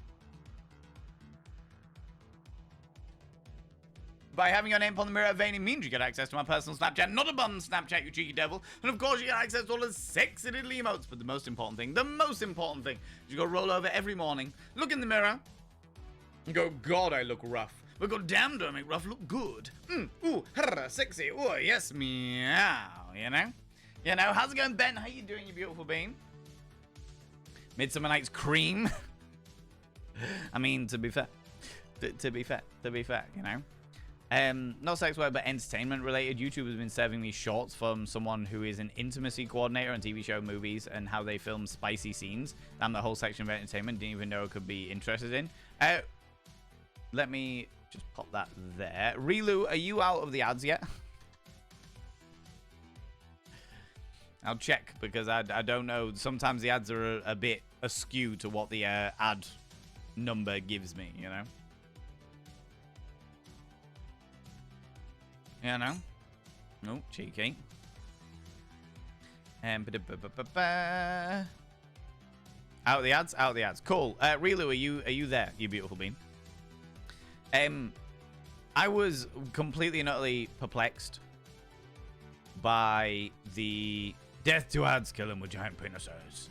By having your name upon the mirror vein, it means you get access to my personal Snapchat, not a bum Snapchat, you cheeky devil. And of course, you get access to all the sexy little emotes. But the most important thing, is you go roll over every morning, look in the mirror, and go, God, I look rough. But God damn, do I make rough look good. Ooh, sexy. Ooh, yes, meow. You know, how's it going, Ben? How you doing, you beautiful bean? Midsummer Night's Cream. I mean, to be fair, you know. Not sex work, but entertainment related. YouTube has been serving me shorts from someone who is an intimacy coordinator on TV show movies and how they film spicy scenes. And the whole section of entertainment, didn't even know I could be interested in. Let me just pop that there. Relu, are you out of the ads yet? I'll check because I don't know. Sometimes the ads are a bit askew to what the ad number gives me, you know? Yeah, no. No, cheeky. And out of the ads, Cool. Relu, are you there, you beautiful bean? I was completely and utterly perplexed by the death to ads, kill them with giant penises.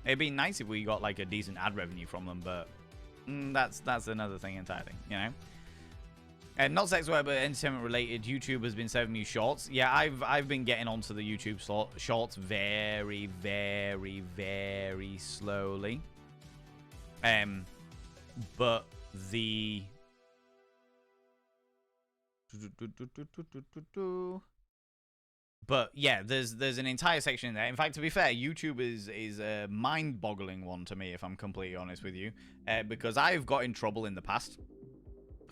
It'd be nice if we got like a decent ad revenue from them, but that's another thing entirely, you know. And not sex work, but entertainment related. YouTube has been serving me shorts. Yeah, I've been getting onto the YouTube shorts very, very, very slowly. But yeah, there's an entire section in there. In fact, to be fair, YouTube is a mind-boggling one to me, if I'm completely honest with you, because I've got in trouble in the past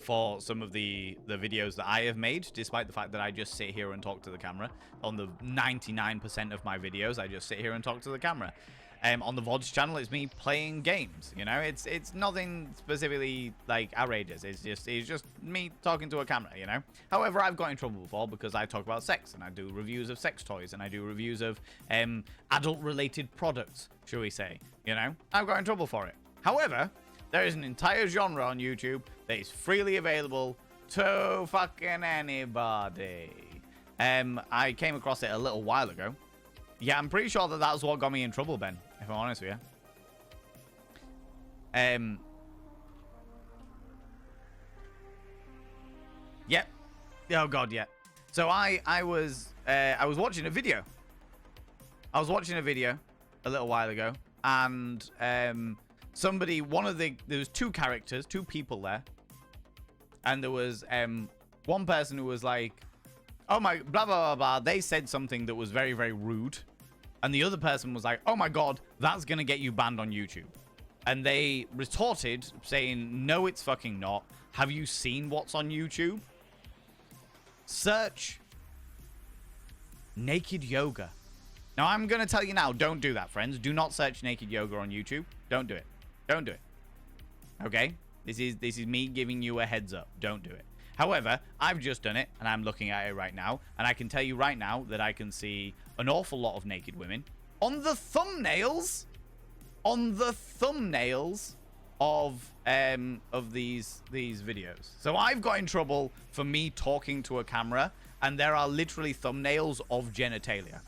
for some of the videos that I have made, despite the fact that I just sit here and talk to the camera. On the 99% of my videos, I just sit here and talk to the camera. On the VODs channel, it's me playing games, you know? It's nothing specifically, like, outrageous. It's just me talking to a camera, you know? However, I've got in trouble before because I talk about sex, and I do reviews of sex toys, and I do reviews of adult-related products, shall we say, you know? I've got in trouble for it. However, there is an entire genre on YouTube that is freely available to fucking anybody. I came across it a little while ago. Yeah, I'm pretty sure that that's what got me in trouble, Ben, if I'm honest with you. Yep. Oh, God, yeah. So I was watching a video. I was watching a video a little while ago, and there was two people there, and there was one person who was like, oh my, blah, blah, blah, blah. They said something that was very, very rude. And the other person was like, oh my God, that's going to get you banned on YouTube. And they retorted saying, no, it's fucking not. Have you seen what's on YouTube? Search naked yoga. Now, I'm going to tell you now, don't do that, friends. Do not search naked yoga on YouTube. Don't do it. Don't do it. Okay? This is me giving you a heads up. Don't do it. However, I've just done it, and I'm looking at it right now, and I can tell you right now that I can see an awful lot of naked women on the thumbnails. On the thumbnails of these videos. So I've got in trouble for me talking to a camera, and there are literally thumbnails of genitalia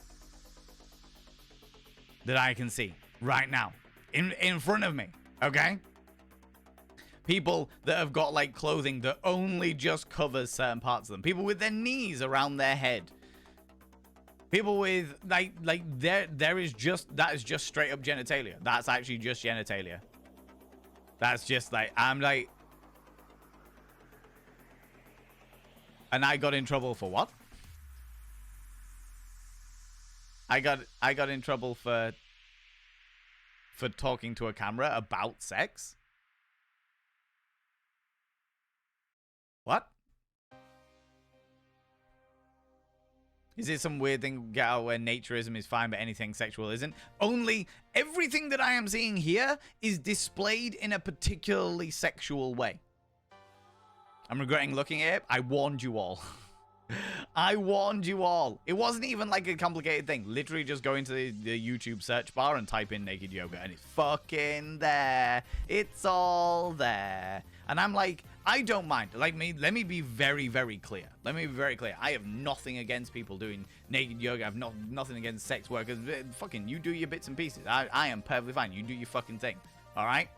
that I can see right now in front of me. Okay. People that have got like clothing that only just covers certain parts of them. People with their knees around their head. People with like there is just, that is just straight up genitalia. That's actually just genitalia. That's just like, I'm like, and I got in trouble for what? I got in trouble for talking to a camera about sex. What? Is it some weird thing get out where naturism is fine but anything sexual isn't? Only everything that I am seeing here is displayed in a particularly sexual way. I'm regretting looking at it. I warned you all. I warned you all. It wasn't even like a complicated thing. Literally just go into the YouTube search bar and type in naked yoga and it's fucking there. It's all there. And I'm like, I don't mind. Like, let me be very, very clear. Let me be very clear. I have nothing against people doing naked yoga. I have nothing against sex workers. Fucking, you do your bits and pieces. I am perfectly fine. You do your fucking thing. All right?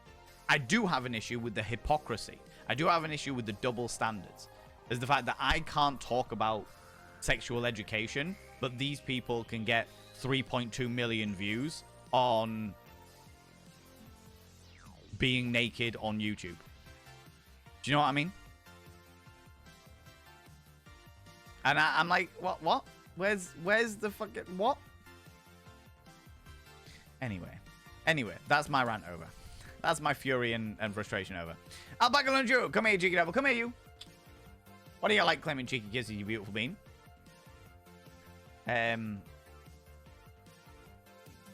I do have an issue with the hypocrisy. I do have an issue with the double standards. There's the fact that I can't talk about sexual education, but these people can get 3.2 million views on being naked on YouTube. Do you know what I mean? And I'm like, what? Where's the fucking what? Anyway, that's my rant over. That's my fury and frustration over. Alpaca Lunju, come here, cheeky devil, come here, you. What do you like claiming cheeky kisses, you beautiful bean?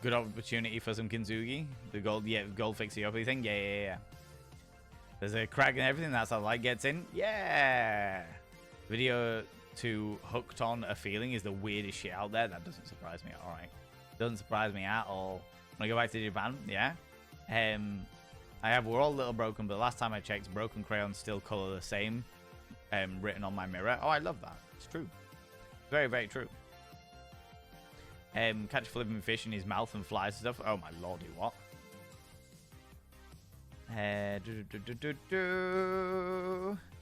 Good opportunity for some Kintsugi. The gold fixie-uppy thing. Yeah. There's a crack and everything. That's how the light gets in. Yeah. Video to Hooked on a Feeling is the weirdest shit out there. That doesn't surprise me. All right. Doesn't surprise me at all. When I go back to Japan, yeah. We're all a little broken, but the last time I checked, broken crayons still color the same. Written on my mirror. Oh, I love that. It's true. Very, very true. Catch a flipping fish in his mouth and flies and stuff. Oh my lordy, what?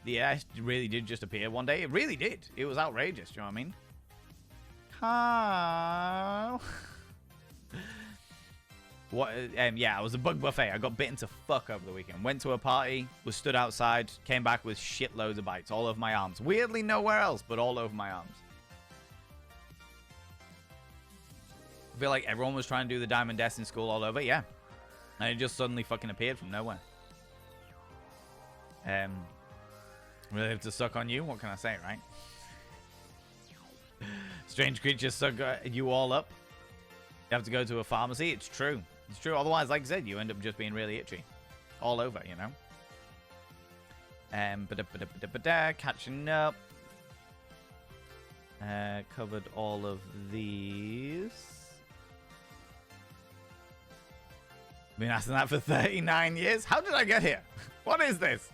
The ash really did just appear one day. It really did. It was outrageous. Do you know what I mean? Carl. What? Yeah, it was a bug buffet. I got bitten to fuck over the weekend. Went to a party, was stood outside, came back with shitloads of bites all over my arms. Weirdly, nowhere else, but all over my arms. I feel like everyone was trying to do the Diamond Death in school all over. Yeah. And it just suddenly fucking appeared from nowhere. Really have to suck on you? What can I say, right? Strange creatures suck you all up. You have to go to a pharmacy. It's true. It's true. Otherwise, like I said, you end up just being really itchy. All over, you know? Catching up. Covered all of these. Been asking that for 39 years. How did I get here? What is this?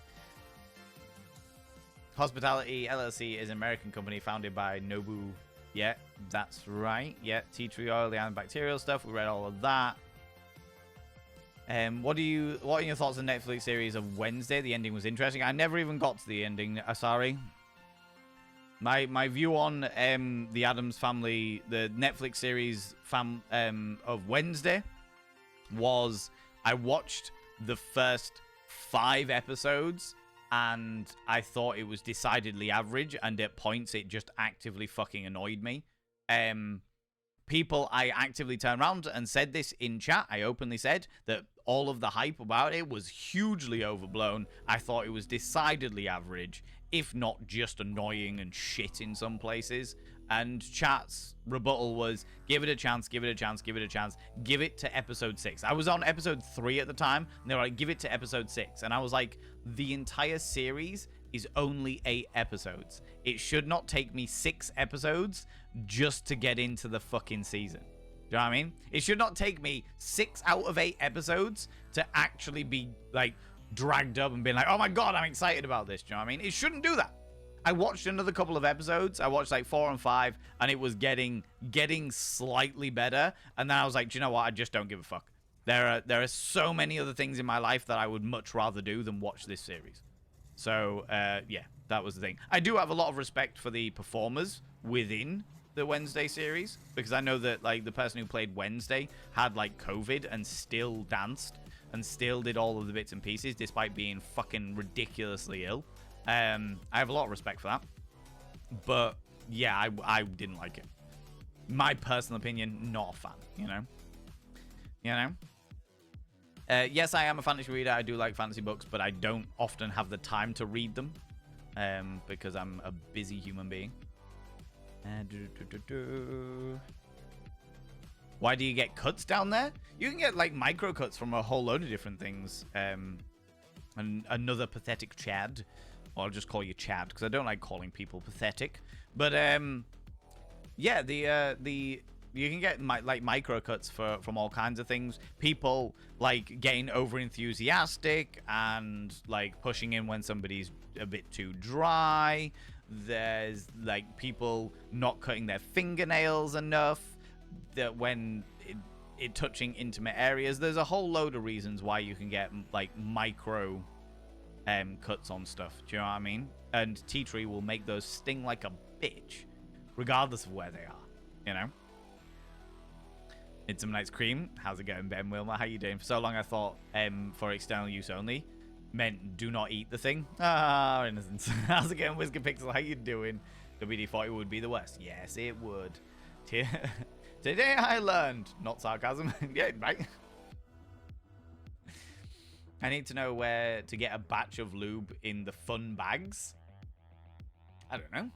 Hospitality LLC is an American company founded by Nobu. Yeah, that's right. Yeah, tea tree oil, the antibacterial stuff. We read all of that. What are your thoughts on the Netflix series of Wednesday? The ending was interesting. I never even got to the ending. Sorry. My view on the Addams Family, the Netflix series of Wednesday, was I watched the first 5 episodes and I thought it was decidedly average, and at points it just actively fucking annoyed me. People, I actively turned around and said this in chat. I openly said that all of the hype about it was hugely overblown. I thought it was decidedly average, if not just annoying and shit in some places. And chat's rebuttal was, give it a chance, give it a chance, give it a chance. Give it to episode 6. I was on episode 3 at the time, and they were like, give it to episode 6. And I was like, the entire series is only 8 episodes. It should not take me 6 episodes just to get into the fucking season. Do you know what I mean? It should not take me 6 out of 8 episodes to actually be like dragged up and being like, oh my god, I'm excited about this. Do you know what I mean? It shouldn't do that. I watched another couple of episodes. I watched like 4 and 5, and it was getting slightly better. And then I was like, do you know what? I just don't give a fuck. There are so many other things in my life that I would much rather do than watch this series. So yeah, that was the thing. I do have a lot of respect for the performers within the Wednesday series, because I know that like the person who played Wednesday had like COVID and still danced and still did all of the bits and pieces despite being fucking ridiculously ill. I have a lot of respect for that, but yeah, I didn't like it. My personal opinion, not a fan. You know. Yes, I am a fantasy reader. I do like fantasy books, but I don't often have the time to read them because I'm a busy human being. Why do you get cuts down there? You can get like micro cuts from a whole load of different things. And another pathetic Chad. Or I'll just call you Chad because I don't like calling people pathetic. But yeah, the you can get like micro cuts from all kinds of things. People like getting over enthusiastic and like pushing in when somebody's a bit too dry. There's like people not cutting their fingernails enough. That when it touching intimate areas, there's a whole load of reasons why you can get like micro cuts on stuff. Do you know what I mean? And Tea Tree will make those sting like a bitch, regardless of where they are. You know. Midsummer Night's Cream. How's it going, Ben Wilmer? How you doing? For so long I thought for external use only meant do not eat the thing. Ah, innocence. How's it going, Whisker Pixel? How you doing? WD 40 would be the worst. Yes, it would. Today I learned. Not sarcasm. Yeah, right. I need to know where to get a batch of lube in the fun bags. I don't know.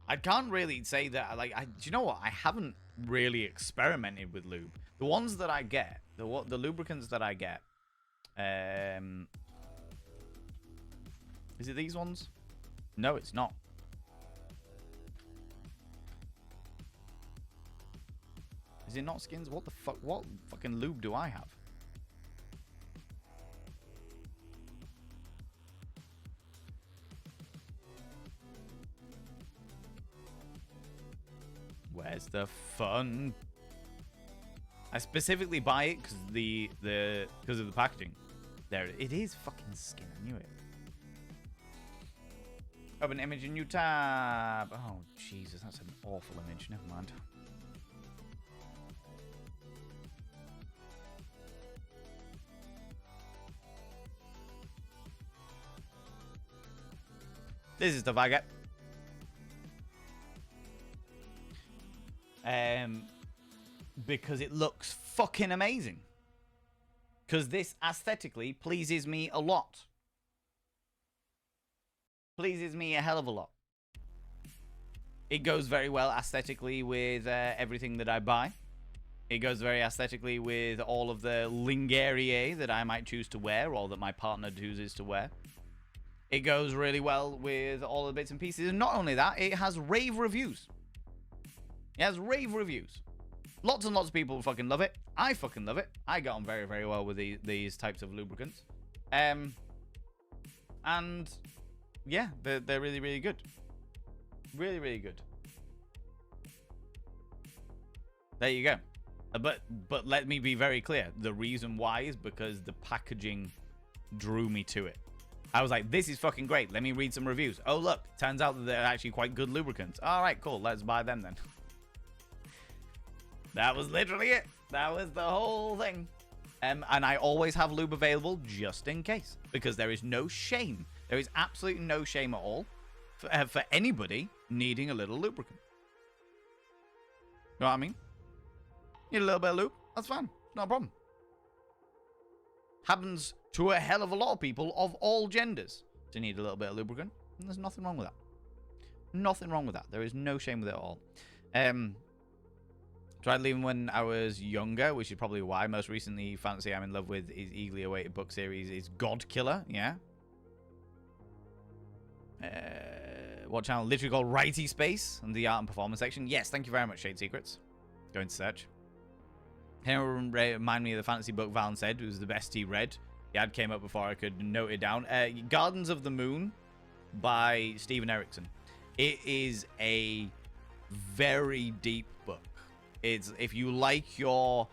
I can't really say that. Like, do you know what? I haven't really experimented with lube. The ones that I get, the lubricants that I get, is it these ones? No, it's not. Is it not Skins? What the fuck? What fucking lube do I have? Where's the fun? I specifically buy it because of the packaging. There it is, fucking Skin. I knew it. Open image in new tab. Oh Jesus, that's an awful image. Never mind. This is stuff I get. Because it looks fucking amazing. Because this aesthetically pleases me a lot. Pleases me a hell of a lot. It goes very well aesthetically with everything that I buy. It goes very aesthetically with all of the lingerie that I might choose to wear or that my partner chooses to wear. It goes really well with all the bits and pieces. And not only that, it has rave reviews. It has rave reviews. Lots and lots of people fucking love it. I fucking love it. I get on very, very well with these types of lubricants. And yeah, they're really, really good. Really, really good. There you go. But let me be very clear. The reason why is because the packaging drew me to it. I was like, this is fucking great. Let me read some reviews. Oh, look. Turns out that they're actually quite good lubricants. All right, cool. Let's buy them then. That was literally it. That was the whole thing. And I always have lube available just in case. Because there is no shame. There is absolutely no shame at all for anybody needing a little lubricant. You know what I mean? Need a little bit of lube? That's fine. Not a problem. Happens to a hell of a lot of people of all genders to need a little bit of lubricant. And there's nothing wrong with that. Nothing wrong with that. There is no shame with it at all. Tried leaving when I was younger, which is probably why. Most recently, fantasy I'm in love with is eagerly awaited book series is God Killer. Yeah. what channel? Literally called Righty Space and the art and performance section. Yes, thank you very much, Shade Secrets. Go into search. Anyone remind me of the fantasy book Valen said was the best he read? The ad came up before I could note it down. Gardens of the Moon by Steven Erikson. It is a very deep book. It's, if you like your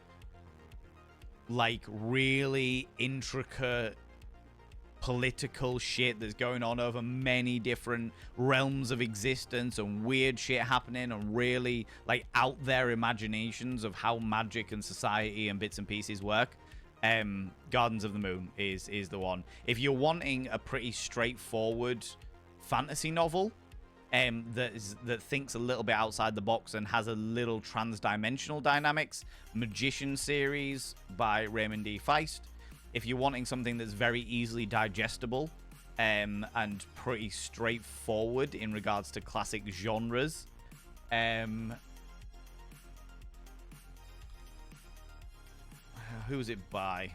like really intricate political shit that's going on over many different realms of existence and weird shit happening and really like out there imaginations of how magic and society and bits and pieces work, Gardens of the Moon is the one. If you're wanting a pretty straightforward fantasy novel that thinks a little bit outside the box and has a little trans-dimensional dynamics, Magician series by Raymond D. Feist. If you're wanting something that's very easily digestible and pretty straightforward in regards to classic genres, who's it by?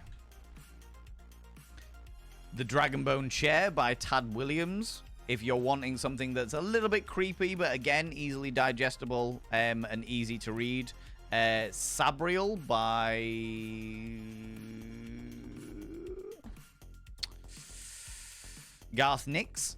The Dragonbone Chair by Tad Williams. If you're wanting something that's a little bit creepy, but again, easily digestible and easy to read, Sabriel by Garth Nix.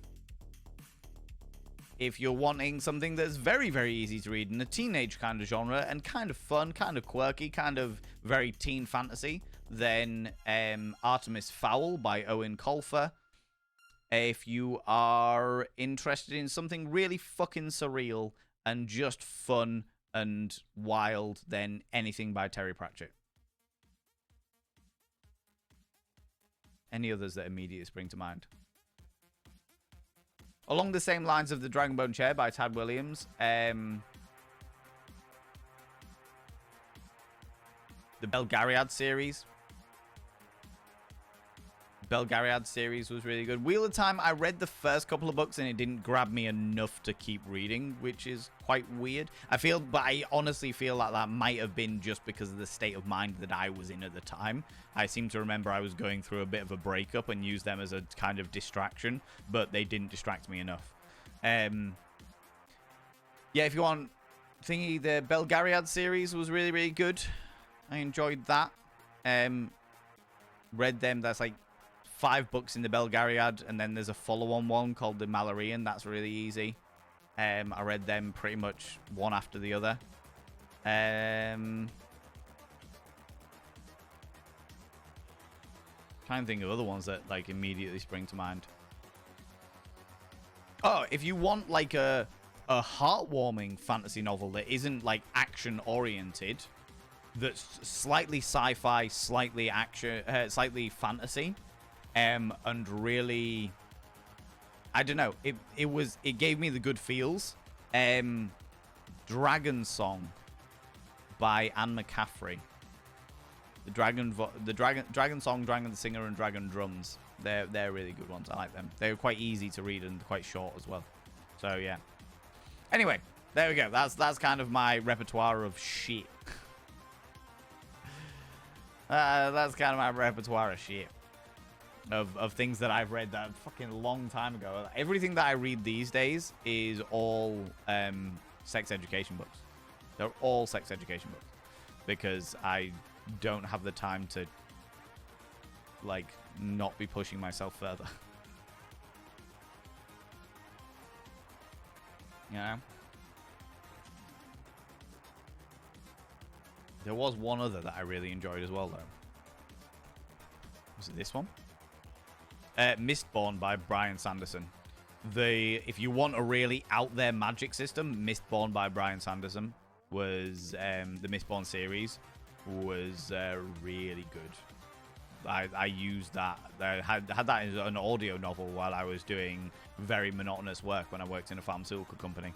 If you're wanting something that's very, very easy to read in a teenage kind of genre and kind of fun, kind of quirky, kind of very teen fantasy, then Artemis Fowl by Owen Colfer. If you are interested in something really fucking surreal and just fun and wild, then anything by Terry Pratchett. Any others that immediately spring to mind? Along the same lines of The Dragonbone Chair by Tad Williams, the Belgariad series. Belgariad series was really good. Wheel of Time, I read the first couple of books and it didn't grab me enough to keep reading, which is quite weird. But I honestly feel like that might have been just because of the state of mind that I was in at the time. I seem to remember I was going through a bit of a breakup and used them as a kind of distraction, but they didn't distract me enough. Yeah, if you want thingy, the Belgariad series was really, really good. I enjoyed that. Read them. That's like 5 books in the Belgariad, and then there's a follow-on one called the Mallorean. That's really easy. I read them pretty much one after the other. Trying to think of other ones that like immediately spring to mind. Oh, if you want like a heartwarming fantasy novel that isn't like action oriented, that's slightly sci-fi, slightly action, slightly fantasy, and really, I don't know. It gave me the good feels. Dragon Song by Anne McCaffrey. The Dragon Song, Dragon Singer, and Dragon Drums. They're really good ones. I like them. They're quite easy to read and quite short as well. So yeah. Anyway, there we go. That's kind of my repertoire of shit. That's kind of my repertoire of shit. Of things that I've read that fucking long time ago. Everything that I read these days is all sex education books. They're all sex education books. Because I don't have the time to like not be pushing myself further. You know? There was one other that I really enjoyed as well, though. Was it this one? Mistborn by Brian Sanderson. If you want a really out there magic system, Mistborn by Brian Sanderson was the Mistborn series was really good. I used that. I had that as an audio novel while I was doing very monotonous work when I worked in a pharmaceutical company.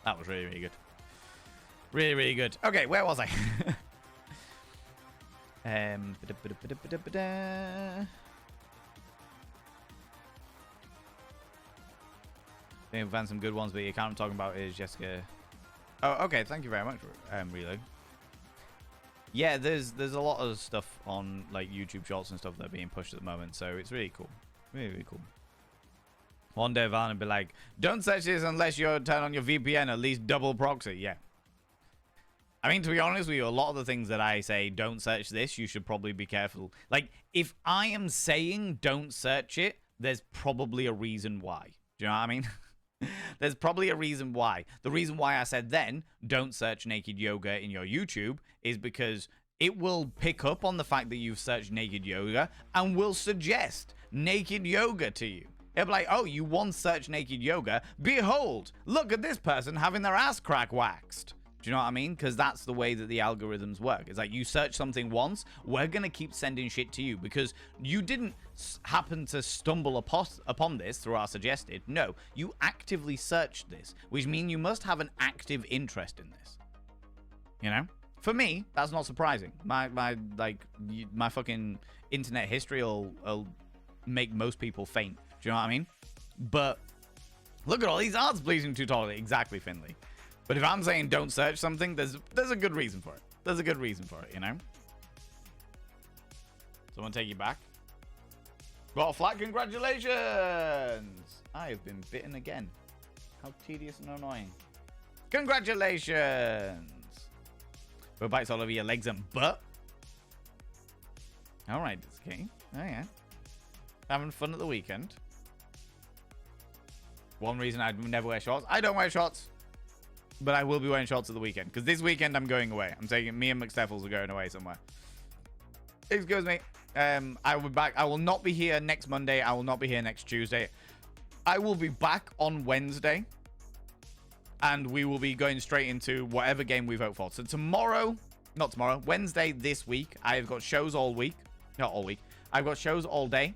That was really, really good. Really, really good. Okay, where was I? We've found some good ones, but you can't. I'm talking about is Jessica. Oh, okay. Thank you very much, Reload. Yeah, there's a lot of stuff on like YouTube Shorts and stuff that are being pushed at the moment, so it's really cool. Really, really cool. One day Valorant will be like, don't search this unless you turn on your VPN, at least double proxy. Yeah. I mean, to be honest with you, a lot of the things that I say, don't search this, you should probably be careful. Like, if I am saying don't search it, there's probably a reason why. Do you know what I mean? There's probably a reason why. The reason why I said then, don't search naked yoga in your YouTube, is because it will pick up on the fact that you've searched naked yoga and will suggest naked yoga to you. It'll be like, oh, you once searched naked yoga. Behold, look at this person having their ass crack waxed. Do you know what I mean? Because that's the way that the algorithms work. It's like you search something once, we're going to keep sending shit to you because you didn't happen to stumble upon this through our suggested. No, you actively searched this, which means you must have an active interest in this. You know? For me, that's not surprising. My fucking internet history will make most people faint. Do you know what I mean? But look at all these arts pleasing tutorials. Exactly, Finley. But if I'm saying don't search something, there's a good reason for it. There's a good reason for it, you know? Someone take you back. Got a flat, congratulations! I have been bitten again. How tedious and annoying. Congratulations! But bites all over your legs and butt. Alright, it's okay. Oh yeah. Having fun at the weekend. One reason I'd never wear shorts. I don't wear shorts. But I will be wearing shorts at the weekend. Because this weekend I'm going away. I'm taking me and McSteffels are going away somewhere. Excuse me. I will be back. I will not be here next Monday. I will not be here next Tuesday. I will be back on Wednesday. And we will be going straight into whatever game we vote for. So Wednesday this week, I've got shows all week. Not all week. I've got shows all day.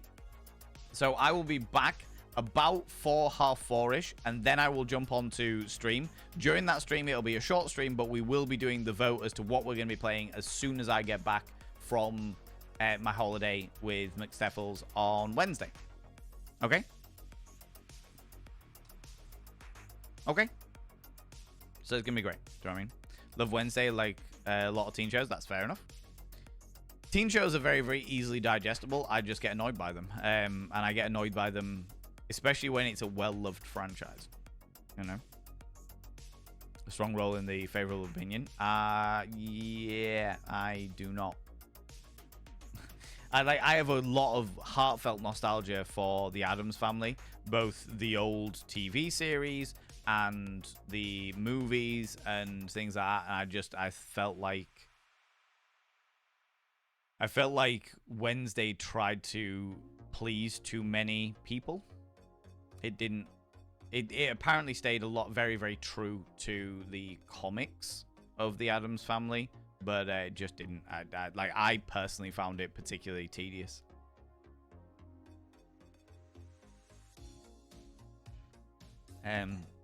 So I will be back about 4:30-ish, and then I will jump onto stream. During that stream, it'll be a short stream, but we will be doing the vote as to what we're going to be playing as soon as I get back from my holiday with McSteffels on Wednesday. Okay? Okay? So it's going to be great. Do you know what I mean? Love Wednesday, like a lot of teen shows. That's fair enough. Teen shows are very, very easily digestible. I just get annoyed by them. And I get annoyed by them especially when it's a well-loved franchise, you know. A strong role in the favorable opinion. Yeah, I do not. I have a lot of heartfelt nostalgia for the Addams Family, both the old TV series and the movies and things like that. And I felt like Wednesday tried to please too many people. It didn't. It apparently stayed very, very true to the comics of the Addams Family, but it just didn't. I personally found it particularly tedious.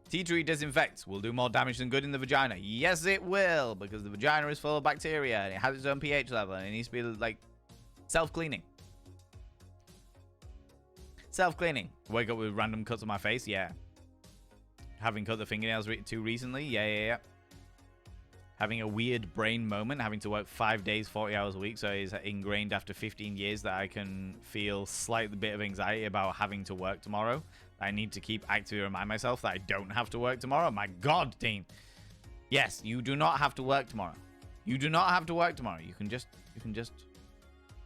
Tea tree disinfects will do more damage than good in the vagina. Yes, it will, because the vagina is full of bacteria and it has its own pH level and it needs to be like self-cleaning. Self-cleaning. Wake up with random cuts on my face? Yeah. Having cut the fingernails too recently? Yeah. Having a weird brain moment, having to work 5 days, 40 hours a week, so it's ingrained after 15 years that I can feel slightly bit of anxiety about having to work tomorrow. I need to keep actively remind myself that I don't have to work tomorrow. My God, Dean. Yes, you do not have to work tomorrow. You do not have to work tomorrow. You can just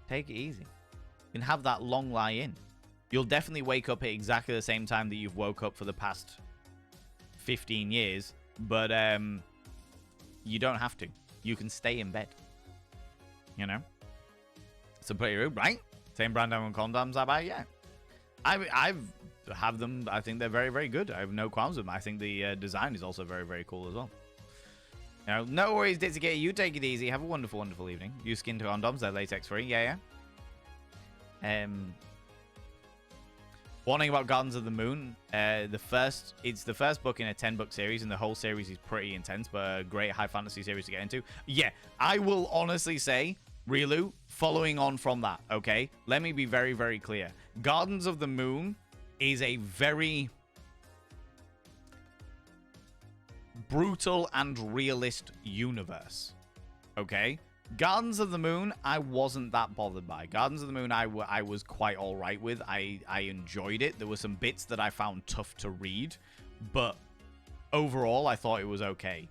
take it easy. You can have that long lie in. You'll definitely wake up at exactly the same time that you've woke up for the past 15 years, but you don't have to. You can stay in bed. You know? So pretty rude, right? Same brand on condoms I buy? Yeah. I've have them. I think they're very, very good. I have no qualms with them. I think the design is also very, very cool as well. You know, no worries, Ditsy. You take it easy. Have a wonderful, wonderful evening. Use skin condoms. They're latex free. Yeah. Warning about Gardens of the Moon. It's the first book in a 10-book series, and the whole series is pretty intense, but a great high fantasy series to get into. Yeah, I will honestly say, Riolu, following on from that, okay? Let me be very, very clear. Gardens of the Moon is a very brutal and realist universe, okay? Gardens of the Moon, I wasn't that bothered by. Gardens of the Moon, I was quite all right with. I enjoyed it. There were some bits that I found tough to read, but overall, I thought it was okay.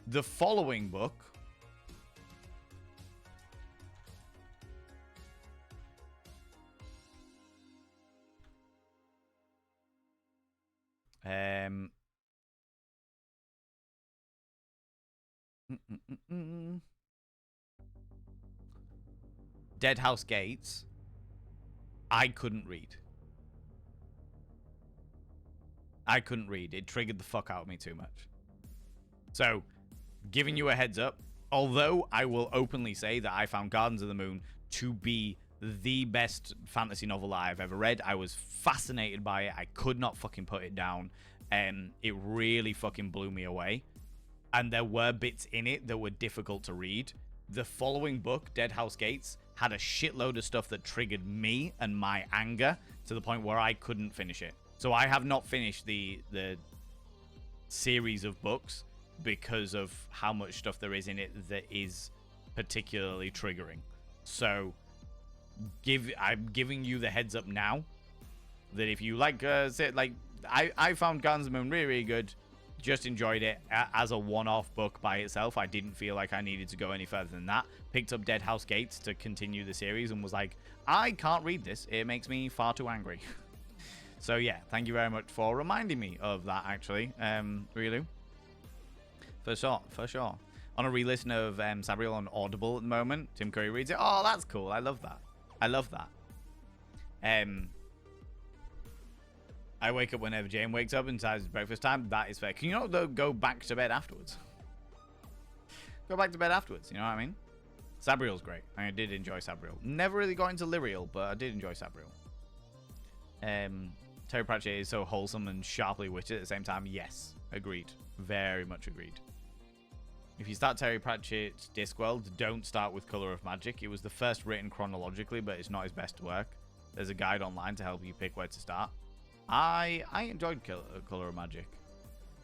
The following book, Dead House Gates, I couldn't read. I couldn't read. It triggered the fuck out of me too much. So, giving you a heads up, although I will openly say that I found Gardens of the Moon to be the best fantasy novel that I've ever read. I was fascinated by it. I could not fucking put it down. It really fucking blew me away. And there were bits in it that were difficult to read. The following book, Dead House Gates, had a shitload of stuff that triggered me and my anger to the point where I couldn't finish it. So I have not finished the series of books because of how much stuff there is in it that is particularly triggering. So I'm giving you the heads up now that if you like, I found Gardens of the Moon really, really good. Just enjoyed it as a one-off book by itself. I didn't feel like I needed to go any further than that. Picked up Dead House Gates to continue the series and was like, I can't read this. It makes me far too angry. So yeah, thank you very much for reminding me of that, actually. Riolu. For sure. On a re-listen of Sabriel on Audible at the moment. Tim Curry reads it. Oh, that's cool. I love that. I wake up whenever Jane wakes up and decides it's breakfast time. That is fair. Can you not, though, go back to bed afterwards? Go back to bed afterwards. You know what I mean? Sabriel's great. I did enjoy Sabriel. Never really got into Lyriel, but I did enjoy Sabriel. Terry Pratchett is so wholesome and sharply witty at the same time. Yes. Agreed. Very much agreed. If you start Terry Pratchett's Discworld, don't start with Color of Magic. It was the first written chronologically, but it's not his best work. There's a guide online to help you pick where to start. I enjoyed Color of Magic,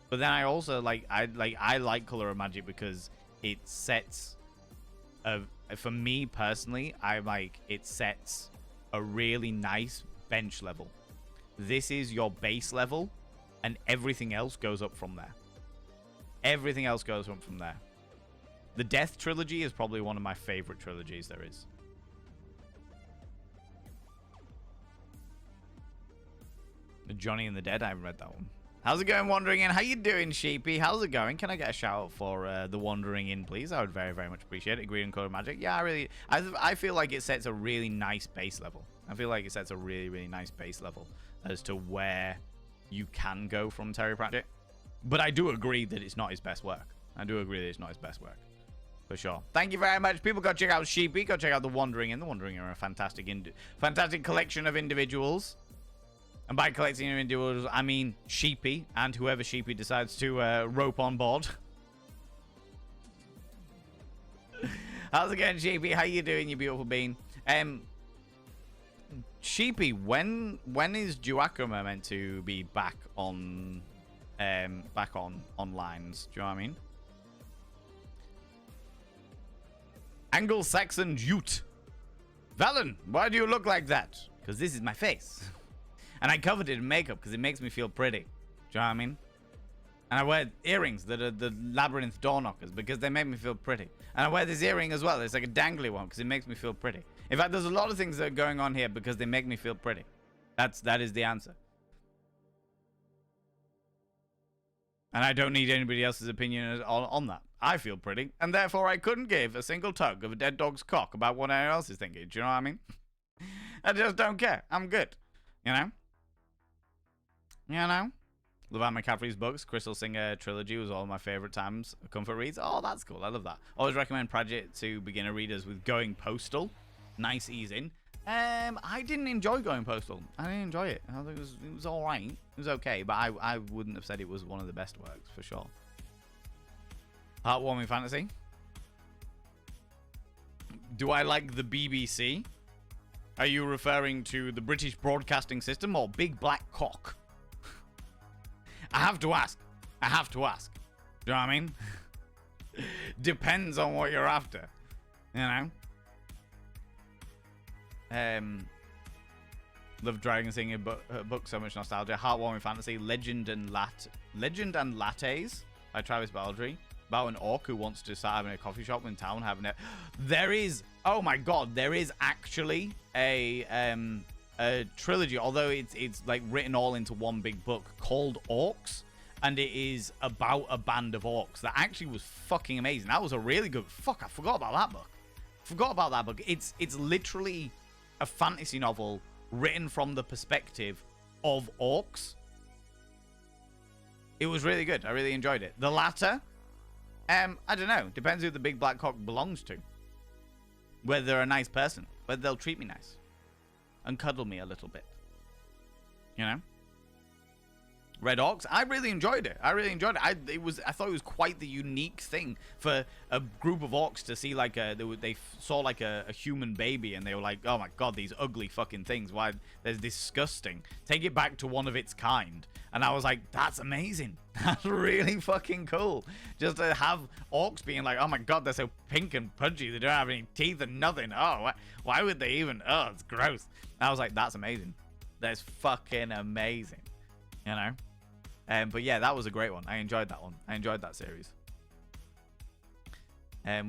but then I also I like Color of Magic because it sets for me personally, it sets a really nice bench level. This is your base level, and everything else goes up from there. Everything else goes up from there. The Death Trilogy is probably one of my favorite trilogies there is. Johnny and the Dead, I haven't read that one. How's it going, Wandering In? How you doing, Sheepy? How's it going? Can I get a shout out for the Wandering In, please? I would very, very much appreciate it. Agreed on Color Magic. Yeah, I feel like it sets a really nice base level. I feel like it sets a really, really nice base level as to where you can go from Terry Pratchett. But I do agree that it's not his best work. For sure. Thank you very much. People, go check out Sheepy. Go check out the Wandering In. The Wandering In are a fantastic collection of individuals. And by collecting individuals, I mean Sheepy and whoever Sheepy decides to rope on board. How's it going, Sheepy? How you doing, you beautiful bean? Sheepy, when is Duakuma meant to be back on lines? Do you know what I mean? Anglo-Saxon Ute. Valen, why do you look like that? Because this is my face. And I covered it in makeup because it makes me feel pretty. Do you know what I mean? And I wear earrings that are the labyrinth door knockers because they make me feel pretty. And I wear this earring as well. It's like a dangly one because it makes me feel pretty. In fact, there's a lot of things that are going on here because they make me feel pretty. That is the answer. And I don't need anybody else's opinion on that. I feel pretty, and therefore I couldn't give a single tug of a dead dog's cock about what anyone else is thinking. Do you know what I mean? I just don't care. I'm good. You know? LeVar McCaffrey's books, Crystal Singer Trilogy was all my favorite times. Comfort reads. Oh, that's cool. I love that. Always recommend Pratchett to beginner readers with Going Postal. Nice ease in. I didn't enjoy Going Postal. I didn't enjoy it. I think it was all right. It was okay, but I wouldn't have said it was one of the best works for sure. Heartwarming fantasy. Do I like the BBC? Are you referring to the British Broadcasting System or Big Black Cock? I have to ask. Do you know what I mean? Depends on what you're after. You know? Love Dragon singing book, so much nostalgia. Heartwarming fantasy. Legend and Lattes by Travis Baldry. About an orc who wants to start having a coffee shop in town, having it. There is, oh my god, there is actually a trilogy, although it's like written all into one big book called Orcs, and it is about a band of orcs that actually was fucking amazing. That was a really good. Fuck, I forgot about that book. It's literally a fantasy novel written from the perspective of orcs. It was really good. I really enjoyed it. The latter, I don't know. Depends who the big black cock belongs to. Whether they're a nice person. Whether they'll treat me nice. And cuddle me a little bit. You know? Red Orcs, I really enjoyed it. I thought it was quite the unique thing for a group of orcs to see like they saw like a human baby and they were like, oh my god, these ugly fucking things. Why, they're disgusting. Take it back to one of its kind. And I was like, that's amazing. That's really fucking cool. Just to have orcs being like, oh my god, they're so pink and pudgy. They don't have any teeth and nothing. Oh, why would they even? Oh, it's gross. And I was like, that's amazing. That's fucking amazing. You know? But yeah, that was a great one. I enjoyed that one. I enjoyed that series.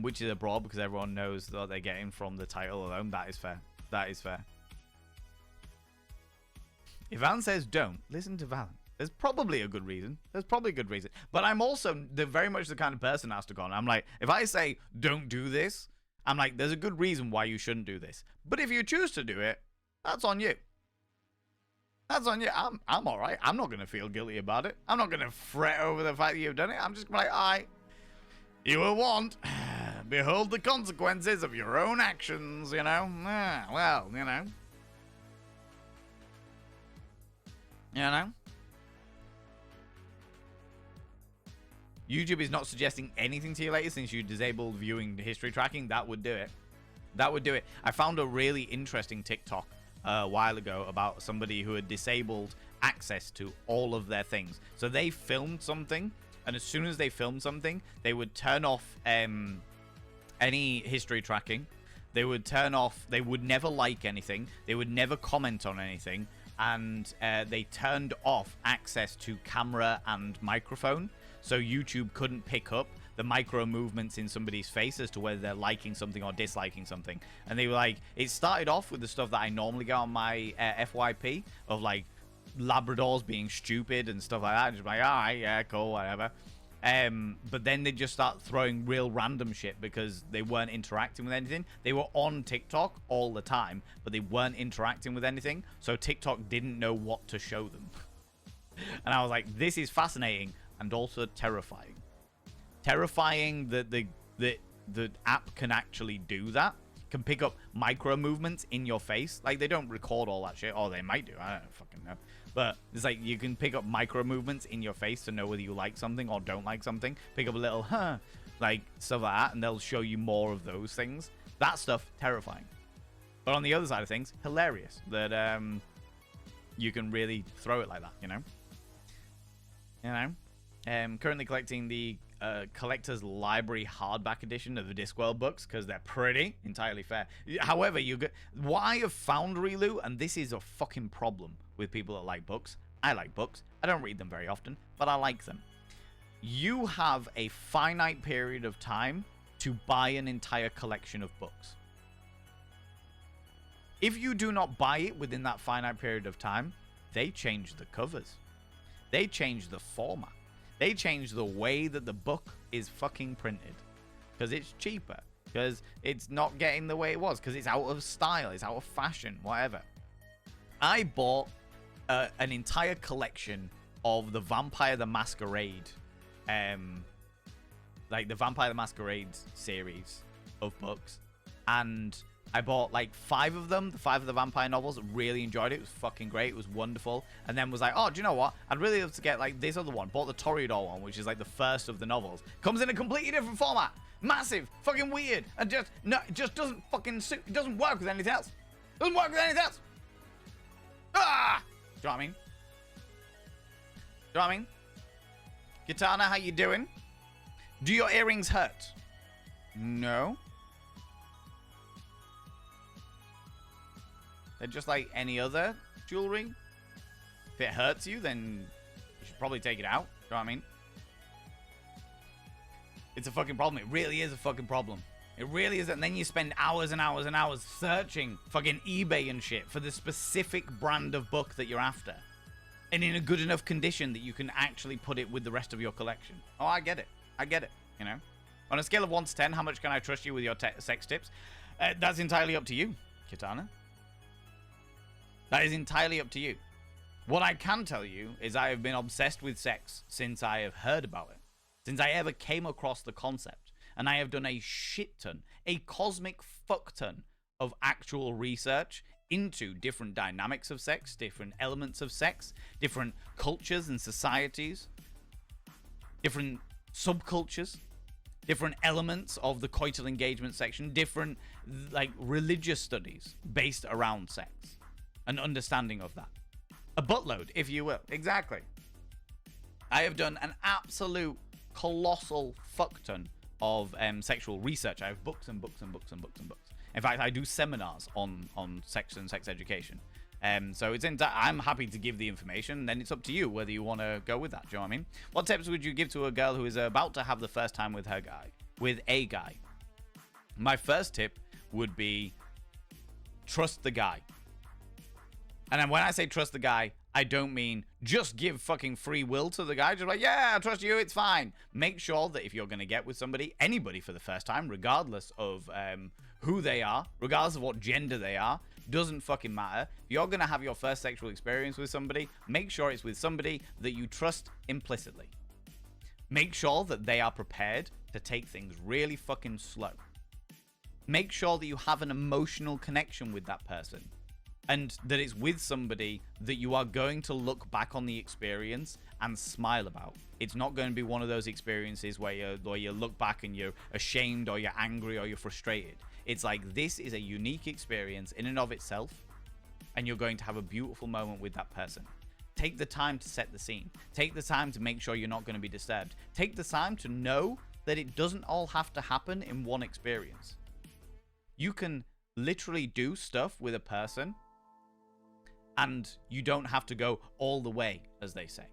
Which is abroad because everyone knows what they're getting from the title alone. That is fair. That is fair. If Valen says don't, listen to Valen. There's probably a good reason. But I'm also very much the kind of person that's to go on. I'm like, if I say don't do this, I'm like, there's a good reason why you shouldn't do this. But if you choose to do it, that's on you. That's on you. I'm all right. I'm not going to feel guilty about it. I'm not going to fret over the fact that you've done it. I'm just going to be like, all right, you will want. Behold the consequences of your own actions, you know. Well, you know. You know. YouTube is not suggesting anything to you later since you disabled viewing history tracking. That would do it. That would do it. I found a really interesting TikTok a while ago about somebody who had disabled access to all of their things. So they filmed something, and as soon as they filmed something, they would turn off any history tracking. They would turn off, they would never like anything. They would never comment on anything. And they turned off access to camera and microphone. So YouTube couldn't pick up the micro movements in somebody's face as to whether they're liking something or disliking something. And they were like, it started off with the stuff that I normally get on my FYP of like Labradors being stupid and stuff like that. Just like, all right, yeah, cool, whatever. But then they just start throwing real random shit because they weren't interacting with anything. They were on TikTok all the time, but they weren't interacting with anything. So TikTok didn't know what to show them. And I was like, this is fascinating and also terrifying. Terrifying that the app can actually do that. Can pick up micro movements in your face. Like, they don't record all that shit. Or they might do. I don't fucking know. But it's like you can pick up micro movements in your face to know whether you like something or don't like something. Pick up a little, like stuff like that, and they'll show you more of those things. That stuff, terrifying. But on the other side of things, hilarious. That you can really throw it like that, you know? You know? Currently collecting the Collector's Library hardback edition of the Discworld books because they're pretty. Entirely fair. However, what I have found, Relu, and this is a fucking problem with people that like books. I like books. I don't read them very often, but I like them. You have a finite period of time to buy an entire collection of books. If you do not buy it within that finite period of time, they change the covers. They change the format. They change the way that the book is fucking printed. Because it's cheaper. Because it's not getting the way it was. Because it's out of style. It's out of fashion. Whatever. I bought an entire collection of the Vampire the Masquerade. Like the Vampire the Masquerade series of books. And I bought like 5 of them, 5 of the vampire novels. Really enjoyed it. It was fucking great. It was wonderful. And then was like, oh, do you know what? I'd really love to get like this other one. Bought the Toreador one, which is like the first of the novels. Comes in a completely different format. Massive. Fucking weird. And just, no, it just doesn't fucking suit. It doesn't work with anything else. Doesn't work with anything else. Ah! Do you know what I mean? Do you know what I mean? Katana, how you doing? Do your earrings hurt? No. They're just like any other jewelry. If it hurts you, then you should probably take it out. You know what I mean? It's a fucking problem. It really is a fucking problem. It really is. And then you spend hours and hours and hours searching fucking eBay and shit for the specific brand of book that you're after. And in a good enough condition that you can actually put it with the rest of your collection. Oh, I get it. I get it, you know? On a scale of 1 to 10, how much can I trust you with your sex tips? That's entirely up to you, Kitana. That is entirely up to you. What I can tell you is I have been obsessed with sex since I have heard about it. Since I ever came across the concept. And I have done a shit ton, a cosmic fuck ton of actual research into different dynamics of sex, different elements of sex, different cultures and societies, different subcultures, different elements of the coital engagement section, different like religious studies based around sex, an understanding of that. A buttload, if you will. Exactly. I have done an absolute colossal fuck ton of sexual research. I have books and books and books and books and books. In fact, I do seminars on sex and sex education. So it's I'm happy to give the information. Then it's up to you whether you want to go with that. Do you know what I mean? What tips would you give to a girl who is about to have the first time with a guy? My first tip would be trust the guy. And then when I say trust the guy, I don't mean just give fucking free will to the guy. Just like, yeah, I trust you, it's fine. Make sure that if you're going to get with somebody, anybody for the first time, regardless of who they are, regardless of what gender they are, doesn't fucking matter. If you're going to have your first sexual experience with somebody, make sure it's with somebody that you trust implicitly. Make sure that they are prepared to take things really fucking slow. Make sure that you have an emotional connection with that person. And that it's with somebody that you are going to look back on the experience and smile about. It's not going to be one of those experiences where you look back and you're ashamed or you're angry or you're frustrated. It's like, this is a unique experience in and of itself, and you're going to have a beautiful moment with that person. Take the time to set the scene. Take the time to make sure you're not going to be disturbed. Take the time to know that it doesn't all have to happen in one experience. You can literally do stuff with a person and you don't have to go all the way, as they say.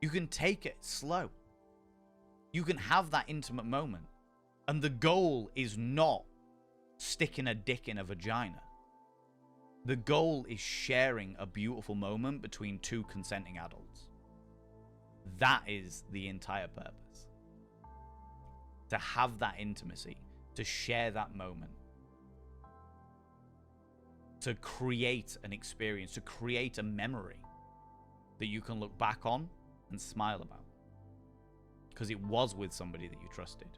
You can take it slow. You can have that intimate moment. And the goal is not sticking a dick in a vagina. The goal is sharing a beautiful moment between two consenting adults. That is the entire purpose. To have that intimacy, to share that moment. To create an experience, to create a memory that you can look back on and smile about. Because it was with somebody that you trusted.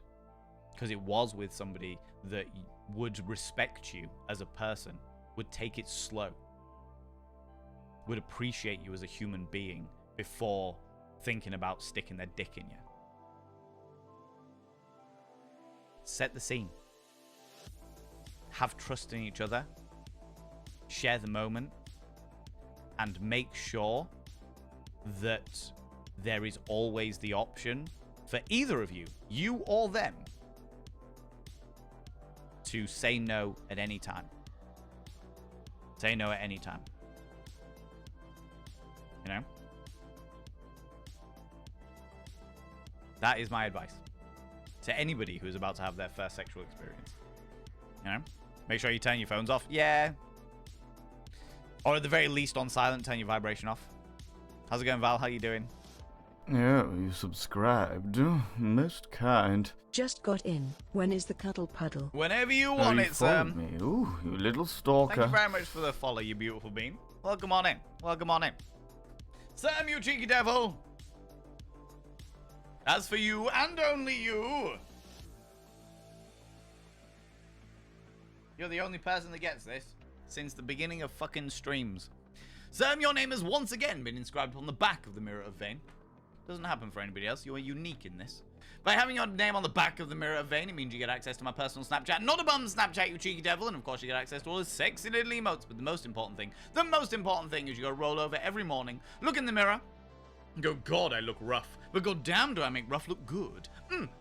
Because it was with somebody that would respect you as a person, would take it slow, would appreciate you as a human being before thinking about sticking their dick in you. Set the scene. Have trust in each other. Share the moment. And make sure that there is always the option for either of you or them, to say no at any time. Say no at any time. You know? That is my advice to anybody who's about to have their first sexual experience. You know? Make sure you turn your phones off. Yeah. Or at the very least on silent, turn your vibration off. How's it going, Val? How you doing? Oh, you subscribed. Most kind. Just got in. When is the cuddle puddle? Whenever you Oh, want you it, followed me. Ooh, you little stalker. Thank you very much for the follow, you beautiful bean. Welcome on in. Welcome on in. Sam, you cheeky devil. As for you, and only you, you're the only person that gets this since the beginning of fucking streams. Sam, your name has once again been inscribed on the back of the Mirror of Vane. Doesn't happen for anybody else. You are unique in this. By having your name on the back of the Mirror of Vane, it means you get access to my personal Snapchat. Not a bum Snapchat, you cheeky devil. And of course, you get access to all the sexy little emotes. But the most important thing is you go roll over every morning, look in the mirror, Go, God, I look rough. But god damn, do I make rough look good.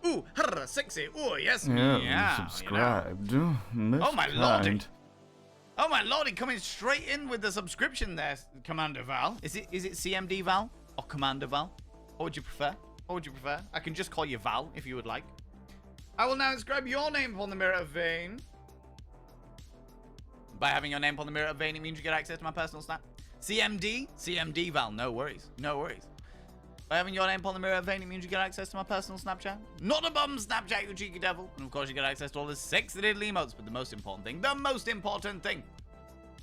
Ooh, harra, sexy. Ooh, yes, Yeah, meow, subscribed. Most Oh, my lordy. kind. Oh my lordy, coming straight in with the subscription there, Commander Val. Is it CMD Val or Commander Val? What would you prefer? What would you prefer? I can just call you Val if you would like. I will now inscribe your name upon the Mirror Vein. By having your name upon the Mirror Vein, it means you get access to my personal snap. CMD Val, no worries, no worries. By having your name upon the Mirror Vein, it means you get access to my personal Snapchat. Not a bum Snapchat, you cheeky devil. And of course, you get access to all the sexy little emotes. But the most important thing,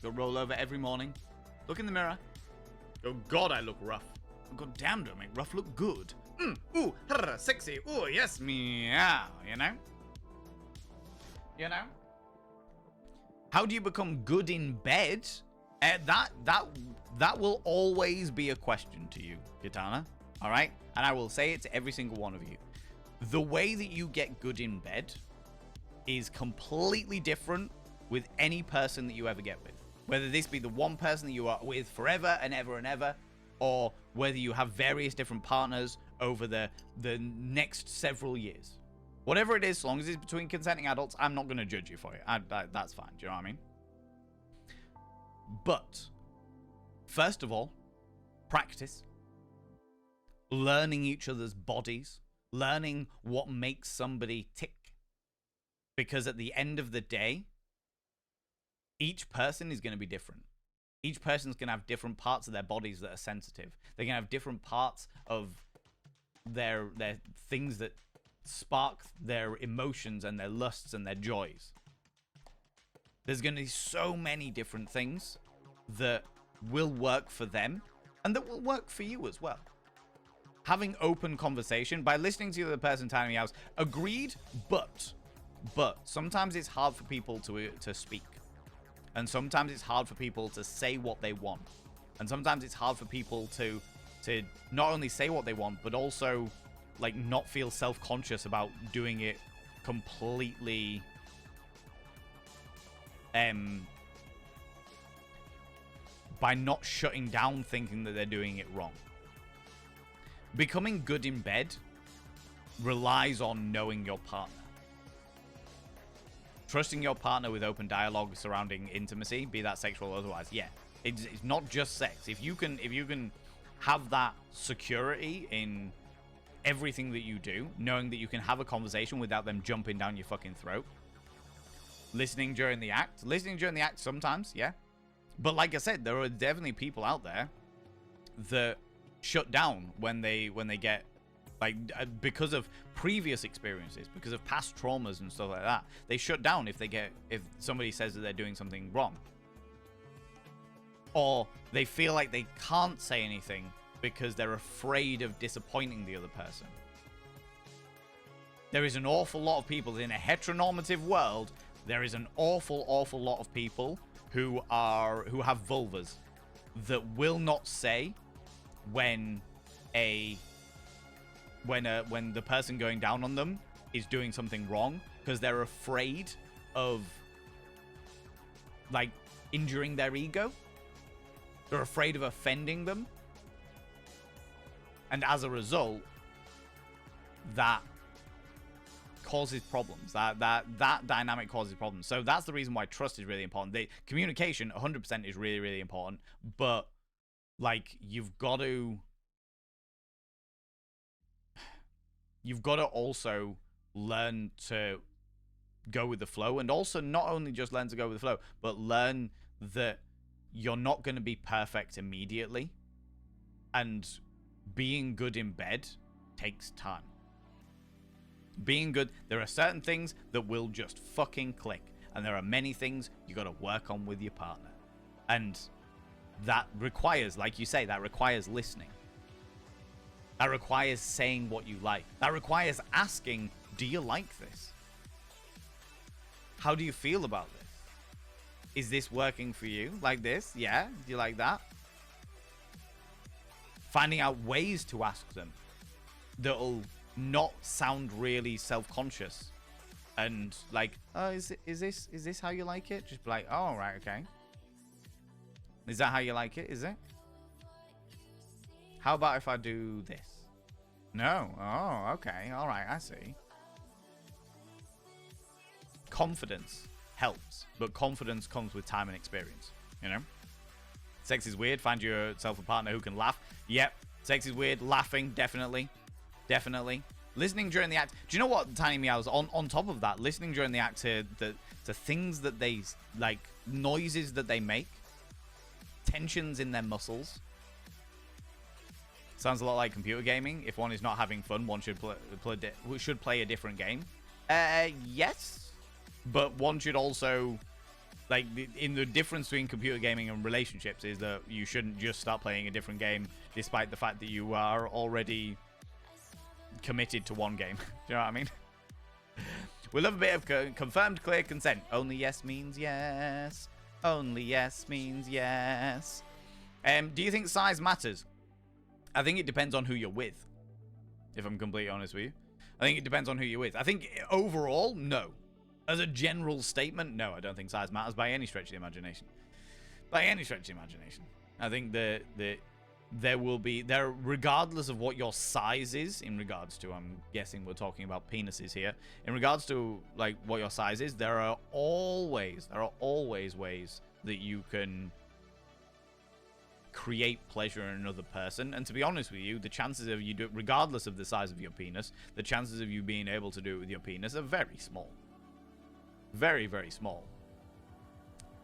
go roll over every morning, look in the mirror, go, God, I look rough. God damn, do I make rough look good. Ooh, harra, sexy. Ooh, yes, meow. You know? You know? How do you become good in bed? That will always be a question to you, Katana. All right? And I will say it to every single one of you. The way that you get good in bed is completely different with any person that you ever get with. Whether this be the one person that you are with forever and ever, or whether you have various different partners over the next several years. Whatever it is, as long as it's between consenting adults, I'm not going to judge you for it. That's fine. Do you know what I mean? But, first of all, practice. Learning each other's bodies. Learning what makes somebody tick. Because at the end of the day, each person is going to be different. Each person's going to have different parts of their bodies that are sensitive. They're going to have different parts of their things that spark their emotions and their lusts and their joys. There's going to be so many different things that will work for them and that will work for you as well. Having open conversation by listening to the other person telling me I was agreed, but sometimes it's hard for people to speak. And sometimes it's hard for people to say what they want. And sometimes it's hard for people to not only say what they want, but also like not feel self-conscious about doing it completely by not shutting down thinking that they're doing it wrong. Becoming good in bed relies on knowing your partner. Trusting your partner with open dialogue surrounding intimacy, be that sexual or otherwise. Yeah, it's not just sex. If you can have that security in everything that you do, knowing that you can have a conversation without them jumping down your fucking throat. Listening during the act sometimes, yeah. But like I said, there are definitely people out there that shut down when they get, like, because of previous experiences, because of past traumas and stuff like that. They shut down if somebody says that they're doing something wrong. Or they feel like they can't say anything because they're afraid of disappointing the other person. There is an awful lot of people in a heteronormative world. There is an awful lot of people who have vulvas that will not say when the person going down on them is doing something wrong because they're afraid of like injuring their ego. They're afraid of offending them. And as a result, that causes problems. That dynamic causes problems. So that's the reason why trust is really important. The communication 100% is really, really important. But like you've got to also learn to go with the flow, and also not only just learn to go with the flow, but learn that you're not going to be perfect immediately, and being good in bed takes time. Being good, there are certain things that will just fucking click, and there are many things you got to work on with your partner, and that requires, like you say, that requires listening. That requires saying what you like. That requires asking, do you like this? How do you feel about this? Is this working for you? Like this? Yeah? Do you like that? Finding out ways to ask them that'll not sound really self-conscious and like, oh, is this how you like it? Just be like, oh, right, okay. Is that how you like it? Is it? How about if I do this? No. Oh, okay. All right, I see. Confidence helps, but confidence comes with time and experience, you know? Sex is weird. Find yourself a partner who can laugh. Yep. Sex is weird. Laughing, definitely. Definitely. Listening during the act. Do you know what, Tiny Meows? On top of that, listening during the act to things that they, like, noises that they make, tensions in their muscles. Sounds a lot like computer gaming. If one is not having fun, one should play a different game. Yes. But one should also... Like, in the difference between computer gaming and relationships is that you shouldn't just start playing a different game despite the fact that you are already committed to one game. Do you know what I mean? We love a bit of confirmed clear consent. Only yes means yes. Only yes means yes. Do you think size matters? I think it depends on who you're with, if I'm completely honest with you. I think it depends on who you're with. I think overall, no. As a general statement, no, I don't think size matters by any stretch of the imagination. By any stretch of the imagination. I think that there will be, regardless of what your size is, in regards to, I'm guessing we're talking about penises here, in regards to, like, what your size is, there are always ways that you can create pleasure in another person. And to be honest with you, the chances of you do, regardless of the size of your penis, the chances of you being able to do it with your penis are very small. Very, very small.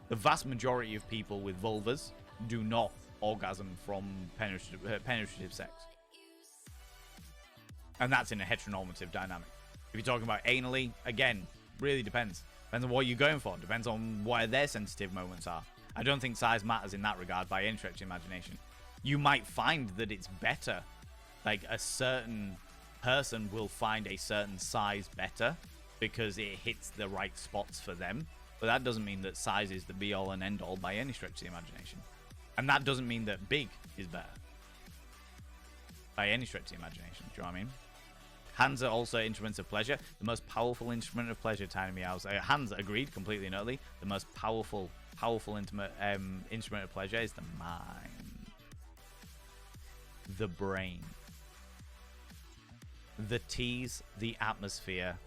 The vast majority of people with vulvas do not orgasm from penetrative sex. And that's in a heteronormative dynamic. If you're talking about anally, again, really depends. Depends on what you're going for. Depends on what their sensitive moments are. I don't think size matters in that regard by any stretch of imagination. You might find that it's better. Like, a certain person will find a certain size better because it hits the right spots for them. But that doesn't mean that size is the be-all and end-all by any stretch of the imagination. And that doesn't mean that big is better by any stretch of the imagination. Do you know what I mean? Hands are also instruments of pleasure. The most powerful instrument of pleasure, Tiny Meows. Hands, agreed, completely and utterly. The most powerful intimate instrument of pleasure is the mind. The brain. The tease, the atmosphere,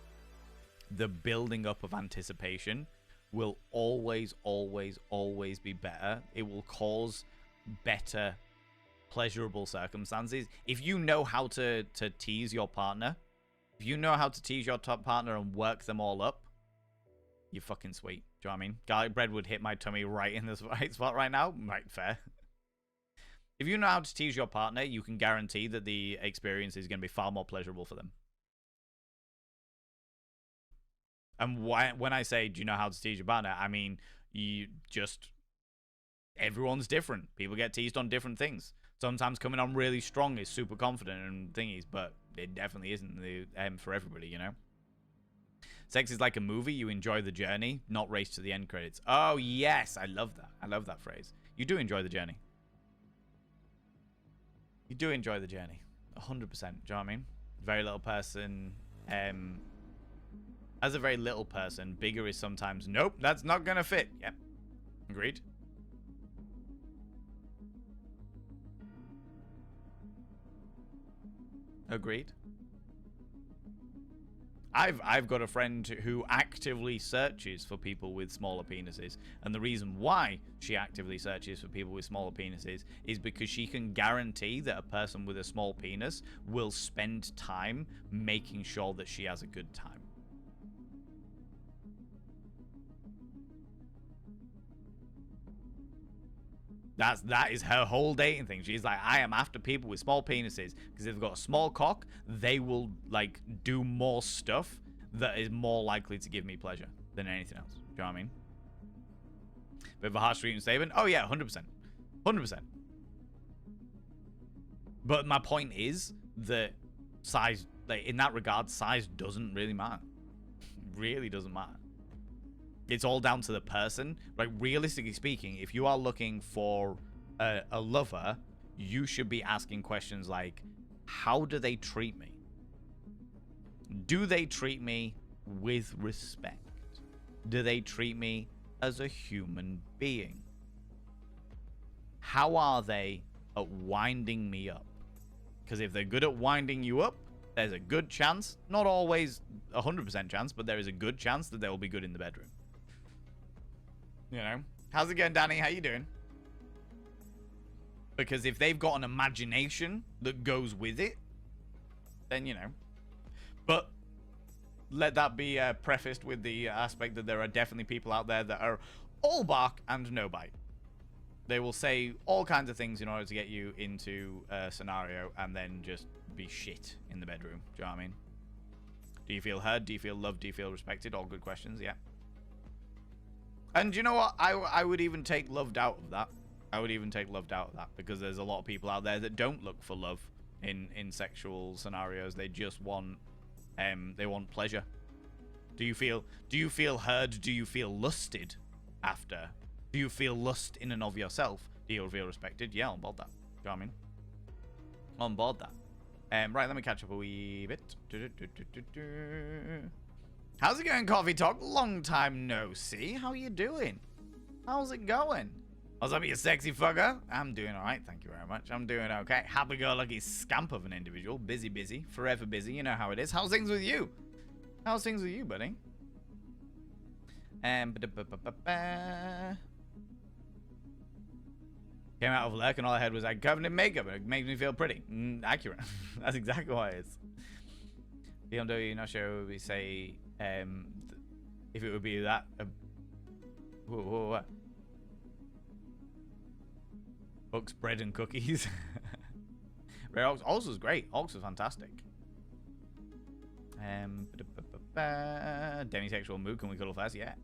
the building up of anticipation will always be better. It will cause better pleasurable circumstances. If you know how to tease your partner, if you know how to tease your top partner and work them all up, you're fucking sweet. Do you know what I mean? Garlic bread would hit my tummy right in the right spot right now. Right, fair. If you know how to tease your partner, you can guarantee that the experience is going to be far more pleasurable for them. And when I say, do you know how to tease your partner, I mean, everyone's different. People get teased on different things. Sometimes coming on really strong is super confident and thingies, but it definitely isn't for everybody, you know? Sex is like a movie. You enjoy the journey, not race to the end credits. Oh, yes. I love that. I love that phrase. You do enjoy the journey. You do enjoy the journey. 100%. Do you know what I mean? Very little person. As a very little person, bigger is sometimes, nope, that's not going to fit. Yep. Agreed. Agreed. I've got a friend who actively searches for people with smaller penises, and the reason why she actively searches for people with smaller penises is because she can guarantee that a person with a small penis will spend time making sure that she has a good time. That is her whole dating thing. She's like, I am after people with small penises because if they've got a small cock, they will like do more stuff that is more likely to give me pleasure than anything else. Do you know what I mean? Bit of a harsh treatment statement. Oh yeah, 100%, 100%. But my point is that size, like in that regard, size doesn't really matter. Really doesn't matter. It's all down to the person. Like, realistically speaking, if you are looking for a lover, you should be asking questions like, how do they treat me? Do they treat me with respect? Do they treat me as a human being? How are they at winding me up? Because if they're good at winding you up, there's a good chance, not always 100% chance, but there is a good chance that they will be good in the bedroom. You know? How's it going, Danny? How you doing? Because if they've got an imagination that goes with it, then, you know. But let that be prefaced with the aspect that there are definitely people out there that are all bark and no bite. They will say all kinds of things in order to get you into a scenario and then just be shit in the bedroom. Do you know what I mean? Do you feel heard? Do you feel loved? Do you feel respected? All good questions, yeah. And you know what? I would even take loved out of that. I would even take loved out of that because there's a lot of people out there that don't look for love in sexual scenarios. They just want they want pleasure. Do you feel heard? Do you feel lusted after? Do you feel lust in and of yourself? Do you feel respected? Yeah, on board that. Do you know what I mean? On board that. Right, let me catch up a wee bit. How's it going, Coffee Talk? Long time no see. How you doing? How's it going? What's up, you sexy fucker? I'm doing alright, thank you very much. I'm doing okay. Happy-go-lucky scamp of an individual. Busy, forever busy. You know how it is. How's things with you? How's things with you, buddy? Came out of work and all I had was like covered in makeup and it makes me feel pretty. Accurate. That's exactly what it is. BMW, not sure what we say if it would be that. What? Books, bread, and cookies. Ox was great. Ox was fantastic. Demisexual mood. Can we cuddle fast? Yeah.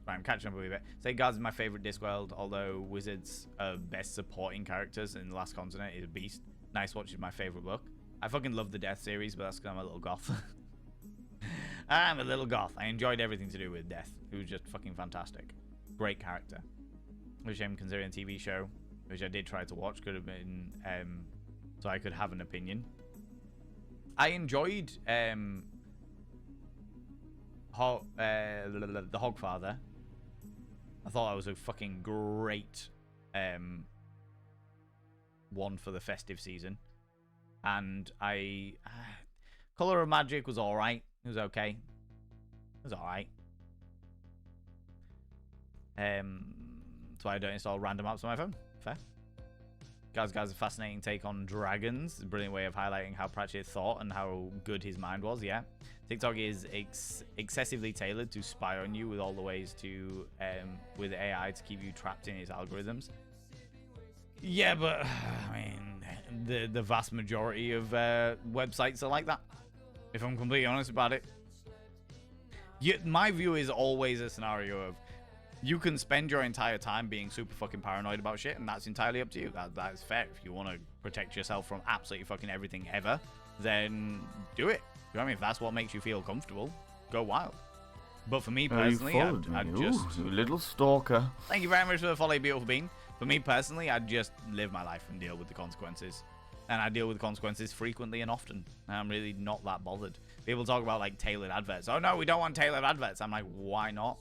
Right, I'm catching up a wee bit. Say Guards is my favorite Discworld, although Wizards are best supporting characters in The Last Continent is Beast. Nice Watch is my favorite book. I fucking love the Death series, but that's because I'm a little goth. I'm a little goth. I enjoyed everything to do with Death. It was just fucking fantastic. Great character. Which I'm considering a TV show, which I did try to watch. Could have been, so I could have an opinion. I enjoyed the Hogfather. I thought that was a fucking great one for the festive season. And Color of Magic was alright. It was okay. It was alright. So I don't install random apps on my phone. Fair. Guys, a fascinating take on dragons. A brilliant way of highlighting how Pratchett thought and how good his mind was, yeah. TikTok is excessively tailored to spy on you with all the ways to, with AI to keep you trapped in its algorithms. Yeah, but, I mean, the vast majority of websites are like that. If I'm completely honest about it. My view is always a scenario of, you can spend your entire time being super fucking paranoid about shit, and that's entirely up to you. That is fair. If you want to protect yourself from absolutely fucking everything ever, then do it. You know what I mean? If that's what makes you feel comfortable, go wild. But for me personally, I'd just... Ooh, little stalker. Thank you very much for the follow, beautiful bean. For me personally, I'd just live my life and deal with the consequences. And I deal with consequences frequently and often. I'm really not that bothered. People talk about, like, tailored adverts. Oh, no, we don't want tailored adverts. I'm like, why not?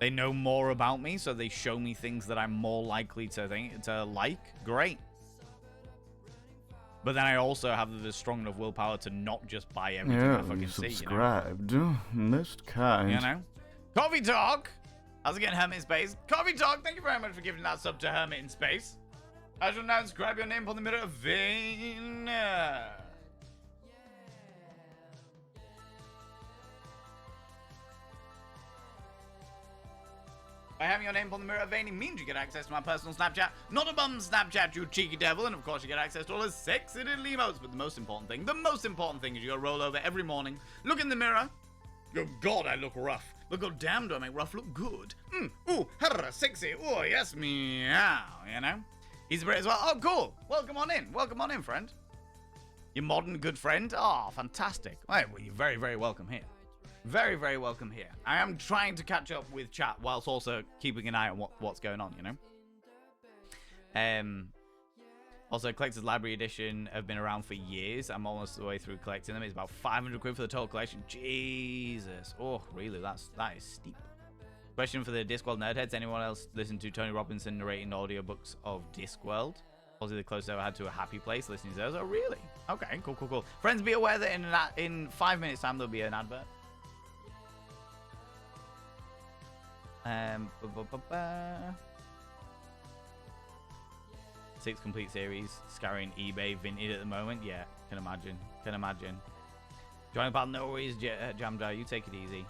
They know more about me, so they show me things that I'm more likely to like. Great. But then I also have the strong enough willpower to not just buy everything I fucking see. Subscribed. Most kind. You know? Coffee Talk! How's it going, Hermit in Space? Coffee Talk, thank you very much for giving that sub to Hermit in Space. I shall now inscribe your name upon the mirror of Vayne. By having your name upon the mirror of Vayne, it means you get access to my personal Snapchat. Not a bum Snapchat, you cheeky devil. And of course, you get access to all the sexy little emotes. But the most important thing is you gotta roll over every morning, look in the mirror. Oh, God, I look rough. But god damn, do I make rough look good. Ooh, herra, sexy. Oh, yes, meow, you know? He's a Brit as well. Oh, cool. Welcome on in. Welcome on in, friend. Your modern good friend. Oh, fantastic. Well, you're very, very welcome here. Very, very welcome here. I am trying to catch up with chat whilst also keeping an eye on what's going on, you know? Also, Collector's Library Edition have been around for years. I'm almost the way through collecting them. It's about 500 quid for the total collection. Jesus. Oh, really? That is steep. Question for the Discworld Nerdheads. Anyone else listen to Tony Robinson narrating audiobooks of Discworld? Possibly the closest I ever had to a happy place listening to those. Oh, really? Okay, cool, cool, cool. Friends, be aware that in 5 minutes time there'll be an advert. Ba-ba-ba-ba. 6 complete series, scouring eBay Vinted at the moment. Yeah, can imagine. Can imagine. Join the battle, no worries, Jamdar. You take it easy.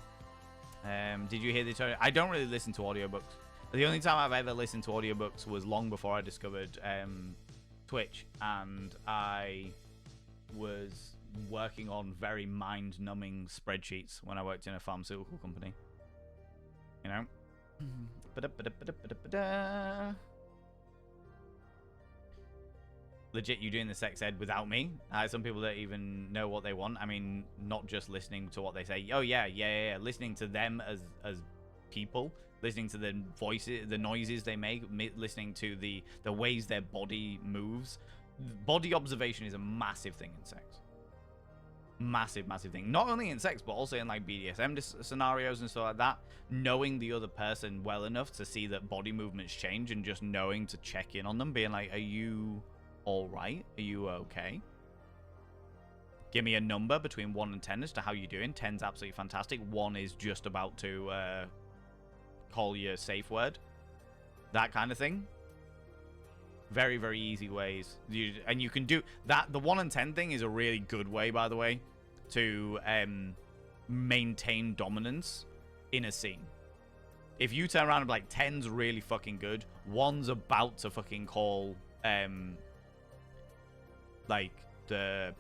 Did you hear the tutorial? I don't really listen to audiobooks. The only time I've ever listened to audiobooks was long before I discovered Twitch, and I was working on very mind-numbing spreadsheets when I worked in a pharmaceutical company. You know? Legit, you doing the sex ed without me? Some people don't even know what they want. I mean, not just listening to what they say. Oh yeah. Listening to them as people, listening to the voices, the noises they make, listening to the ways their body moves. Body observation is a massive thing in sex. Massive thing. Not only in sex, but also in like BDSM scenarios and stuff like that. Knowing the other person well enough to see that body movements change, and just knowing to check in on them, being like, are you all right? Are you okay? Give me a number between 1 and 10 as to how you're doing. 10's absolutely fantastic. 1 is just about to call your safe word. That kind of thing. Very, very easy ways. And you can do that. The 1 and 10 thing is a really good way, by the way, to maintain dominance in a scene. If you turn around and be like, 10's really fucking good, 1's about to fucking call like the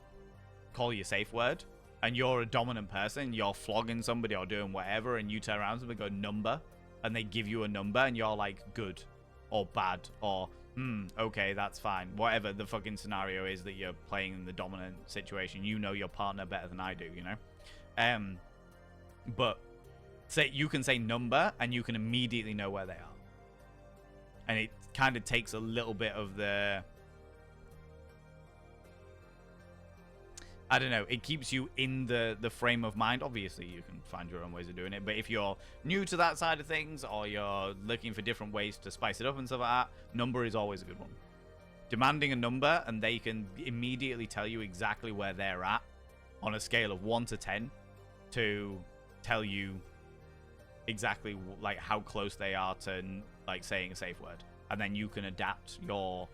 call your safe word, and you're a dominant person, you're flogging somebody or doing whatever, and you turn around to them and go number, and they give you a number, and you're like good or bad or okay, that's fine, whatever the fucking scenario is that you're playing in the dominant situation. You know your partner better than I do, you know. But say you can say number and you can immediately know where they are, and it kind of takes a little bit of the, I don't know, it keeps you in the frame of mind. Obviously, you can find your own ways of doing it, but if you're new to that side of things, or you're looking for different ways to spice it up and stuff like that, number is always a good one. Demanding a number, and they can immediately tell you exactly where they're at on a scale of 1 to 10 to tell you exactly like how close they are to like saying a safe word, and then you can adapt your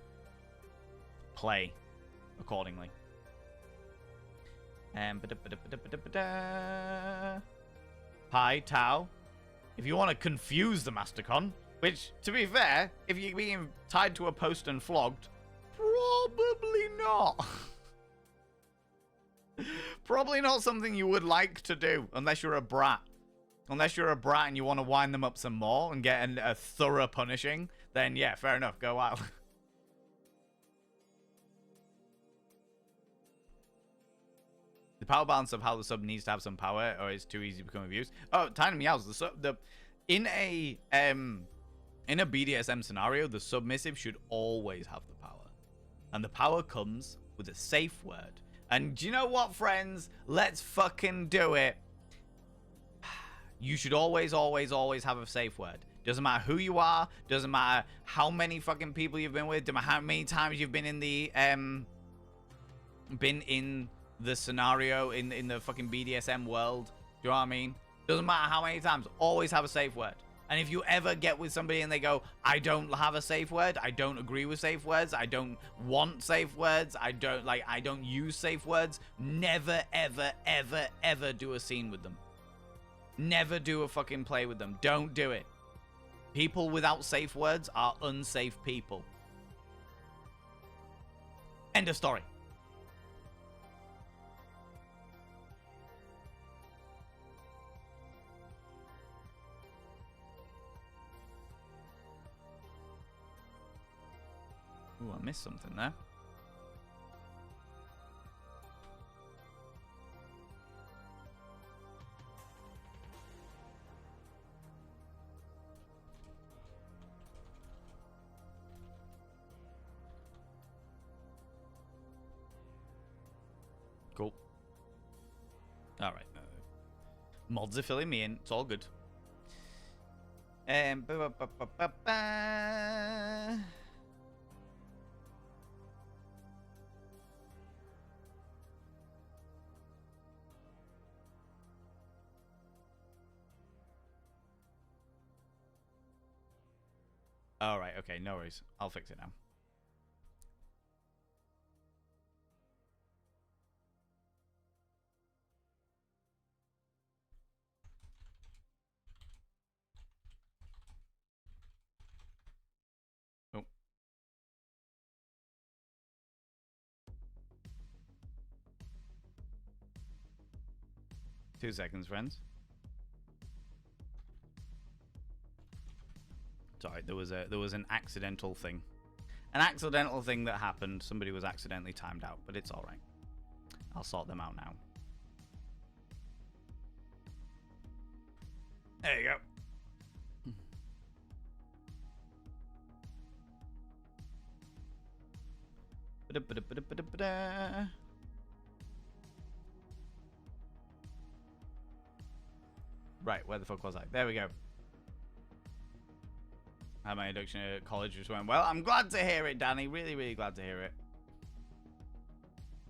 play accordingly. Hi, Tao. If you want to confuse the Mastercon, which, to be fair, if you're being tied to a post and flogged, probably not. Probably not something you would like to do, unless you're a brat. Unless you're a brat and you want to wind them up some more and get a thorough punishing, then yeah, fair enough, go out. The power balance of how the sub needs to have some power, or it's too easy to become abused. Oh, Tiny Meows. In a BDSM scenario, the submissive should always have the power, and the power comes with a safe word. And do you know what, friends? Let's fucking do it. You should always have a safe word. Doesn't matter who you are. Doesn't matter how many fucking people you've been with. Doesn't matter how many times you've been in the scenario in the fucking BDSM world. Do you know what I mean? Doesn't matter how many times. Always have a safe word. And if you ever get with somebody and they go, I don't have a safe word, I don't agree with safe words, I don't want safe words, I don't use safe words, never, ever, ever, ever do a scene with them. Never do a fucking play with them. Don't do it. People without safe words are unsafe people. End of story. Ooh, I missed something there. Cool. All right. Mods are filling me in. It's all good. All right, okay, no worries. I'll fix it now. Oh. 2 seconds, friends. Sorry, there was an accidental thing. An accidental thing that happened. Somebody was accidentally timed out, but it's all right. I'll sort them out now. There you go. Right, where the fuck was I? There we go. Had my induction at college just went well. I'm glad to hear it, Danny. Really, really glad to hear it.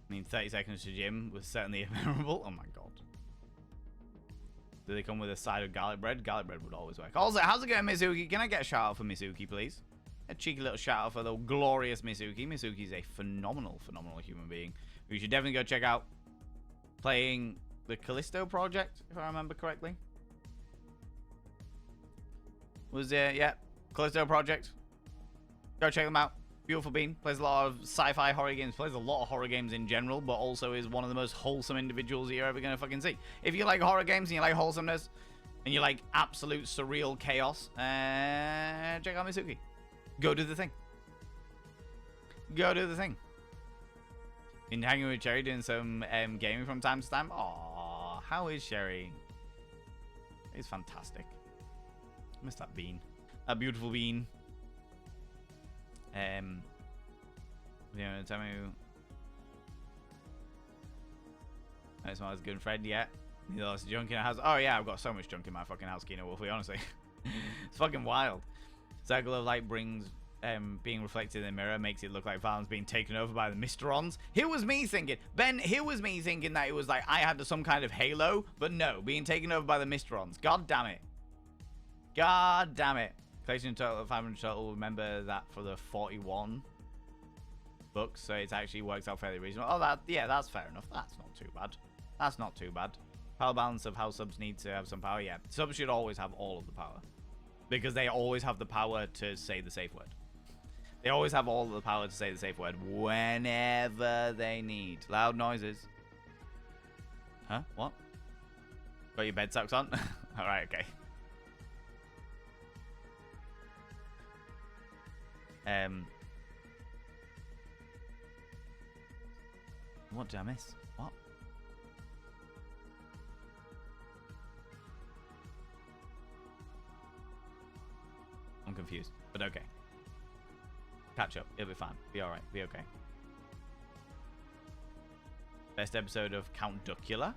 I mean, 30 seconds to gym was certainly memorable. Oh my god. Do they come with a side of garlic bread? Garlic bread would always work. Also, how's it going, Mizuki? Can I get a shout out for Mizuki, please? A cheeky little shout out for the glorious Mizuki. Mizuki's a phenomenal, phenomenal human being. You should definitely go check out playing the Callisto Project, if I remember correctly. Was there, yeah, Callisto Project. Go check them out. Beautiful bean. Plays a lot of sci-fi horror games. Plays a lot of horror games in general, but also is one of the most wholesome individuals that you're ever going to fucking see. If you like horror games and you like wholesomeness, and you like absolute surreal chaos, check out Mizuki. Go do the thing. Go do the thing. Been hanging with Sherry doing some gaming from time to time. Aww, how is Sherry? It's fantastic. I miss that bean. That beautiful bean. You know, tell me who... It's not good friend yet. Need lots of junk in our house. Oh yeah, I've got so much junk in my fucking house, Kino Wolfie, honestly. It's fucking wild. Circle of light brings being reflected in the mirror makes it look like Valen's being taken over by the Mysterons. Here was me thinking, Ben, here was me thinking that it was like I had some kind of halo, but no, being taken over by the Mysterons. God damn it. God damn it. Collection total of 500 total. Remember that for the 41 books, so it actually works out fairly reasonable. Oh, that's fair enough. That's not too bad. That's not too bad. Power balance of how subs need to have some power. Yeah, subs should always have all of the power because they always have the power to say the safe word. They always have all of the power to say the safe word whenever they need. Loud noises. Huh? What? Got your bed socks on? All right, okay. What did I miss? What? I'm confused, but okay. Catch up. It'll be fine. Be alright. Be okay. Best episode of Count Duckula.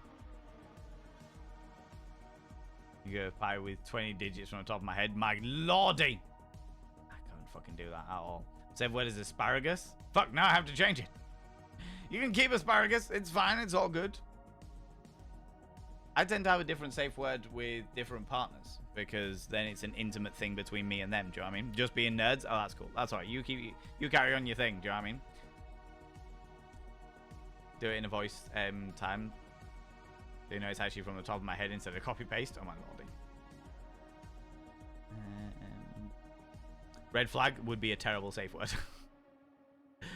You go pie with 20 digits from the top of my head. My lordy! I can't fucking do that at all. Said what is asparagus? Fuck, now I have to change it. You can keep asparagus. It's fine. It's all good. I tend to have a different safe word with different partners because then it's an intimate thing between me and them. Do you know what I mean? Just being nerds. Oh, that's cool. That's all right. You carry on your thing. Do you know what I mean? Do it in a voice time. So you know it's actually from the top of my head instead of copy paste. Oh my lordy. Red flag would be a terrible safe word.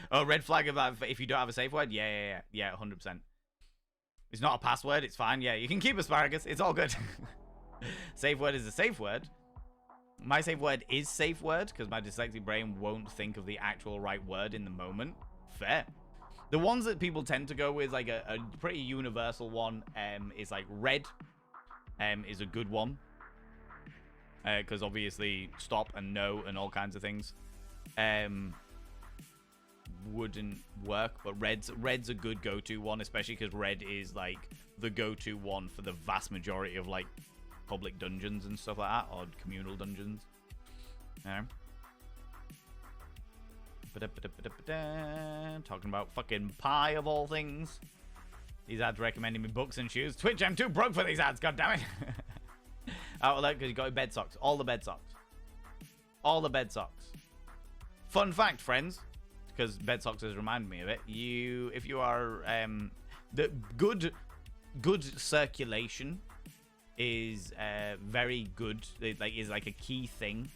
Oh, red flag if you don't have a safe word? Yeah, 100%. It's not a password. It's fine. Yeah, you can keep asparagus. It's all good. Safe word is a safe word. My safe word is safe word because my dyslexic brain won't think of the actual right word in the moment. Fair. The ones that people tend to go with, like a pretty universal one, is like red. Is a good one. Because obviously stop and no and all kinds of things wouldn't work, but red's a good go-to one, especially because red is like the go-to one for the vast majority of like public dungeons and stuff like that, or communal dungeons. Yeah. Talking about fucking pie of all things. These ads recommending me books and shoes. Twitch, I'm too broke for these ads, goddammit. Oh, look, because you got your bed socks. All the bed socks. all the bed socks. Fun fact, friends, because bed socks has reminded me of it. If you are the good circulation is very good. It is like a key thing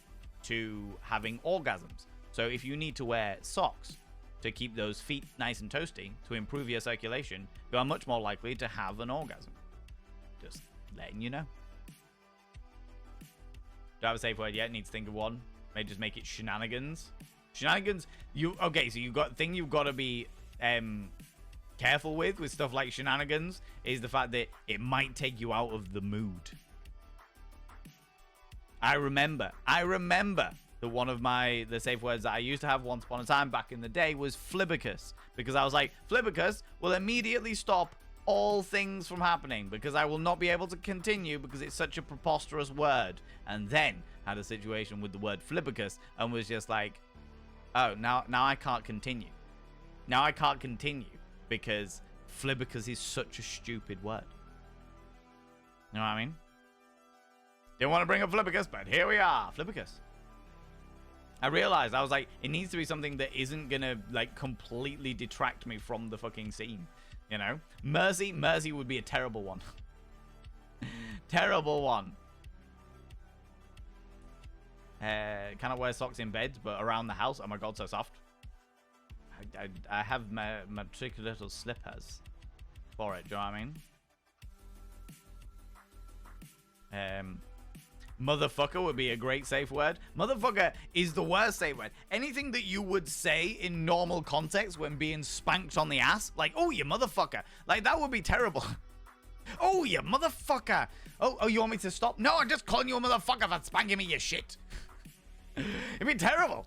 to having orgasms. So if you need to wear socks to keep those feet nice and toasty to improve your circulation, you are much more likely to have an orgasm. Just letting you know. Do I have a safe word yet? Need to think of one. Maybe just make it shenanigans. Shenanigans. Okay? So you've got you've got to be careful with stuff like shenanigans is the fact that it might take you out of the mood. I remember that one of the safe words that I used to have once upon a time back in the day was flibbicus, because I was like, flibbicus will immediately stop all things from happening because I will not be able to continue because it's such a preposterous word. And then had a situation with the word flibbicus and was just like, oh, now I can't continue. Now I can't continue because flibbicus is such a stupid word. You know what I mean? Didn't want to bring up flibbicus, but here we are, flibbicus. I realized, I was like, it needs to be something that isn't gonna like completely detract me from the fucking scene. You know? Mercy would be a terrible one. Terrible one. Cannot wear socks in bed, but around the house. Oh my god, so soft. I have my tricky little slippers for it. Do you know what I mean? Motherfucker would be a great safe word. Motherfucker is the worst safe word. Anything that you would say in normal context when being spanked on the ass, like, oh, you motherfucker. Like, that would be terrible. Oh, you motherfucker. Oh, you want me to stop? No, I'm just calling you a motherfucker for spanking me, you shit. It'd be terrible.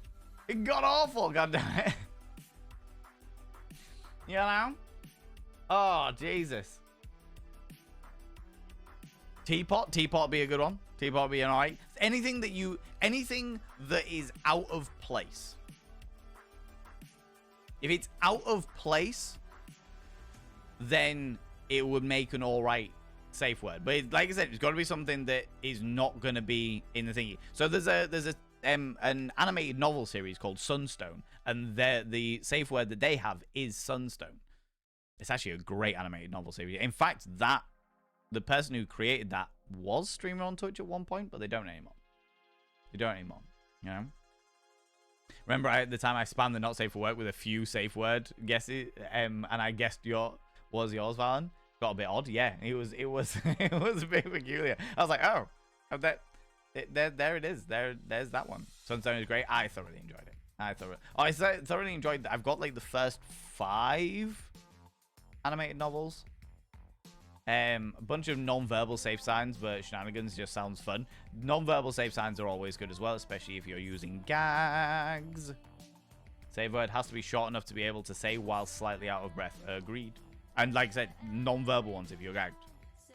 It got awful, goddammit. You know? Oh, Jesus. Teapot would be a good one. Teapot would be an alright. Anything that is out of place. If it's out of place, then it would make an alright safe word. But like I said, it's got to be something that is not going to be in the thingy. So there's an animated novel series called Sunstone, and the safe word that they have is Sunstone. It's actually a great animated novel series. In fact, the person who created that was streaming on Twitch at one point, but they don't anymore. You know? Remember at the time I spammed the not safe for work with a few safe word guesses, and I guessed yours, Valen? Got a bit odd. Yeah, it was it was a bit peculiar. I was like, oh, there it is. There's that one. Sunstone is great. I thoroughly enjoyed it. I thoroughly enjoyed that. I've got like the first 5 animated novels. A bunch of non-verbal safe signs, but shenanigans just sounds fun. Non-verbal safe signs are always good as well, especially if you're using gags. Safe word has to be short enough to be able to say while slightly out of breath. Agreed. And like I said, non-verbal ones if you're gagged.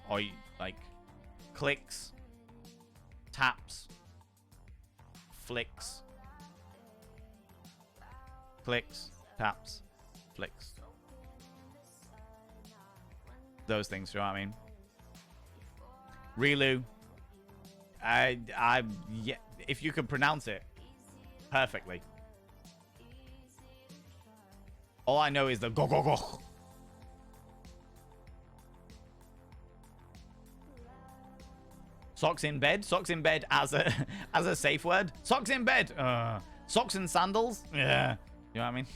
Or like clicks, taps, flicks, taps, flicks. Those things, you know what I mean? Relu. Yeah, if you could pronounce it perfectly. All I know is the go go go. Socks in bed as a safe word. Socks in bed. Socks and sandals. Yeah. You know what I mean?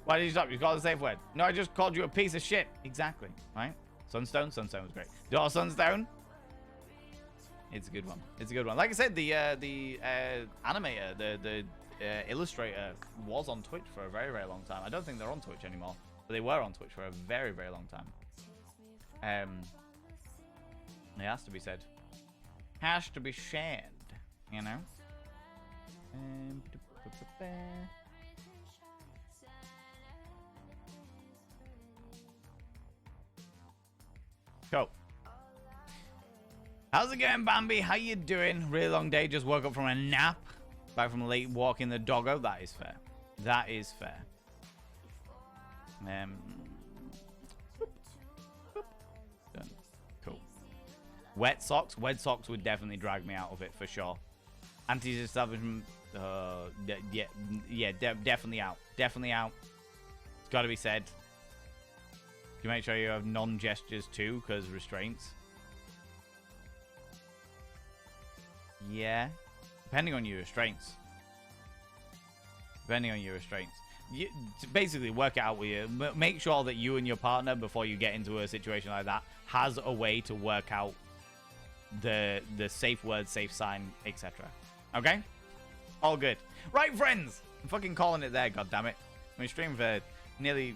Why did you stop? You called a safe word. No, I just called you a piece of shit. Exactly. Right? Sunstone was great. Your Sunstone. It's a good one. Like I said, the animator, the illustrator was on Twitch for a very, very long time. I don't think they're on Twitch anymore, but they were on Twitch for a very, very long time. It has to be said. Has to be shared. You know? Cool. How's it going, Bambi? How you doing? Really long day. Just woke up from a nap. Back from late walking the doggo. That is fair. That is fair. Done. Cool. Wet socks. Wet socks would definitely drag me out of it for sure. Anti-establishment. Definitely out. Definitely out. It's got to be said. You make sure you have non-gestures too, because restraints. Yeah. Depending on your restraints. You, basically, work it out with you. Make sure that you and your partner, before you get into a situation like that, has a way to work out the safe word, safe sign, etc. Okay? All good. Right, friends. I'm fucking calling it there, goddammit. I've been streaming for nearly,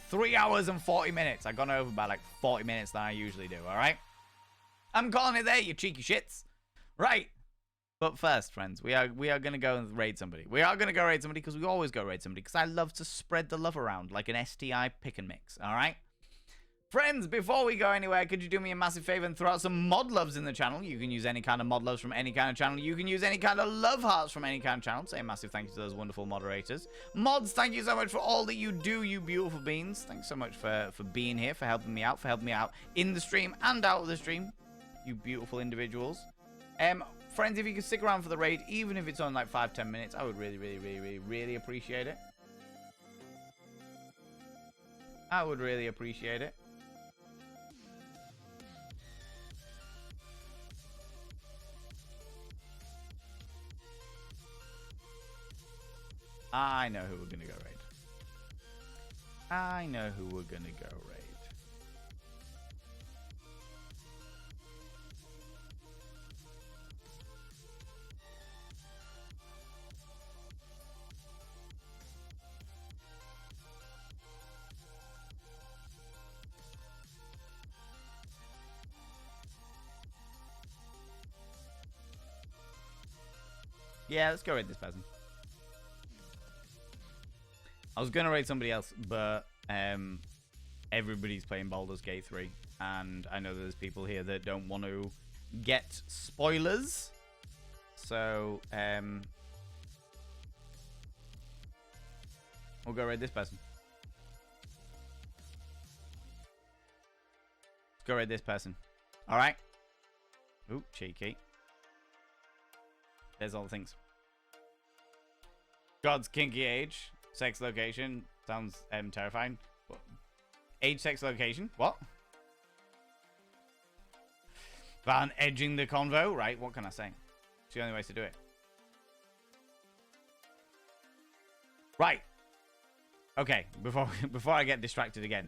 3 hours and 40 minutes. I've gone over by like 40 minutes than I usually do, alright? I'm calling it there, you cheeky shits. Right. But first, friends, we are going to go and raid somebody. We are going to go raid somebody because we always go raid somebody because I love to spread the love around like an STI pick and mix, alright? Friends, before we go anywhere, could you do me a massive favor and throw out some mod loves in the channel? You can use any kind of mod loves from any kind of channel. You can use any kind of love hearts from any kind of channel. Say a massive thank you to those wonderful moderators. Mods, thank you so much for all that you do, you beautiful beans. Thanks so much for being here, for helping me out in the stream and out of the stream. You beautiful individuals. Friends, if you could stick around for the raid, even if it's on like 5-10 minutes, I would really appreciate it. I would really appreciate it. I know who we're gonna go raid. I know who we're gonna go raid. Yeah, let's go raid this person. I was going to raid somebody else, but everybody's playing Baldur's Gate 3. And I know there's people here that don't want to get spoilers. So, we'll go raid this person. Let's go raid this person. Alright. Ooh, cheeky. There's all the things. God's kinky age. Sex location. Sounds terrifying. What? Age, sex, location. What? Van edging the convo. Right, what can I say? It's the only way to do it. Right. Okay, before I get distracted again.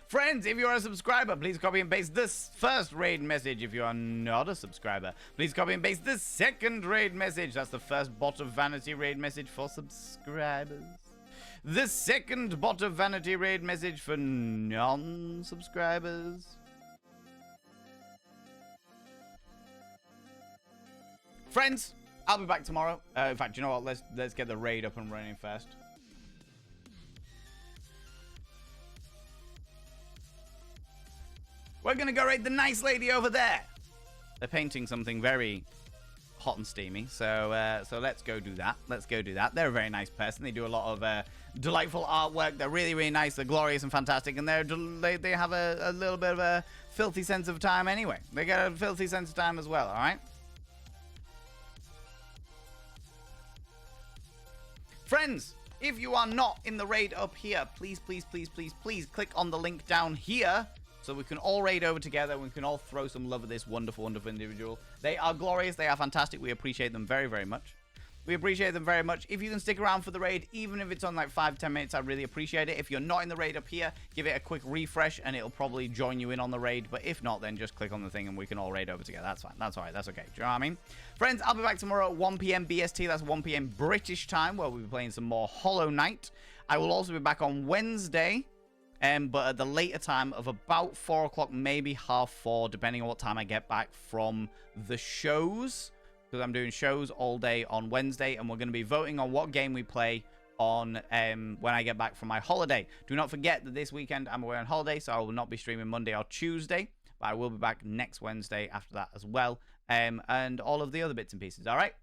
Friends, if you're a subscriber, please copy and paste this first raid message. If you are not a subscriber, please copy and paste this second raid message. That's the first bot of vanity raid message for subscribers. The second bot of vanity raid message for non-subscribers. Friends, I'll be back tomorrow. In fact, you know what? Let's get the raid up and running first. We're going to go raid the nice lady over there. They're painting something very hot and steamy. So let's go do that. They're a very nice person. They do a lot of delightful artwork. They're really, really nice. They're glorious and fantastic. And they have a little bit of a filthy sense of time anyway. They get a filthy sense of time as well, all right? Friends, if you are not in the raid up here, please click on the link down here so we can all raid over together. We can all throw some love at this wonderful, wonderful individual. They are glorious. They are fantastic. We appreciate them very, very much. If you can stick around for the raid, even if it's on like 5-10 minutes, I really appreciate it. If you're not in the raid up here, give it a quick refresh and it'll probably join you in on the raid. But if not, then just click on the thing and we can all raid over together. That's fine. That's all right. That's okay. Do you know what I mean? Friends, I'll be back tomorrow at 1 p.m. BST. That's 1 p.m. British time, where we'll be playing some more Hollow Knight. I will also be back on Wednesday, but at the later time of about 4 o'clock, maybe 3:30, depending on what time I get back from the shows. Because I'm doing shows all day on Wednesday, and we're going to be voting on what game we play on when I get back from my holiday. Do not forget that this weekend I'm away on holiday, so I will not be streaming Monday or Tuesday, but I will be back next Wednesday after that as well, and all of the other bits and pieces. All right.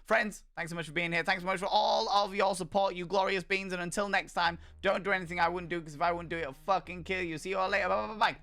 Friends, thanks so much for being here. Thanks so much for all of your support, you glorious beings, and until next time, don't do anything I wouldn't do, because if I wouldn't do it, I'll fucking kill you. See you all later. Bye.